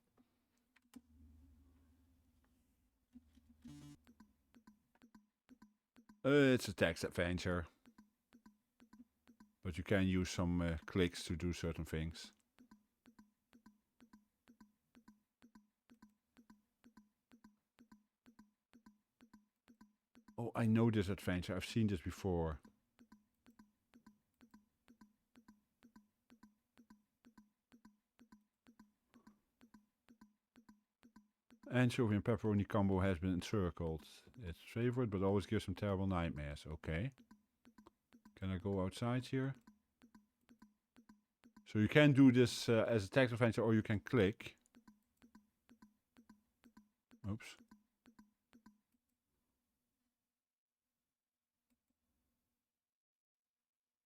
It's a text adventure, but you can use some clicks to do certain things. Oh, I know this adventure. I've seen this before. Anchovy and pepperoni combo has been encircled. It's favorite, but always gives some terrible nightmares. Okay. Can I go outside here? So you can do this as a text adventure, or you can click. Oops.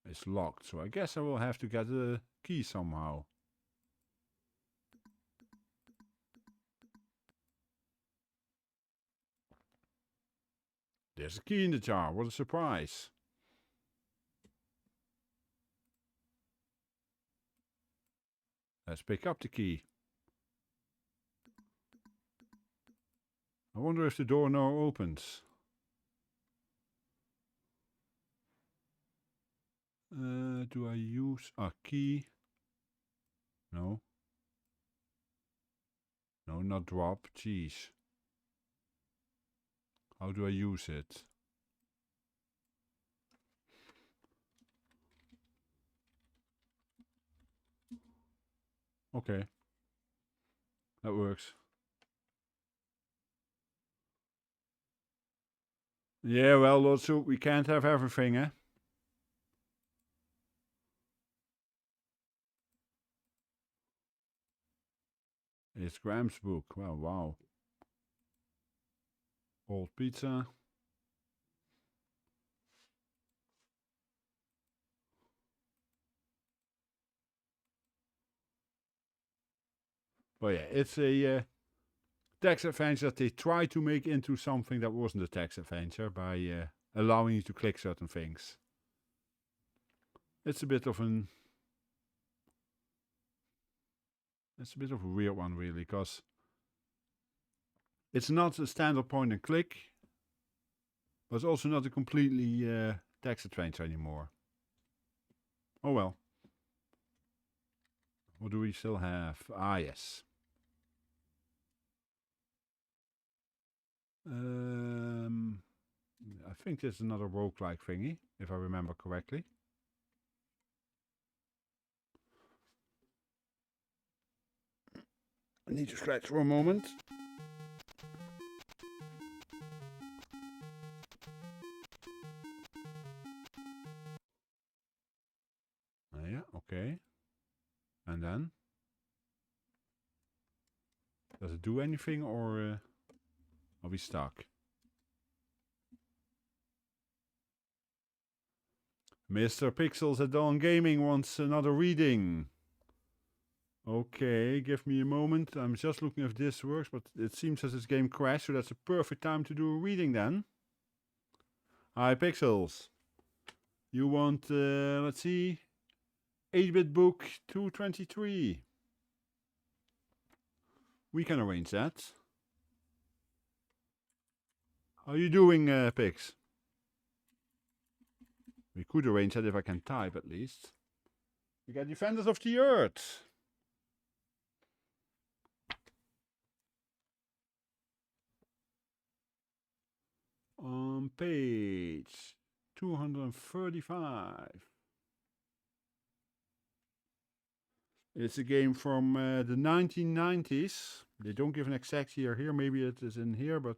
It's locked, so I guess I will have to get a key somehow. There's a key in the jar. What a surprise. Let's pick up the key. I wonder if the door now opens. Do I use a key? No. No, not drop. Jeez. How do I use it? Okay. That works. Yeah, well, Lord Soup, we can't have everything, eh? It's Graham's book. Well, wow. Old pizza. But yeah, it's a text adventure that they try to make into something that wasn't a text adventure by allowing you to click certain things. It's a bit of a weird one, really, because it's not a standard point and click, but it's also not a completely text adventure anymore. Oh well. What do we still have? Ah, yes. I think there's another roguelike thingy, if I remember correctly. I need to scratch for a moment. Yeah, okay. And then? Does it do anything, or are we stuck? Mr. Pixels at Dawn Gaming wants another reading. Okay, give me a moment. I'm just looking if this works, but it seems as this game crashed, so that's a perfect time to do a reading then. Hi, Pixels. You want, let's see, 8-bit book 223. We can arrange that. How are you doing, Pix? We could arrange that if I can type at least. We got Defenders of the Earth. On page 235. It's a game from the 1990s. They don't give an exact year here. Maybe it is in here, but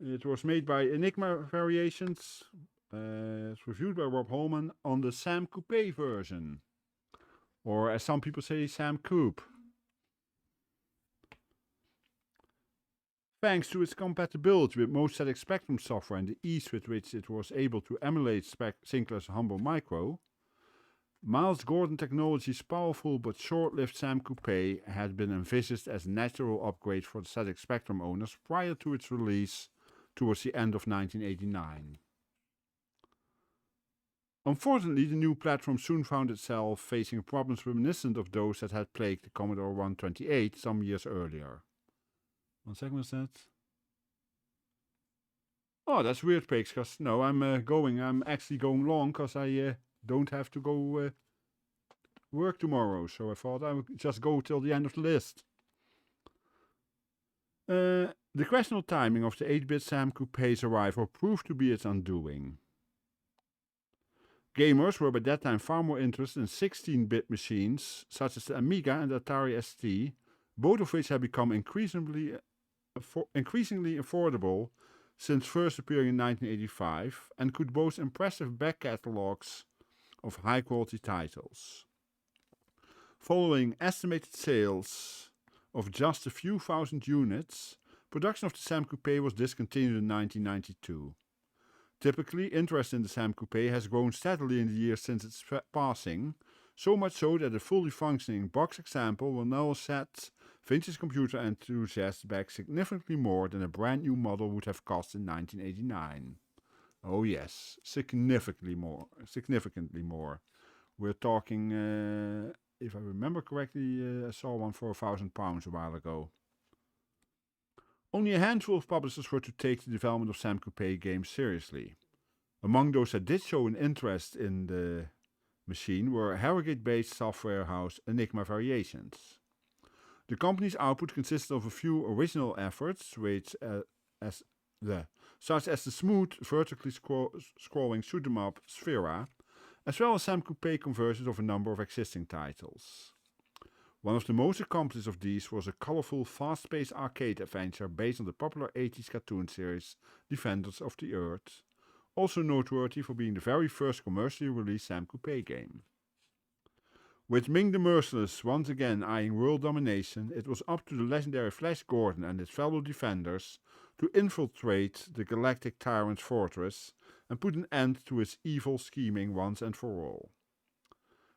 it was made by Enigma Variations. It's reviewed by Rob Holman on the Sam Coupe version. Or as some people say, Sam Coupe. Thanks to its compatibility with most ZX Spectrum software and the ease with which it was able to emulate Sinclair's Humble Micro, Miles Gordon Technology's powerful but short-lived Sam Coupe had been envisaged as a natural upgrade for the ZX Spectrum owners prior to its release towards the end of 1989. Unfortunately, the new platform soon found itself facing problems reminiscent of those that had plagued the Commodore 128 some years earlier. 1 second, was that? Oh, that's weird, Pix, because no, I'm actually going long because I don't have to go work tomorrow, so I thought I would just go till the end of the list. The questionable timing of the 8-bit Sam Coupe's arrival proved to be its undoing. Gamers were by that time far more interested in 16-bit machines, such as the Amiga and the Atari ST, both of which had become increasingly affordable since first appearing in 1985, and could boast impressive back catalogs of high-quality titles. Following estimated sales of just a few thousand units, production of the Sam Coupe was discontinued in 1992. Typically, interest in the Sam Coupe has grown steadily in the years since its passing, so much so that a fully functioning box example will now set vintage computer enthusiasts back significantly more than a brand new model would have cost in 1989. Oh yes, significantly more. We're talking, if I remember correctly, I saw one for £1,000 a while ago. Only a handful of publishers were to take the development of Sam Coupe games seriously. Among those that did show an interest in the machine were Harrogate-based software house Enigma Variations. The company's output consisted of a few original efforts, such as the smooth, vertically scrolling shoot-'em-up Sphera, as well as Sam Coupe conversions of a number of existing titles. One of the most accomplished of these was a colorful, fast-paced arcade adventure based on the popular 80s cartoon series Defenders of the Earth, also noteworthy for being the very first commercially released Sam Coupe game. With Ming the Merciless once again eyeing world domination, it was up to the legendary Flash Gordon and his fellow defenders to infiltrate the galactic tyrant's fortress and put an end to his evil scheming once and for all.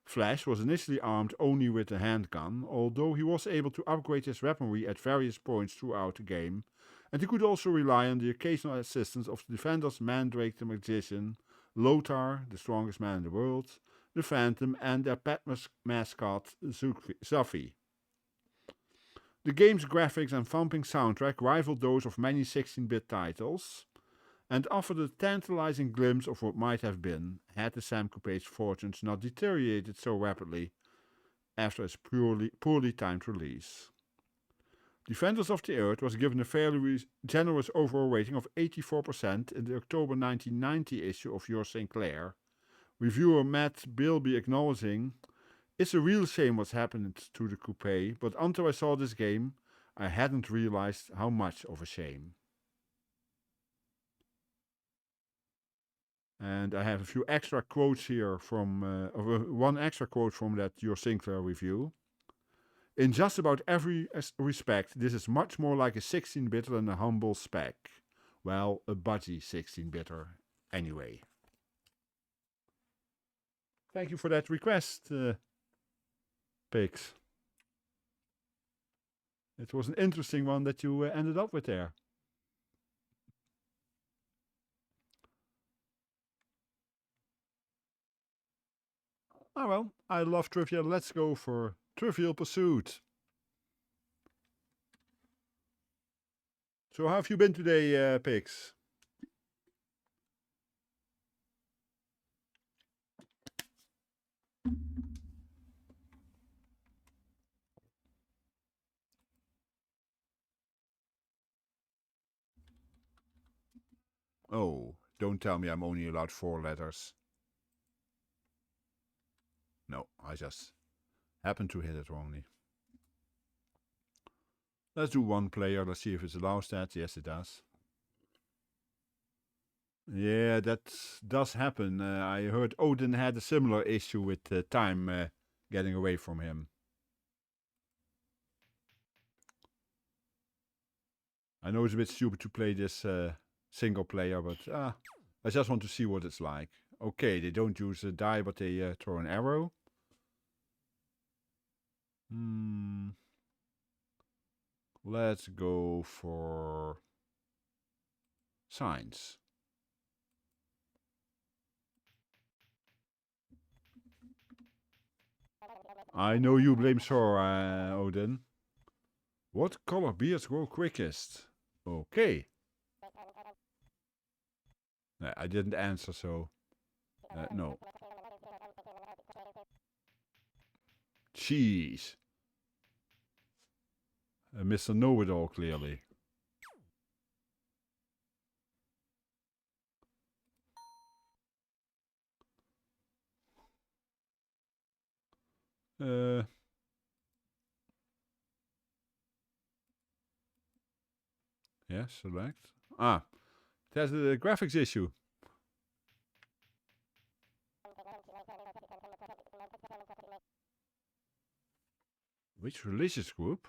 Flash was initially armed only with a handgun, although he was able to upgrade his weaponry at various points throughout the game, and he could also rely on the occasional assistance of the Defenders Mandrake the Magician, Lothar, the strongest man in the world, the Phantom, and their pet mascot, Zuffy. The game's graphics and thumping soundtrack rivaled those of many 16-bit titles, and offered a tantalizing glimpse of what might have been, had the Sam Coupe's fortunes not deteriorated so rapidly after its poorly timed release. Defenders of the Earth was given a fairly generous overall rating of 84% in the October 1990 issue of Your Sinclair, reviewer Matt Bilby acknowledging, "It's a real shame what's happened to the Coupe, but until I saw this game, I hadn't realized how much of a shame." And I have a few extra quotes here from, one extra quote from that Your Sinclair review. "In just about every respect, this is much more like a 16-bitter than a humble spec. Well, a budgie 16-bitter, anyway." Thank you for that request, Pix. It was an interesting one that you ended up with there. Ah well, I love trivia. Let's go for Trivial Pursuit. So how have you been today, Pix? Oh, don't tell me I'm only allowed 4 letters. No, I just happened to hit it wrongly. Let's do 1 player. Let's see if it allows that. Yes, it does. Yeah, that does happen. I heard Odin had a similar issue with time getting away from him. I know it's a bit stupid to play this single player, but I just want to see what it's like. Okay, they don't use a die, but they throw an arrow. Let's go for signs. I know you blame Sora, Odin. What color beards grow quickest? Okay. I didn't answer, so no. Jeez. Mr. Know-It-All, clearly. Yeah, select. Ah, there's a graphics issue. Which religious group?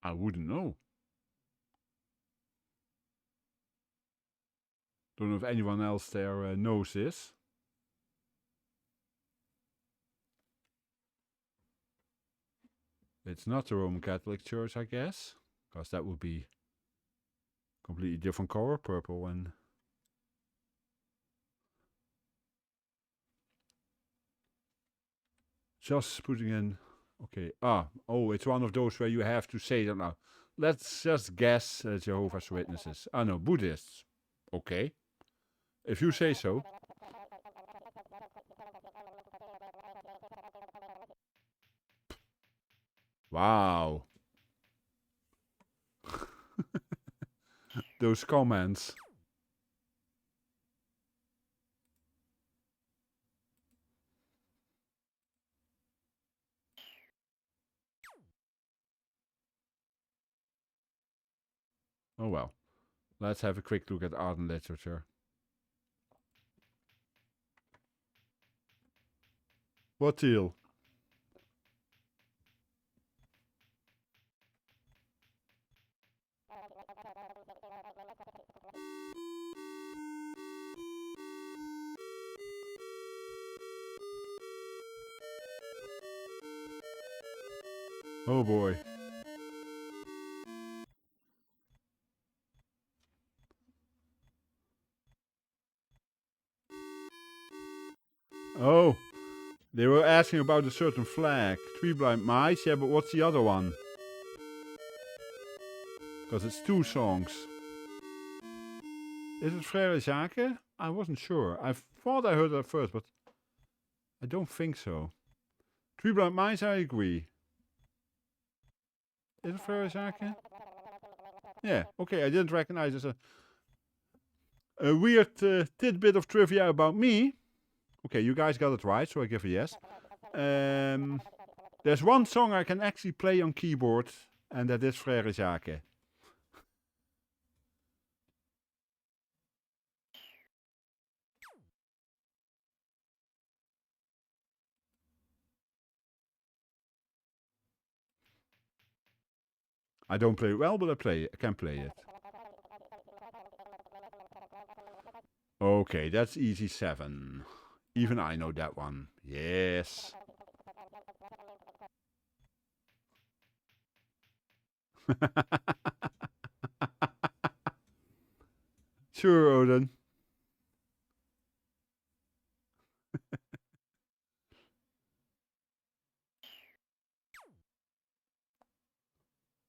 I wouldn't know. Don't know if anyone else there knows this. It's not the Roman Catholic Church, I guess, because that would be completely different color, purple and... Just putting in... Okay, oh, it's one of those where you have to say that now. Let's just guess Jehovah's Witnesses. Ah, no, Buddhists. Okay. If you say so. Wow. Those comments. Oh well. Let's have a quick look at art and literature. What deal? Oh boy. Oh, they were asking about a certain flag. Three Blind Mice, yeah, but what's the other one? Because it's 2 songs. Is it Frère I wasn't sure. I thought I heard that first, but I don't think so. Three Blind Mice, I agree. Is it Frère Yeah, okay, I didn't recognize it as a weird tidbit of trivia about me. Okay, you guys got it right, so I give a yes. There's one song I can actually play on keyboard, and that is Frère Jacques. I don't play it well, but I can play it. Okay, that's easy 7. Even I know that one. Yes. Sure, Odin.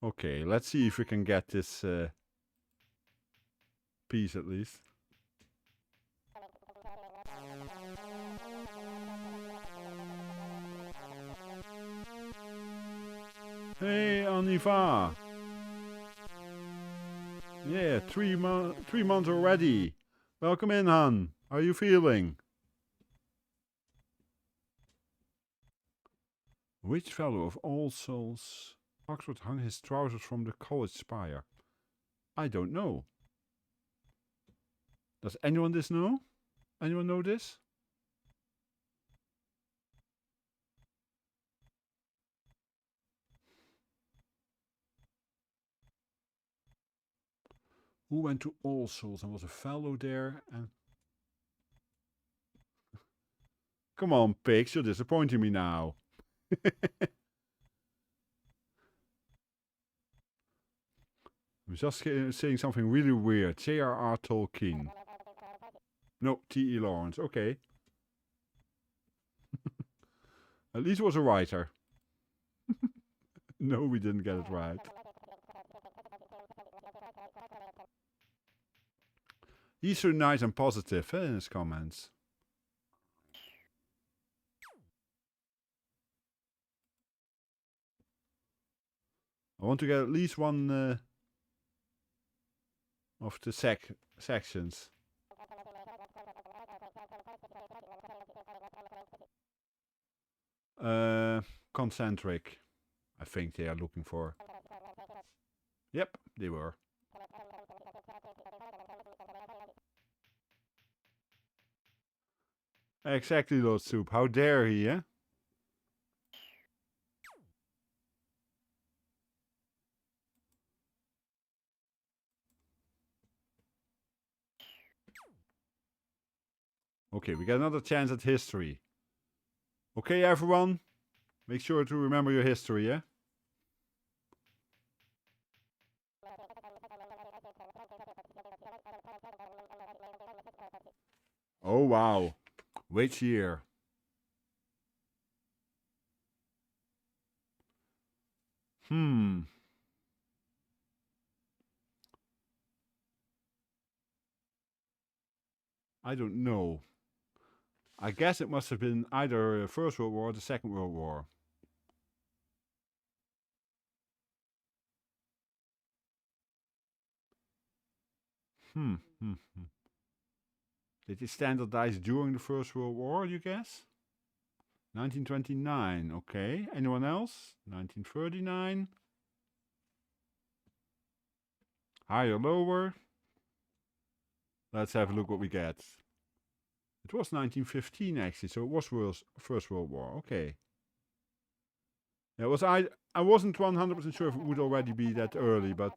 Okay, let's see if we can get this piece at least. Hey, Aniva. Yeah, 3 months already. Welcome in, Han. How are you feeling? Which fellow of All Souls Oxford hung his trousers from the college spire? I don't know. Does anyone this know? Anyone know this? Who went to All Souls and was a fellow there and... Come on, pigs, you're disappointing me now. I'm just saying something really weird. J.R.R. Tolkien. No, T.E. Lawrence. Okay. At least it was a writer. No, we didn't get it right. He's so nice and positive in his comments. I want to get at least one of the sections. Concentric, I think they are looking for. Yep, they were. Exactly, Lord Soup. How dare he, eh? Okay, we get another chance at history. Okay, everyone? Make sure to remember your history, yeah? Oh, wow. Which year? I don't know. I guess it must have been either the First World War or the Second World War. Did it standardize during the First World War, you guess? 1929, okay. Anyone else? 1939. Higher, lower? Let's have a look what we get. It was 1915 actually, so it was First World War, okay. Yeah, I wasn't 100% sure if it would already be that early, but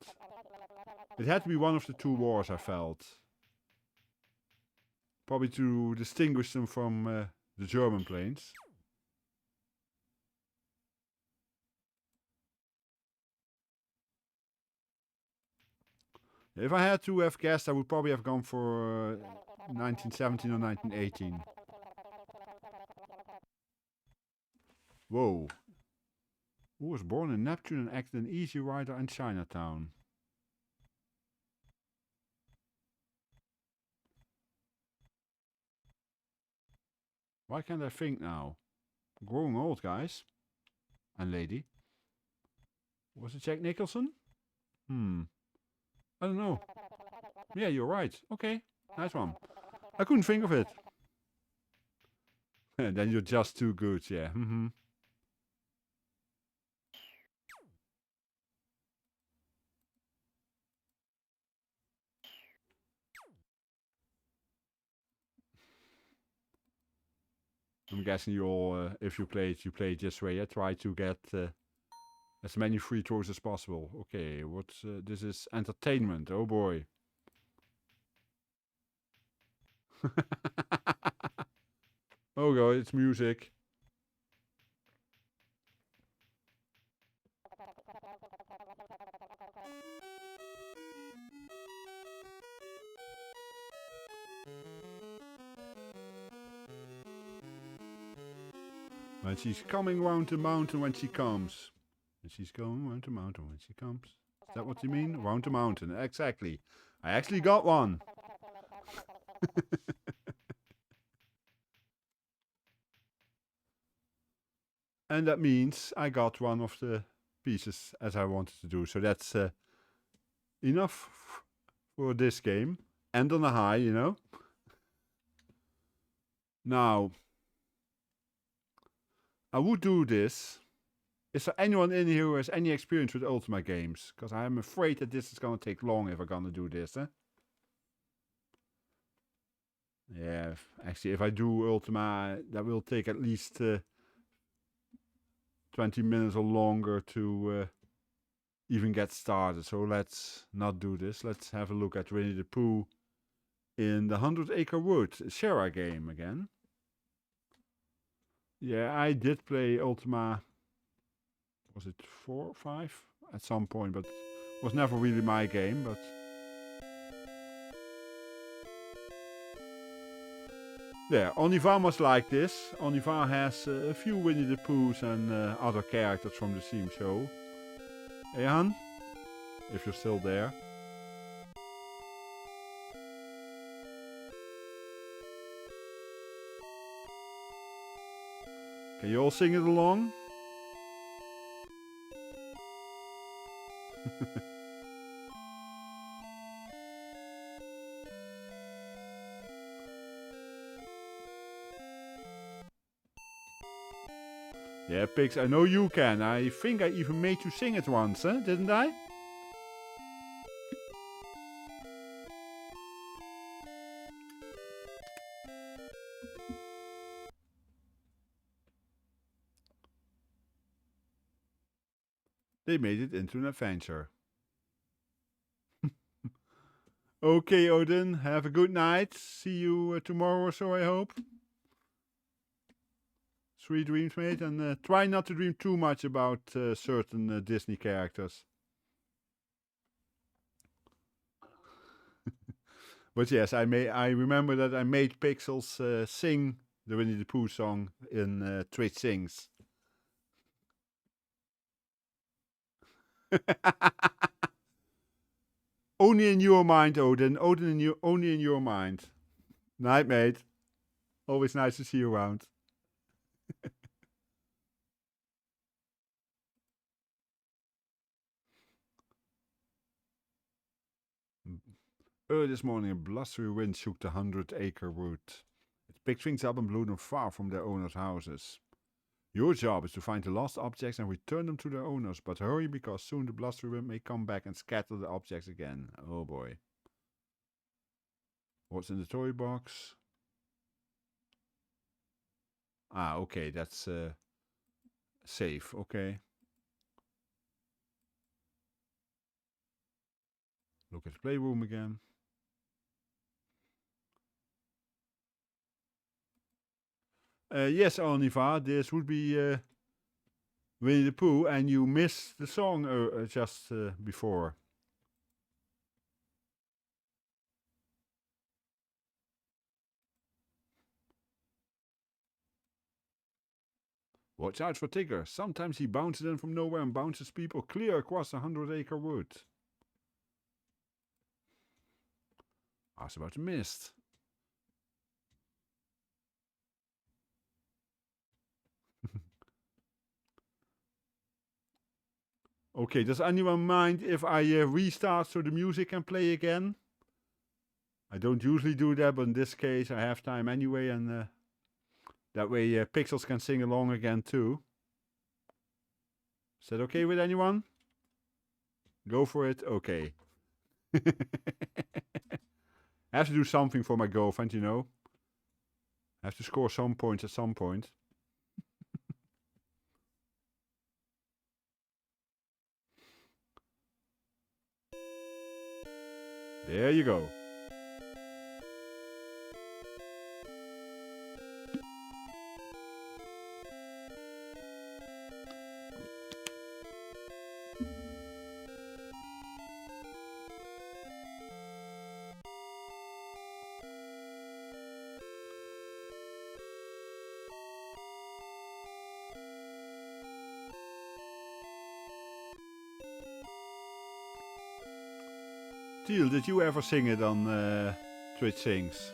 it had to be one of the two wars, I felt. Probably to distinguish them from the German planes. If I had to have guessed, I would probably have gone for 1917 or 1918. Whoa. Who was born in Neptune and acted in Easy Rider and Chinatown? Why can't I think now? I'm growing old, guys. And lady. Was it Jack Nicholson? I don't know. Yeah, you're right. Okay, nice one. I couldn't think of it. Then you're just too good, yeah. I'm guessing you all, if you play it this way. Try to get as many free throws as possible. Okay, what's this is entertainment. Oh boy. Oh god, it's music. When she's coming round the mountain when she comes. And she's going round the mountain when she comes. Is that what you mean? Round the mountain. Exactly. I actually got one. And that means I got one of the pieces as I wanted to do. So that's enough for this game. End on a high, you know. Now, I would do this. Is there anyone in here who has any experience with Ultima games? Because I'm afraid that this is going to take long if I'm going to do this. Yeah, actually, if I do Ultima, that will take at least 20 minutes or longer to even get started. So let's not do this. Let's have a look at Winnie the Pooh in the 100 Acre Wood, Shara game again. Yeah, I did play Ultima, was it 4 or 5 at some point, but it was never really my game, but yeah, Oniva must like this. Oniva has a few Winnie the Poohs and other characters from the theme show. Hey, Han? If you're still there. Can you all sing it along? Yeah, Pix, I know you can. I think I even made you sing it once, didn't I? They made it into an adventure. Okay, Odin, have a good night. See you tomorrow or so, I hope. Sweet dreams, mate, and try not to dream too much about certain Disney characters. But yes, I remember that I made Pixels sing the Winnie the Pooh song in Twitch Sings. Only in your mind, Odin. Odin, only in your mind. Night, mate. Always nice to see you around. Early this morning, a blustery wind shook the 100 Acre Wood. It picked things up and blew them far from their owners' houses. Your job is to find the lost objects and return them to their owners, but hurry because soon the blustery wind may come back and scatter the objects again. Oh boy. What's in the toy box? Ah, okay, that's safe, okay. Look at the playroom again. Yes, Oniva, this would be Winnie the Pooh, and you missed the song just before. Watch out for Tigger. Sometimes he bounces in from nowhere and bounces people clear across 100 Acre Wood. Ask about the mist. Okay, does anyone mind if I restart so the music can play again? I don't usually do that, but in this case I have time anyway, and that way Pixels can sing along again too. Is that okay with anyone? Go for it? Okay. I have to do something for my girlfriend, you know. I have to score some points at some point. There you go. Teal, did you ever sing it on Twitch Sings?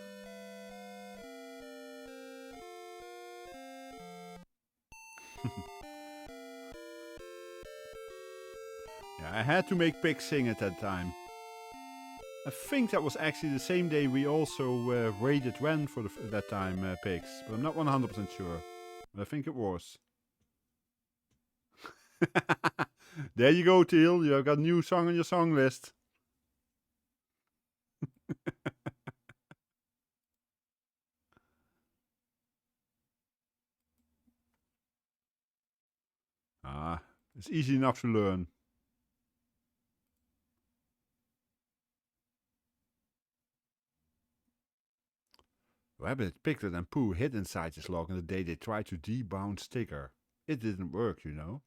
Yeah, I had to make Pig sing at that time. I think that was actually the same day we also raided Ren for that time, Pigs. But I'm not 100% sure. But I think it was. There you go, Teal. You've got a new song on your song list. It's easy enough to learn. Rabbit, Piglet and Pooh hid inside this log on the day they tried to debounce Tigger. It didn't work, you know.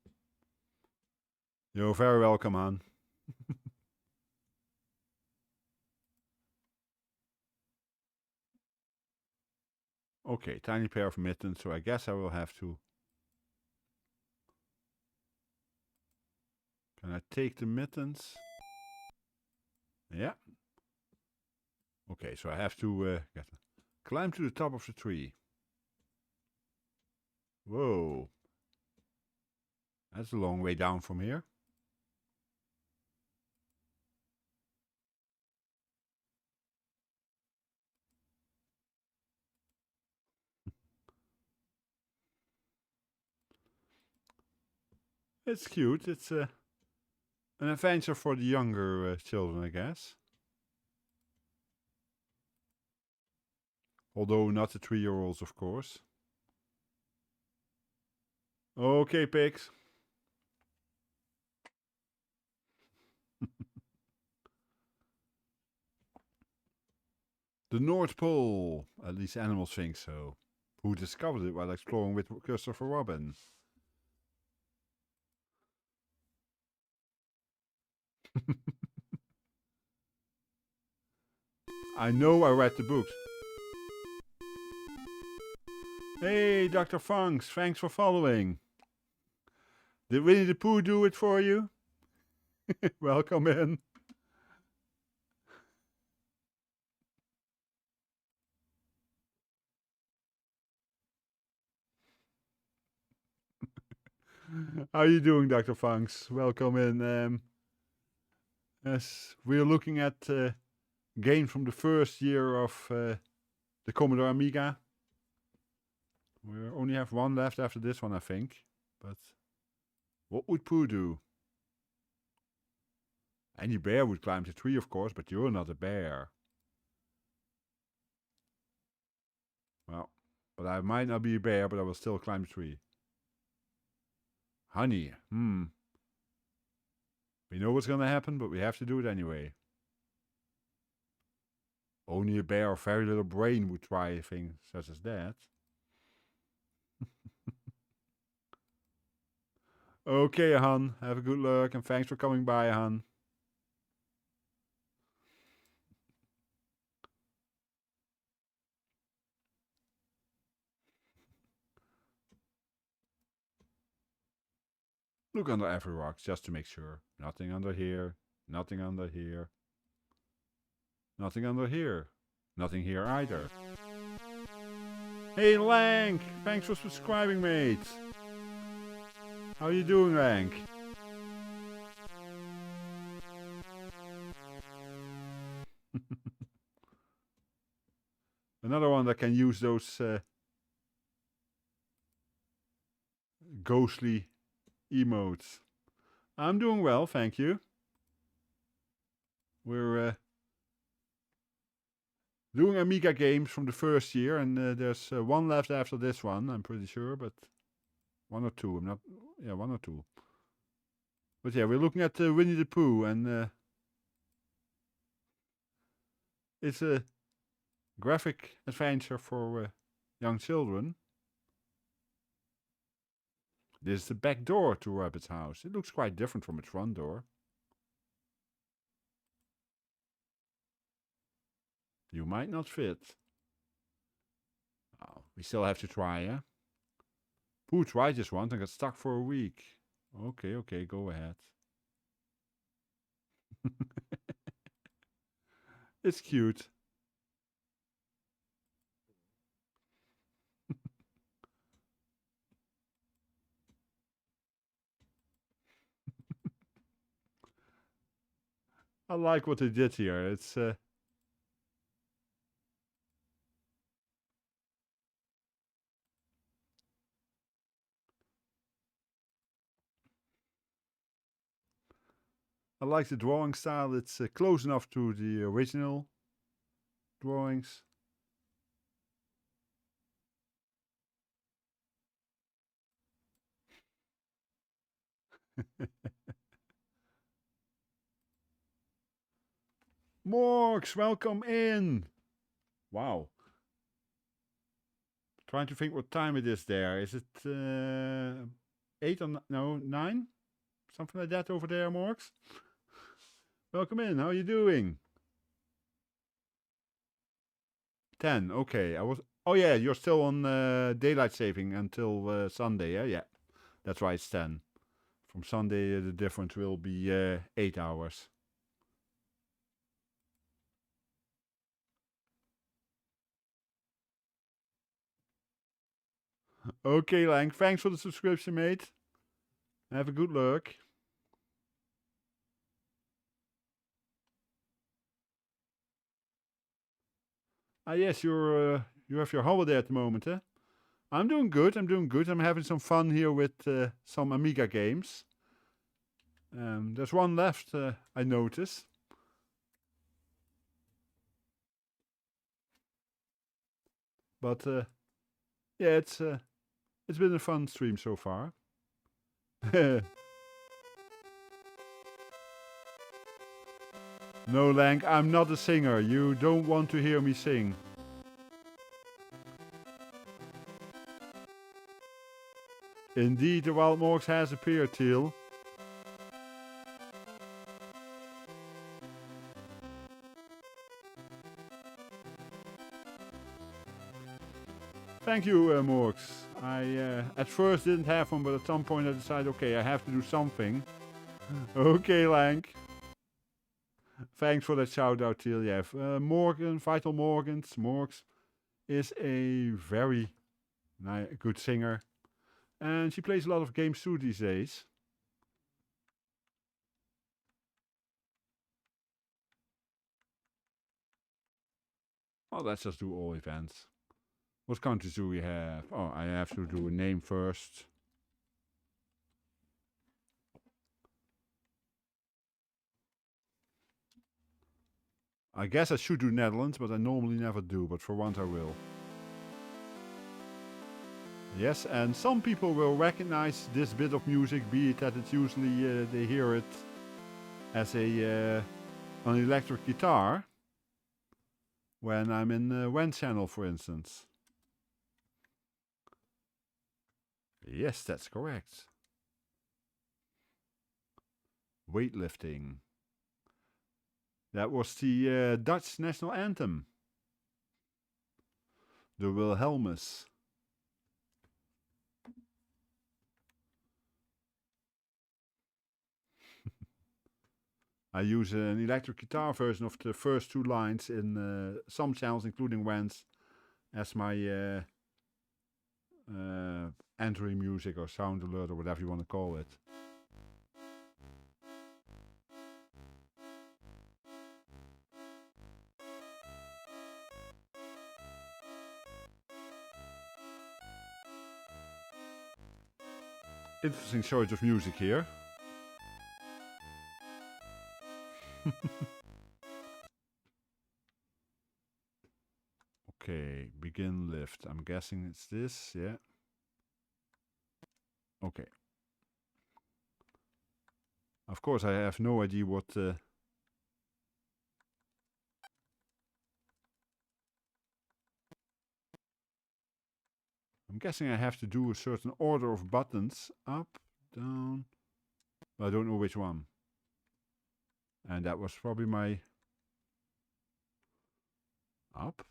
You're very welcome, Han. Okay, tiny pair of mittens, so I guess I will have to... Can I take the mittens? Yeah. Okay, so I have to climb to the top of the tree. Whoa. That's a long way down from here. It's cute. It's an adventure for the younger children, I guess. Although not the 3-year-olds, of course. Okay, pigs. The North Pole. At least animals think so. Who discovered it while exploring with Christopher Robin? I know I read the books. Hey, Dr. Funks, thanks for following. Did Winnie the Pooh do it for you? Welcome in. How are you doing, Dr. Funks? Welcome in. Yes, we're looking at games from the first year of the Commodore Amiga. We only have one left after this one, I think. But what would Pooh do? Any bear would climb the tree, of course, but you're not a bear. Well, but I might not be a bear, but I will still climb the tree. Honey, We know what's gonna happen, but we have to do it anyway. Only a bear of very little brain would try a thing such as that. Okay, Han. Have a good luck, and thanks for coming by, Han. Look under every rock, just to make sure. Nothing under here. Nothing under here. Nothing under here. Nothing here either. Hey, Lank! Thanks for subscribing, mate. How you doing, Lank? Another one that can use those ghostly emotes. I'm doing well, thank you. We're doing Amiga games from the first year, and there's one left after this one, I'm pretty sure, but one or two, I'm not, yeah, one or two. But yeah, we're looking at Winnie the Pooh, and it's a graphic adventure for young children. This is the back door to Rabbit's house. It looks quite different from its front door. You might not fit. Oh, we still have to try, yeah? Pooh tried this once and got stuck for a week. Okay, go ahead. It's cute. I like what they did here. It's I like the drawing style. It's close enough to the original drawings. Morgs, welcome in. Wow. Trying to think what time it is there. Is it 8 or no 9? Something like that over there, Morgs. Welcome in. How are you doing? 10. Okay. Oh yeah, you're still on daylight saving until Sunday. Yeah. That's why it's 10. From Sunday, the difference will be 8 hours. Okay, Lang. Thanks for the subscription, mate. Have a good look. Ah, yes, you have your holiday at the moment, eh? I'm doing good. I'm having some fun here with some Amiga games. There's one left, I notice. But yeah, it's been a fun stream so far. No, Lang, I'm not a singer. You don't want to hear me sing. Indeed, the Wild Morgs has appeared, Teal. Thank you, Morgs. I at first didn't have one, but at some point I decided, okay, I have to do something. Okay, Lang. Thanks for that shout out, Teal. Yeah, Morgan, Vital Morgs is a very good singer. And she plays a lot of games too these days. Well, let's just do all events. What countries do we have? Oh, I have to do a name first. I guess I should do Netherlands, but I normally never do, but for once I will. Yes, and some people will recognize this bit of music, be it that it's usually they hear it as an electric guitar when I'm in the WEN channel, for instance. Yes, that's correct. Weightlifting. That was the Dutch national anthem. The Wilhelmus. I use an electric guitar version of the first 2 lines in some channels, including WEN's, as my entry music or sound alert or whatever you want to call it. Interesting choice of music here. Okay, begin lift. I'm guessing it's this, yeah. Okay. Of course, I have no idea what... I'm guessing I have to do a certain order of buttons. Up, down... But I don't know which one. And that was probably my... Up.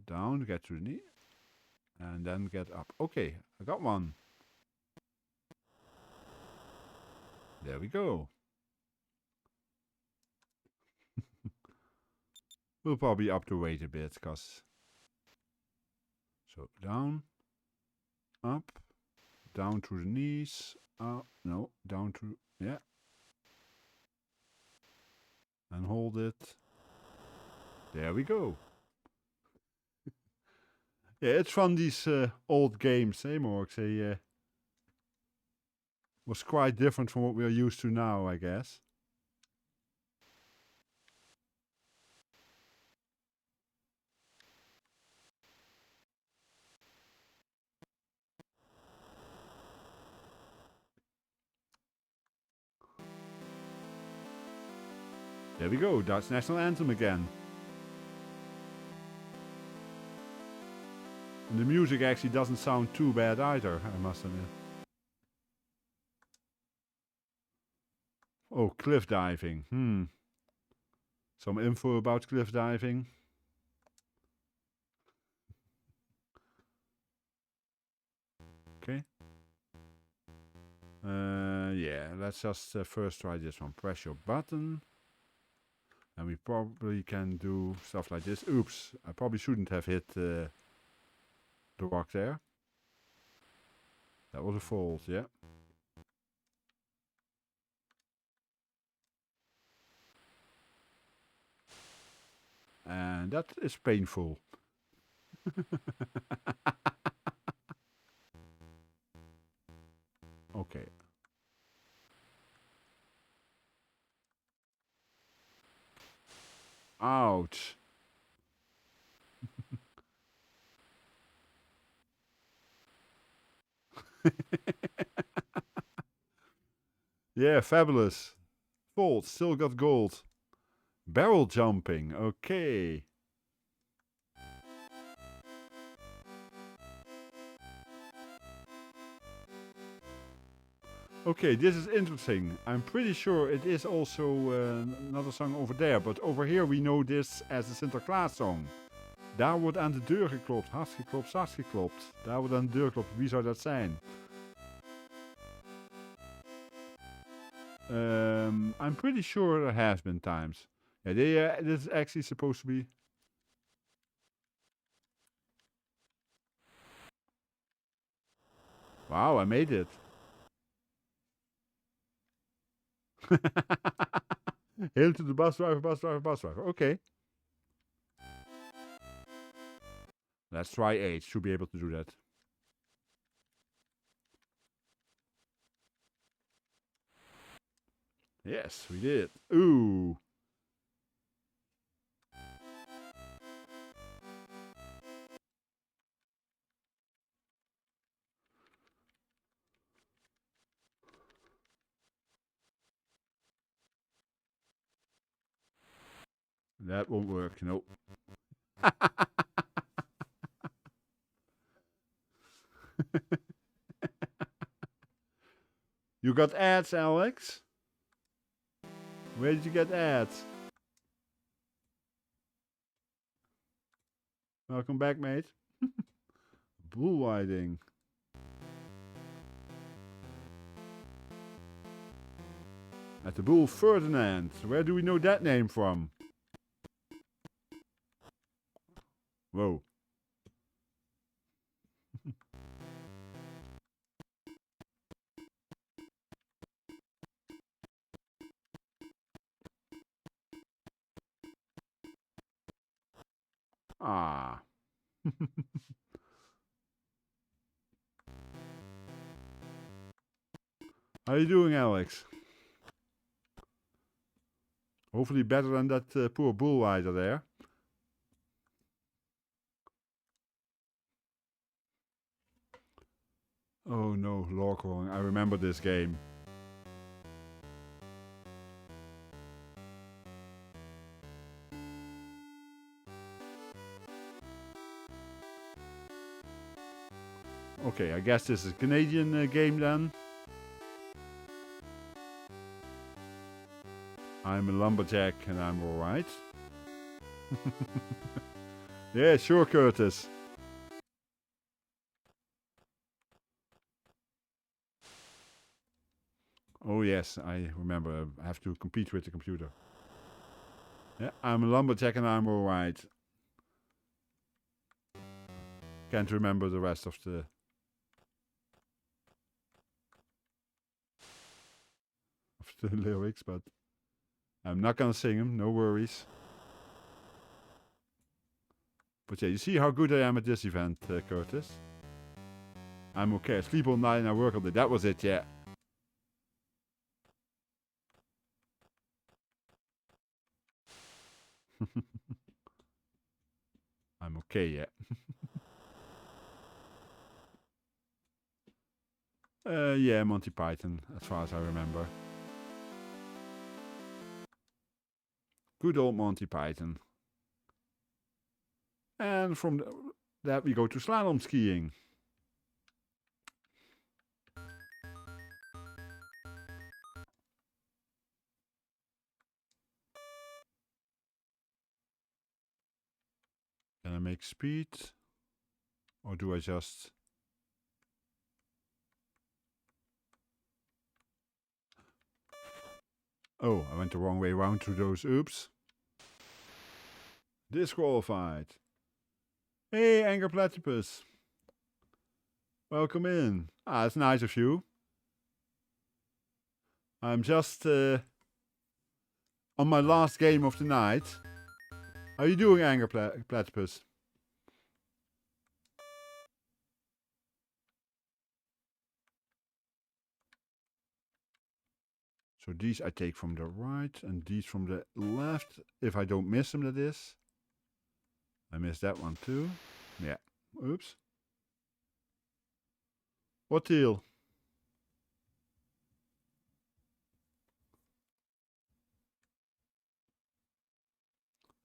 Down, get to the knee. And then get up. Okay, I got one. There we go. We'll probably up the weight a bit, cause so down, up, down to the knees. No, down to yeah, and hold it. There we go. Yeah, it's fun, these old games, eh, Morgs? They was quite different from what we are used to now, I guess. There we go, Dutch national anthem again. And the music actually doesn't sound too bad either, I must admit. Oh, cliff diving. Some info about cliff diving. Okay. Yeah, let's just first try this one. Press your button. And we probably can do stuff like this. Oops, I probably shouldn't have hit the rock there. That was a fault, yeah. And that is painful. Okay. Ouch. Yeah, fabulous. Fault, still got gold. Barrel jumping, okay. Okay, this is interesting. I'm pretty sure it is also another song over there, but over here we know this as the Sinterklaas song. Daar wordt aan de deur geklopt, hard geklopt, zacht geklopt. Daar wordt aan de deur geklopt, wie zou dat zijn? I'm pretty sure there has been times. Yeah, this is actually supposed to be... Wow, I made it. Hail to the bus driver, bus driver, bus driver. Okay. Let's try 8. Should be able to do that. Yes, we did. Ooh. That won't work, nope. You got ads, Alex? Where did you get ads? Welcome back, mate. Bull riding. At the Bull Ferdinand. Where do we know that name from? Whoa. Ah. How are you doing, Alex? Hopefully better than that poor bull rider there. Oh no, lore crawling. I remember this game. Okay, I guess this is a Canadian game then. I'm a lumberjack and I'm alright. Yeah, sure, Curtis. Oh yes, I remember. I have to compete with the computer. Yeah, I'm a lumberjack and I'm alright. Can't remember the rest of the lyrics, but I'm not gonna sing them, no worries. But yeah, you see how good I am at this event, Curtis. I'm okay. I sleep all night and I work all day. That was it, yeah. I'm okay, yeah. Yeah, Monty Python, as far as I remember. Good old Monty Python. And from that we go to slalom skiing. Can I make speed? Or do I just... Oh, I went the wrong way around through those. Oops. Disqualified. Hey, Angry Platypus. Welcome in. Ah, it's nice of you. I'm just on my last game of the night. How are you doing, Angry Platypus? So these I take from the right and these from the left. If I don't miss them, that is. I missed that one too. Yeah. Oops. What deal?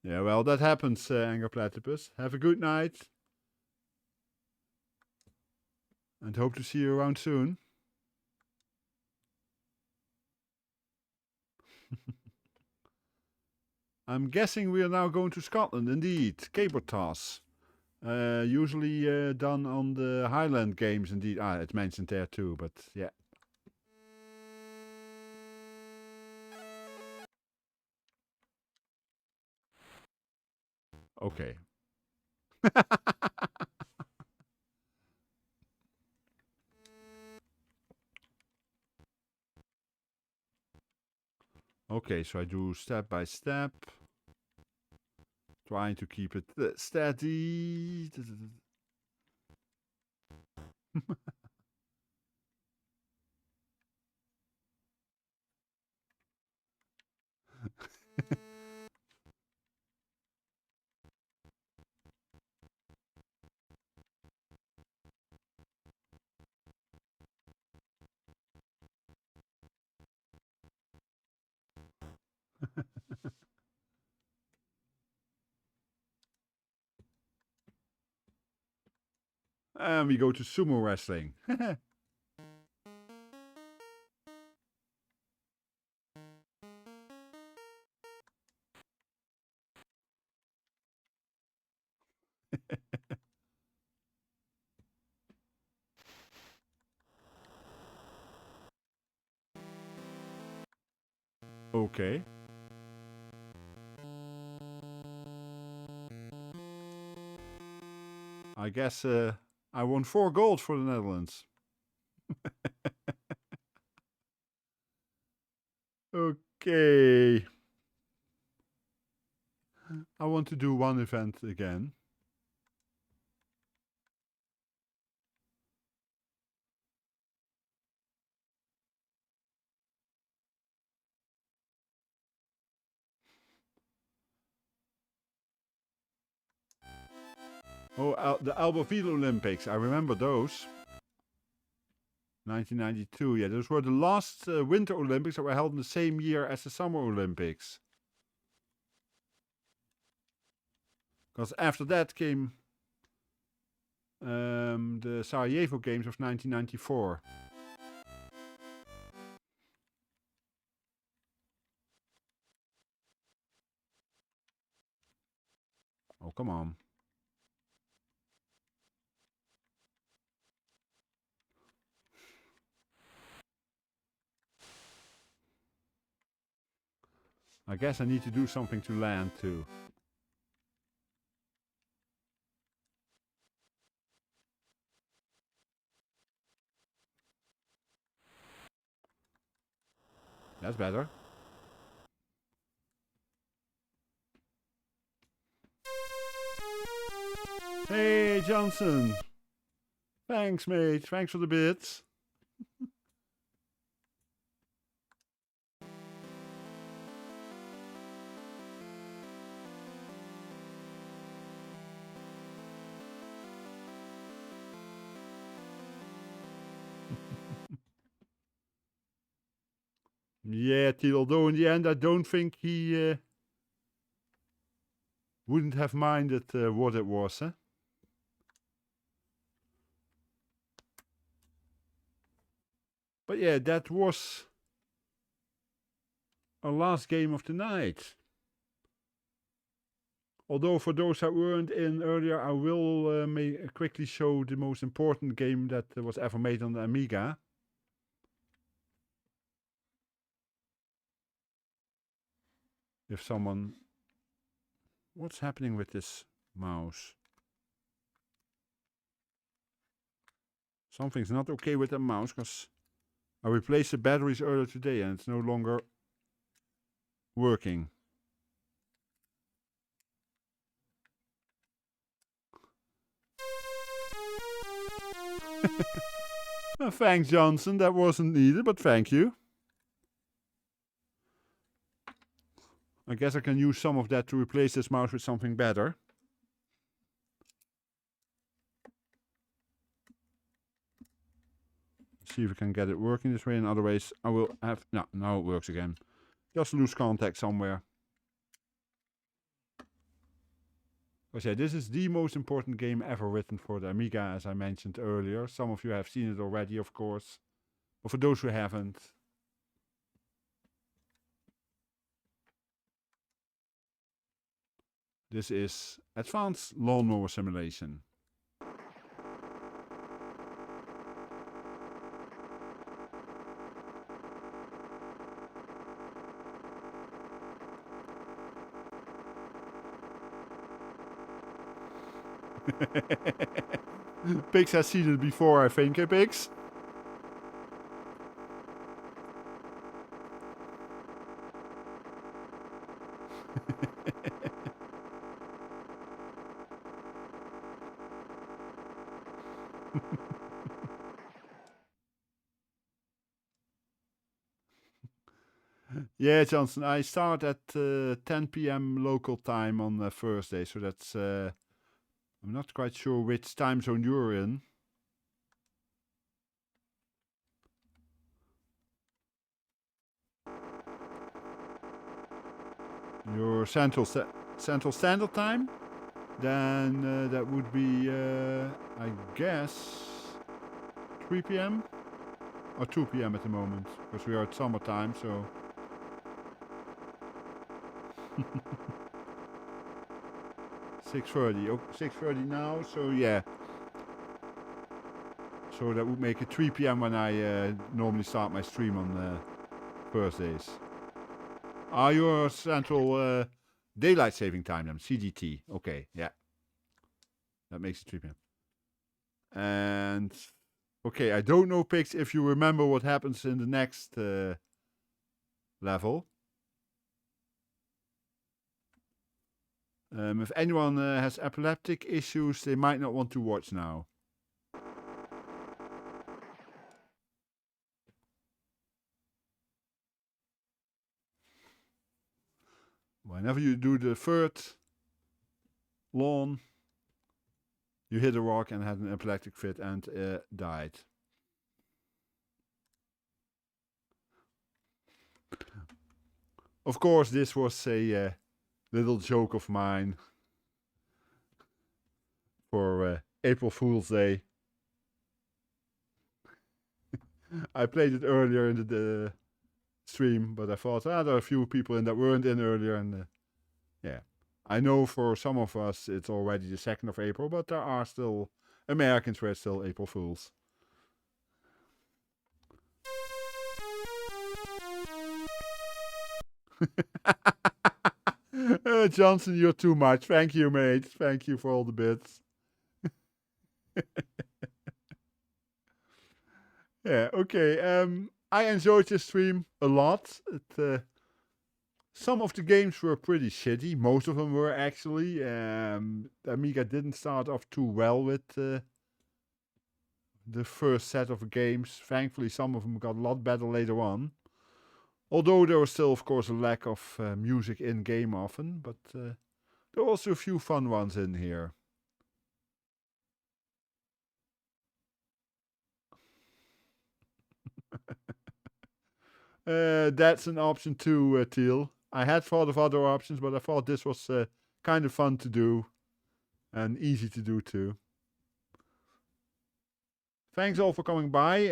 Yeah, well, that happens, Angry Platypus. Have a good night. And hope to see you around soon. I'm guessing we are now going to Scotland, indeed. Keyboard Tass. Usually done on the Highland games, indeed. Ah, it's mentioned there too, but yeah. Okay. Okay, so I do step by step. Trying to keep it steady. And we go to sumo wrestling. Okay. I guess I won 4 gold for the Netherlands. Okay. I want to do one event again. Oh, the Albertville Olympics. I remember those. 1992. Yeah, those were the last Winter Olympics that were held in the same year as the Summer Olympics. Because after that came the Sarajevo Games of 1994. Oh, come on. I guess I need to do something to land too. That's better. Hey, Johnson. Thanks, mate. Thanks for the bits. Yeah, Teal, although in the end I don't think he wouldn't have minded what it was, huh? But yeah, that was our last game of the night. Although for those that weren't in earlier, I will quickly show the most important game that was ever made on the Amiga. If someone... What's happening with this mouse? Something's not okay with the mouse, because I replaced the batteries earlier today and it's no longer working. Thanks, Johnson. That wasn't needed, but thank you. I guess I can use some of that to replace this mouse with something better. See if we can get it working this way. In other ways, I will have... No, now it works again. Just lose contact somewhere. But yeah, this is the most important game ever written for the Amiga, as I mentioned earlier. Some of you have seen it already, of course. But for those who haven't... This is Advanced Lawnmower Simulation. Pix has seen it before, I think, eh, Pix? Yeah, Johnson, I start at 10 p.m. local time on Thursday, so that's... I'm not quite sure which time zone you're in. Your Central Standard Time? Then that would be, I guess, 3 p.m. or 2 p.m. at the moment, because we are at summertime, so... 6:30. Oh, 6:30 now, so yeah. So that would make it 3 p.m. when I normally start my stream on Thursdays. Are your Central Daylight Saving Time then? CDT. Okay, yeah. That makes it 3 p.m. And okay, I don't know, Pix, if you remember what happens in the next level. If anyone has epileptic issues, they might not want to watch now. Whenever you do the third lawn, you hit a rock and had an epileptic fit and died. Of course, this was a little joke of mine for April Fool's Day. I played it earlier in the stream, but I thought, there are a few people in that weren't in earlier, and yeah. I know for some of us it's already the 2nd of April, but there are still Americans where it's still April Fools. Johnson, you're too much. Thank you, mate. Thank you for all the bits. Yeah, okay. I enjoyed this stream a lot. Some of the games were pretty shitty. Most of them were actually. Amiga didn't start off too well with the first set of games. Thankfully, some of them got a lot better later on. Although there was still, of course, a lack of music in-game often. But there were also a few fun ones in here. That's an option too, Teal. I had thought of other options, but I thought this was kind of fun to do and easy to do too. Thanks all for coming by.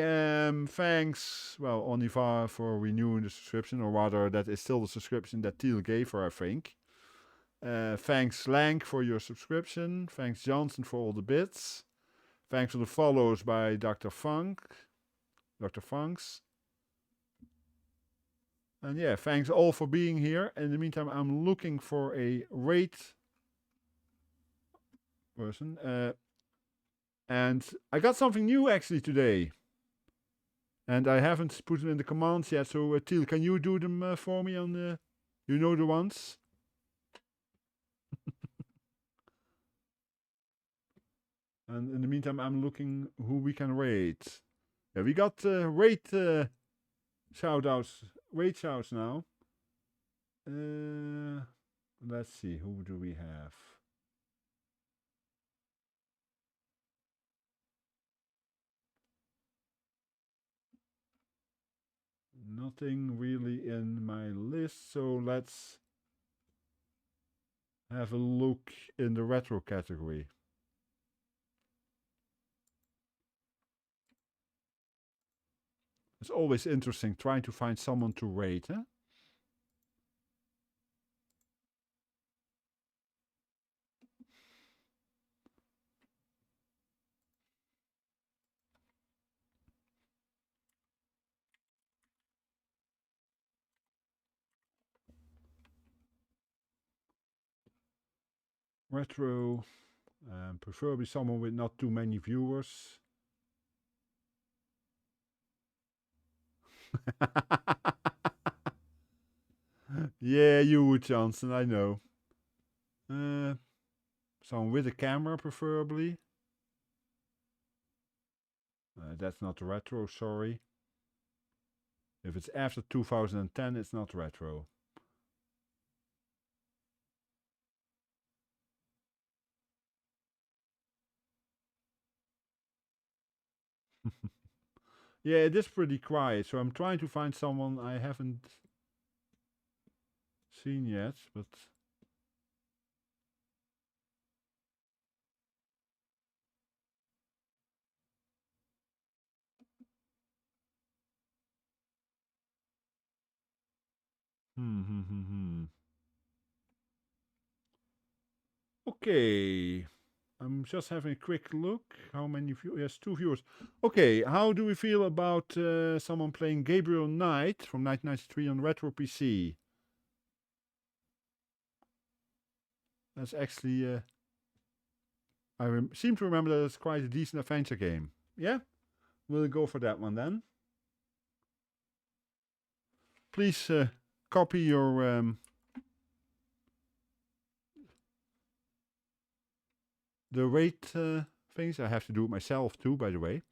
Thanks, well, Onivar for renewing the subscription, or rather, that is still the subscription that Teal gave her, I think. Thanks, Lank, for your subscription. Thanks, Johnson, for all the bits. Thanks for the follows by Dr. Funks. And yeah, thanks all for being here. In the meantime, I'm looking for a raid person. And I got something new actually today. And I haven't put them in the commands yet. So, Teal, can you do them for me on the... You know the ones? And in the meantime, I'm looking who we can raid. Yeah, we got raid shoutouts. Raid shouts now. Let's see, who do we have? Nothing really in my list, so let's have a look in the retro category. It's always interesting trying to find someone to raid, huh? Retro, preferably someone with not too many viewers. Yeah, you would, Johnson, I know. Someone with a camera, preferably. That's not retro, sorry. If it's after 2010, it's not retro. Yeah, it is pretty quiet, so I'm trying to find someone I haven't seen yet, but... Okay. I'm just having a quick look. How many viewers? Yes, 2 viewers. Okay, how do we feel about someone playing Gabriel Knight from 1993 on Retro PC? That's actually... I seem to remember that it's quite a decent adventure game. Yeah? We'll go for that one then. Please copy your... the rate things. I have to do it myself too, by the way.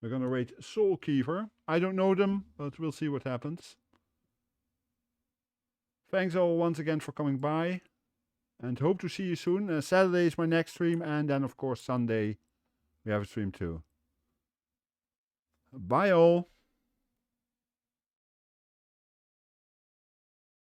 We're gonna rate Soulkeeper. I don't know them, but we'll see what happens. Thanks all once again for coming by, and hope to see you soon. Saturday is my next stream, and then of course Sunday we have a stream too. Bye all.